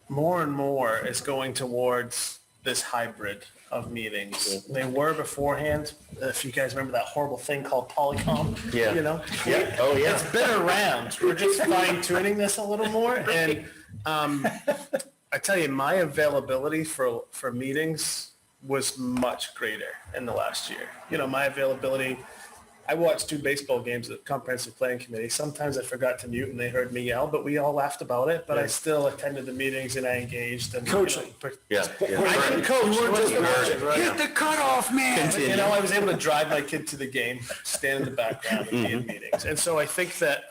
more and more is going towards this hybrid of meetings. They were beforehand, if you guys remember that horrible thing called Polycom. Yeah. You know? Yeah. Oh, yeah. It's been around. We're just fine tuning this a little more. And I tell you, my availability for meetings was much greater in the last year. You know, my availability, I watched 2 baseball games at the Comprehensive Planning Committee. Sometimes I forgot to mute and they heard me yell, but we all laughed about it. But I still attended the meetings and I engaged. And, Coaching. Yeah. I can coach. It wasn't coaching, right? Hit the cutoff, man. You know, I was able to drive my kid to the game, stand in the background and be in meetings. And so I think that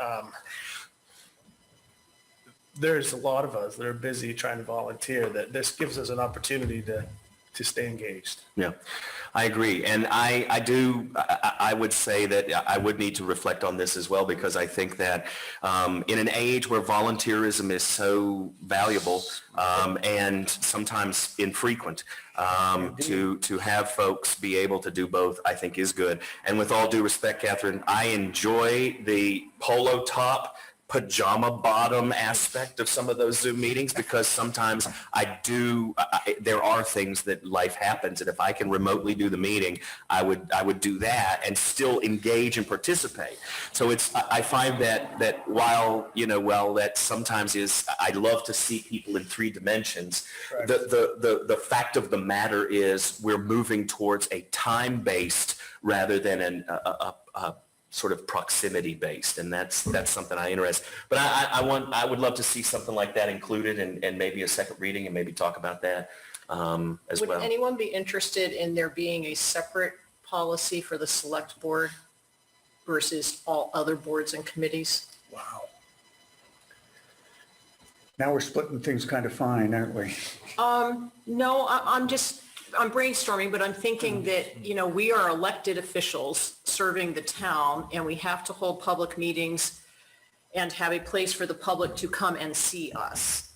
there's a lot of us that are busy trying to volunteer, that this gives us an opportunity to stay engaged. Yeah, I agree. And I would say that I would need to reflect on this as well, because I think that in an age where volunteerism is so valuable and sometimes infrequent, to have folks be able to do both, I think is good. And with all due respect, Catherine, I enjoy the polo top, pajama bottom aspect of some of those Zoom meetings, because sometimes there are things that life happens, and if I can remotely do the meeting, I would do that and still engage and participate. So I find that while, that sometimes I love to see people in 3 dimensions, the fact of the matter is we're moving towards a time-based rather than a sort of proximity based, and that's something I interest. But I would love to see something like that included, and maybe a second reading, and maybe talk about that as well. Would anyone be interested in there being a separate policy for the select board versus all other boards and committees? Wow. Now we're splitting things kind of fine, aren't we? No, I'm brainstorming, but I'm thinking that, we are elected officials serving the town, and we have to hold public meetings and have a place for the public to come and see us.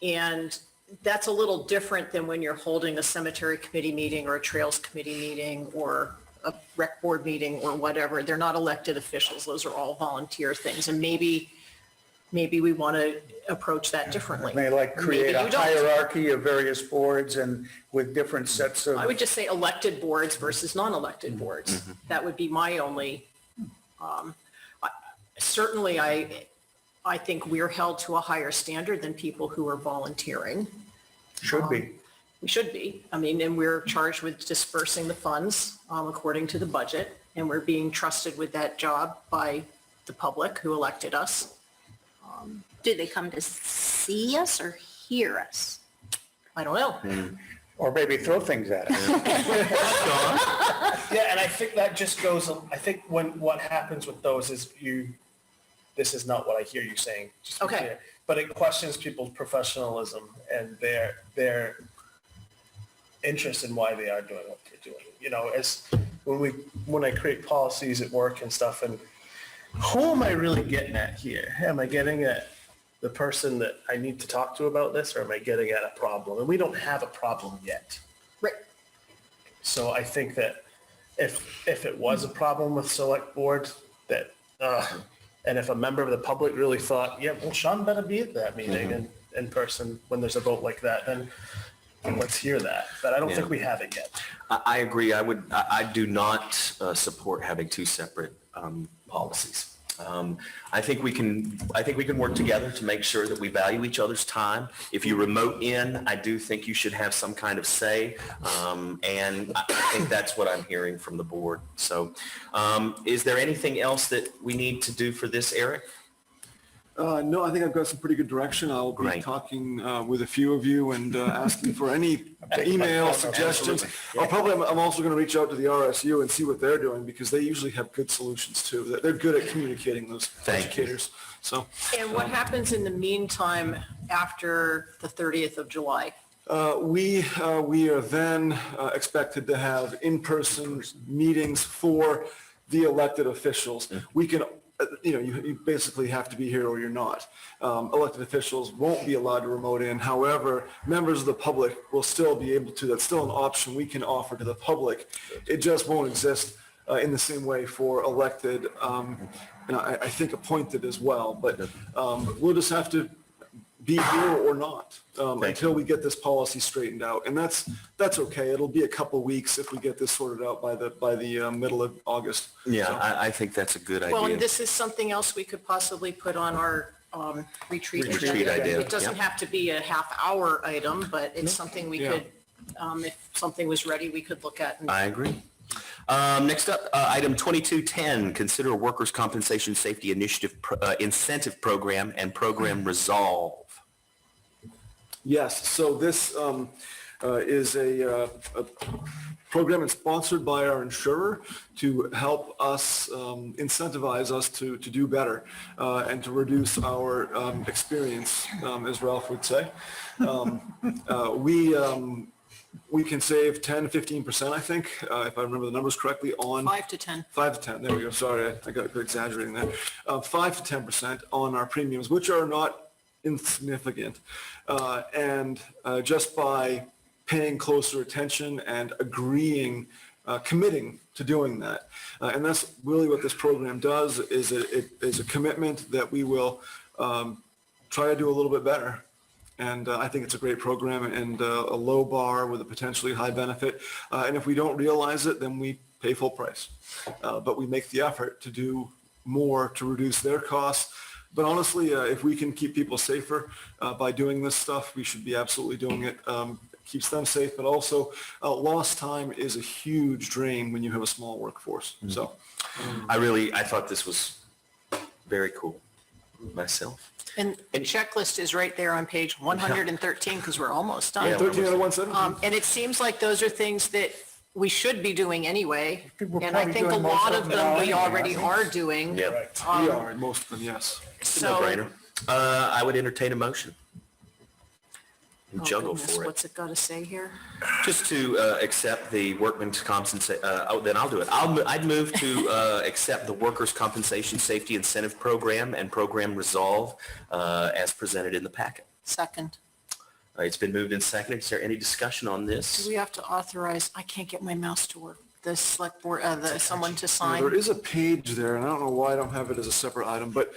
And that's a little different than when you're holding a cemetery committee meeting or a trails committee meeting or a rec board meeting or whatever. They're not elected officials. Those are all volunteer things. And maybe we want to approach that differently. May create Maybe a you don't. hierarchy of various boards and with different sets of. I would just say elected boards versus non-elected boards. That would be my only, certainly I think we're held to a higher standard than people who are volunteering. Should be. We should be. And we're charged with dispersing the funds according to the budget, and we're being trusted with that job by the public who elected us. Do they come to see us or hear us? I don't know. Or maybe throw things at us. Yeah, and I think that just goes, I think what happens with those is this is not what I hear you saying. Just to be Okay. clear, but it questions people's professionalism and their interest in why they are doing what they're doing. As when I create policies at work and stuff, and who am I really getting at here? Am I getting at the person that I need to talk to about this, or am I getting at a problem? And we don't have a problem yet. Right. So I think that if it was a problem with select board, that and if a member of the public really thought, yeah, well, Sean better be at that meeting and in person when there's a vote like that, then let's hear that. But I don't think we have it yet. I agree. I do not support having 2 separate policies. I think we can work together to make sure that we value each other's time. If you remote in, I do think you should have some kind of say, and I think that's what I'm hearing from the board. So, is there anything else that we need to do for this, Eric? No, I think I've got some pretty good direction. I'll be Great. talking with a few of you and asking for any email suggestions. I'm also going to reach out to the RSU and see what they're doing because they usually have good solutions too. They're good at communicating those Thank you. educators. So And what happens in the meantime after the 30th of July? we are then expected to have in-person meetings for the elected officials. We can, you basically have to be here or you're not. Elected officials won't be allowed to remote in. However, members of the public will still be able to. That's still an option we can offer to the public. It just won't exist in the same way for elected, and I think appointed as well. But we'll just have to be here or not until we get this policy straightened out. And that's okay. It'll be a couple weeks if we get this sorted out by the middle of August. Yeah, So- I think that's a good idea. Well, and this is something else we could possibly put on our retreat Retreat agenda. idea, It doesn't yeah. have to be a half-hour item, but it's something we Yeah. could, if something was ready, we could look at. And I agree. Next up, item 2210, consider a workers' compensation safety initiative incentive program and program resolve. Yes, so this is a program that's sponsored by our insurer to help us, incentivize us to do better and to reduce our experience, as Ralph would say. We can save 10, 15%, I think, if I remember the numbers correctly, on 5 to 10. 5 to 10, there we go, sorry, I got exaggerating there. 5 to 10% on our premiums, which are not insignificant. And just by paying closer attention and agreeing, committing to doing that. And that's really what this program does, is it is a commitment that we will try to do a little bit better. And I think it's a great program and a low bar with a potentially high benefit. And if we don't realize it, then we pay full price. But we make the effort to do more to reduce their costs. But honestly, if we can keep people safer by doing this stuff, we should be absolutely doing it. Keeps them safe, but also lost time is a huge drain when you have a small workforce. So I thought this was very cool myself. And the checklist is right there on page 113 because we're almost done. Yeah. 13 out of 117. And it seems like those are things that we should be doing anyway. We're And I probably think a doing most lot of of them them now we anyway, already aren't are doing. Yeah, We are, in most of them, yes. So, no-brainer. I would entertain a motion. oh Juggle goodness, for it. what's it got to say here? Just to accept the workman's compensation, then I'll do it. I'd move to accept the workers' compensation safety incentive program and program resolve as presented in the packet. Second. It's been moved and seconded. Is there any discussion on Do this? we have to authorize, I can't get my mouse to work, the select board, someone to There sign? is a page there, and I don't know why I don't have it as a separate item, but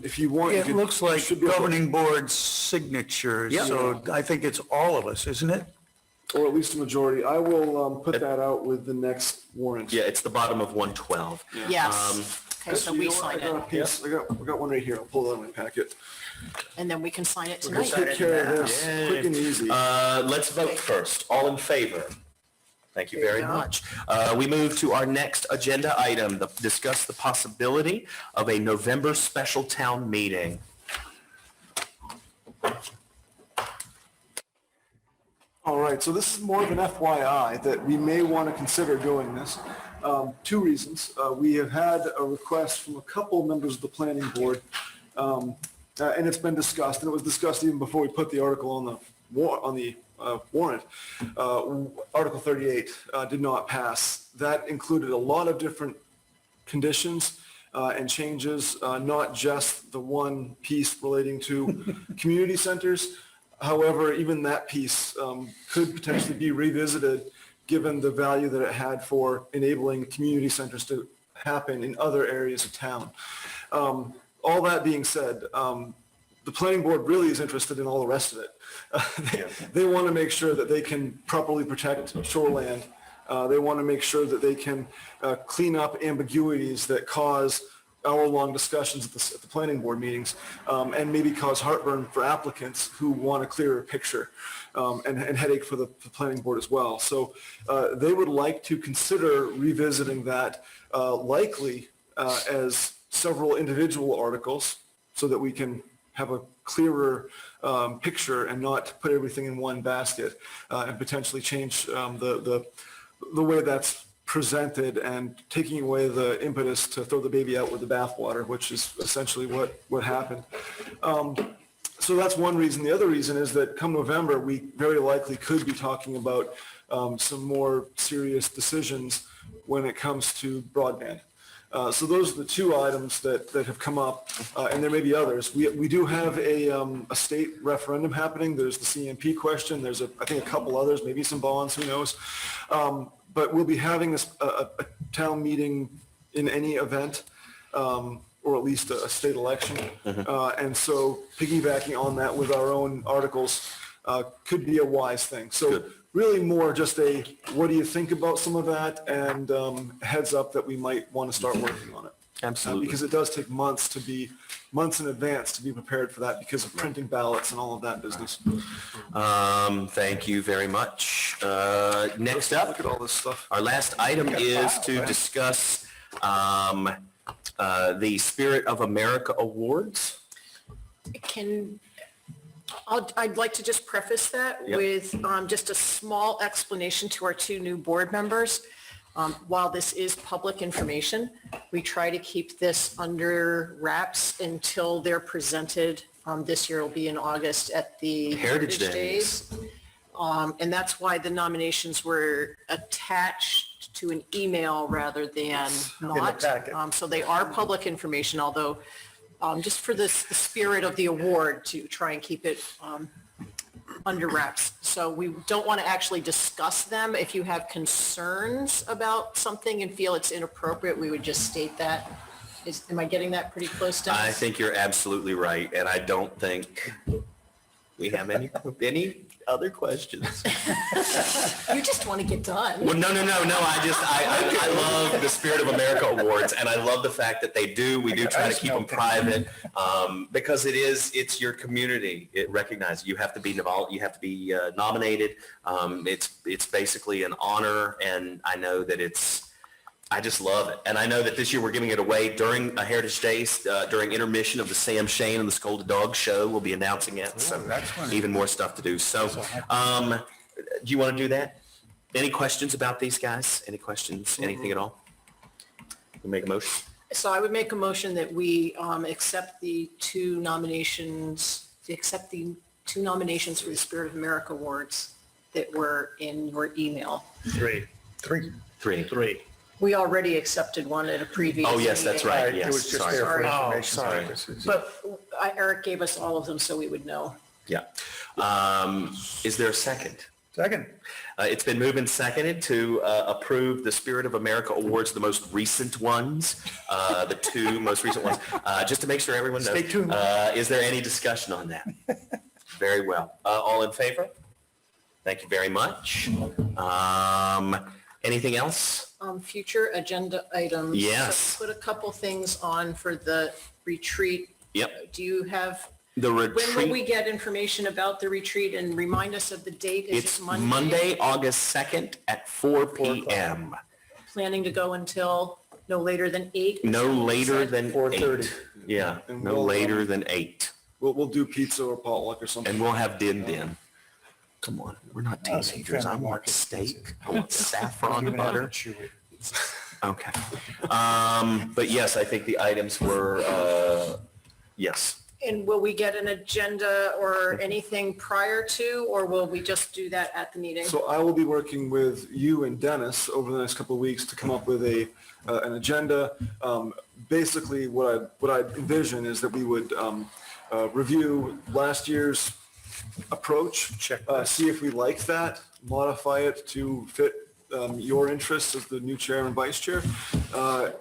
if you want. you It could- looks like should be able to- governing board signatures, Yeah. so I think it's all of us, isn't it? Or at least a majority. I will put that out with the next warrant. Yeah, it's the bottom of 112. Yes. Okay, so Actually, we you know what? sign I got a it, piece. I got one right here. I'll pull it out of my packet. and then we can sign it We'll tonight. take care of this, quick and easy. Let's vote first. All in favor? Thank you very much. We move to our next agenda item, discuss the possibility of a November special town meeting. All right, so this is more of an FYI that we may want to consider doing this. Two reasons. We have had a request from a couple members of the planning board, and it's been discussed, and it was discussed even before we put the article on the warrant. Article 38 did not pass. That included a lot of different conditions and changes, not just the one piece relating to community centers. However, even that piece could potentially be revisited given the value that it had for enabling community centers to happen in other areas of town. All that being said, the planning board really is interested in all the rest of it. They want to make sure that they can properly protect shoreland. They want to make sure that they can clean up ambiguities that cause hour-long discussions at the planning board meetings, and maybe cause heartburn for applicants who want a clearer picture, and headache for the planning board as well. So they would like to consider revisiting that, likely as several individual articles, so that we can have a clearer picture and not put everything in one basket and potentially change the way that's presented and taking away the impetus to throw the baby out with the bathwater, which is essentially what happened. So that's one reason. The other reason is that come November, we very likely could be talking about some more serious decisions when it comes to broadband. So those are the two items that have come up, and there may be others. We do have a state referendum happening. There's the CMP question. There's I think a couple others, maybe some bonds, who knows. But we'll be having a town meeting in any event, or at least a state election. And so piggybacking on that with our own articles could be a wise thing. So really more just what do you think about some of that, and heads up that we might want to start working on it. Absolutely. Because it does take months in advance to be prepared for that because of printing ballots and all of that business. Thank you very much. Next up, Look at all this stuff. our last item is to discuss the Spirit of America Awards. I'd like to just preface that Yep. with just a small explanation to our two new board members. While this is public information, we try to keep this under wraps until they're presented. This year will be in August at the Heritage Heritage Days. Days. And that's why the nominations were attached to an email rather than not. packet. So they are public information, although just for the spirit of the award to try and keep it under wraps. So we don't want to actually discuss them. If you have concerns about something and feel it's inappropriate, we would just state that. Am I getting that pretty close, Dennis? I think you're absolutely right, and I don't think we have any other questions. You just want to get done. Well, no. I love the Spirit of America Awards, and I love the fact that we do try to keep them private, because it's your community. It recognizes you have to be involved, you have to be nominated. It's basically an honor, and I know that I just love it. And I know that this year we're giving it away during a Heritage Days, during intermission of the Sam Shane and the Scolded Dog show. We'll be announcing it. So even more stuff to do. So do you want to do that? Any questions about these guys? Any questions? Anything at all? We'll make a motion. So I would make a motion that we accept the two nominations for the Spirit of America Awards that were in your email. Three. We already accepted one at a previous Oh, yes, that's meeting. right. It Yes, was just sorry. there for Oh, information sorry. purposes. But Eric gave us all of them so we would know. Yeah. Is there a second? Second. It's been moved and seconded to approve the Spirit of America Awards, the most recent ones, the two most recent ones, just to make sure everyone knows. Stay tuned. Is there any discussion on that? Very well. All in favor? Thank you very much. Anything else? Future agenda items. Yes. So put a couple things on for the retreat. Yep. Do you have, The when will we retreat, get information about the retreat and remind us of the date? Is it's it Monday? Monday, August 2nd at 4 p.m. Planning to go until no later than 8? is No that what you later said? than 4:30. 8. Yeah, And no we'll, later than 8. We'll do pizza or potluck or something. And we'll have din. Come on, we're not teenagers. I want steak. I want saffron butter. Okay. But yes, I think the items were, yes. And will we get an agenda or anything prior to, or will we just do that at the meeting? So I will be working with you and Dennis over the next couple of weeks to come up with an agenda. Basically, what I envision is that we would review last year's approach, see if we like that, modify it to fit your interests as the new chair and vice chair,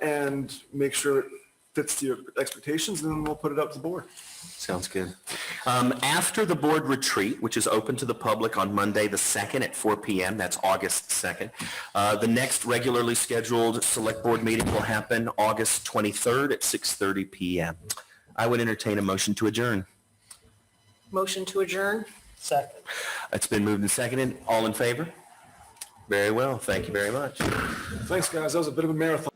and make sure it fits to your expectations, and then we'll put it up to the board. Sounds good. After the board retreat, which is open to the public on Monday, the 2nd at 4 p.m., that's August 2nd, the next regularly scheduled select board meeting will happen August 23rd at 6:30 p.m. I would entertain a motion to adjourn. Motion to adjourn? Second. It's been moved and seconded. All in favor? Very well. Thank you very much. Thanks, guys. That was a bit of a marathon.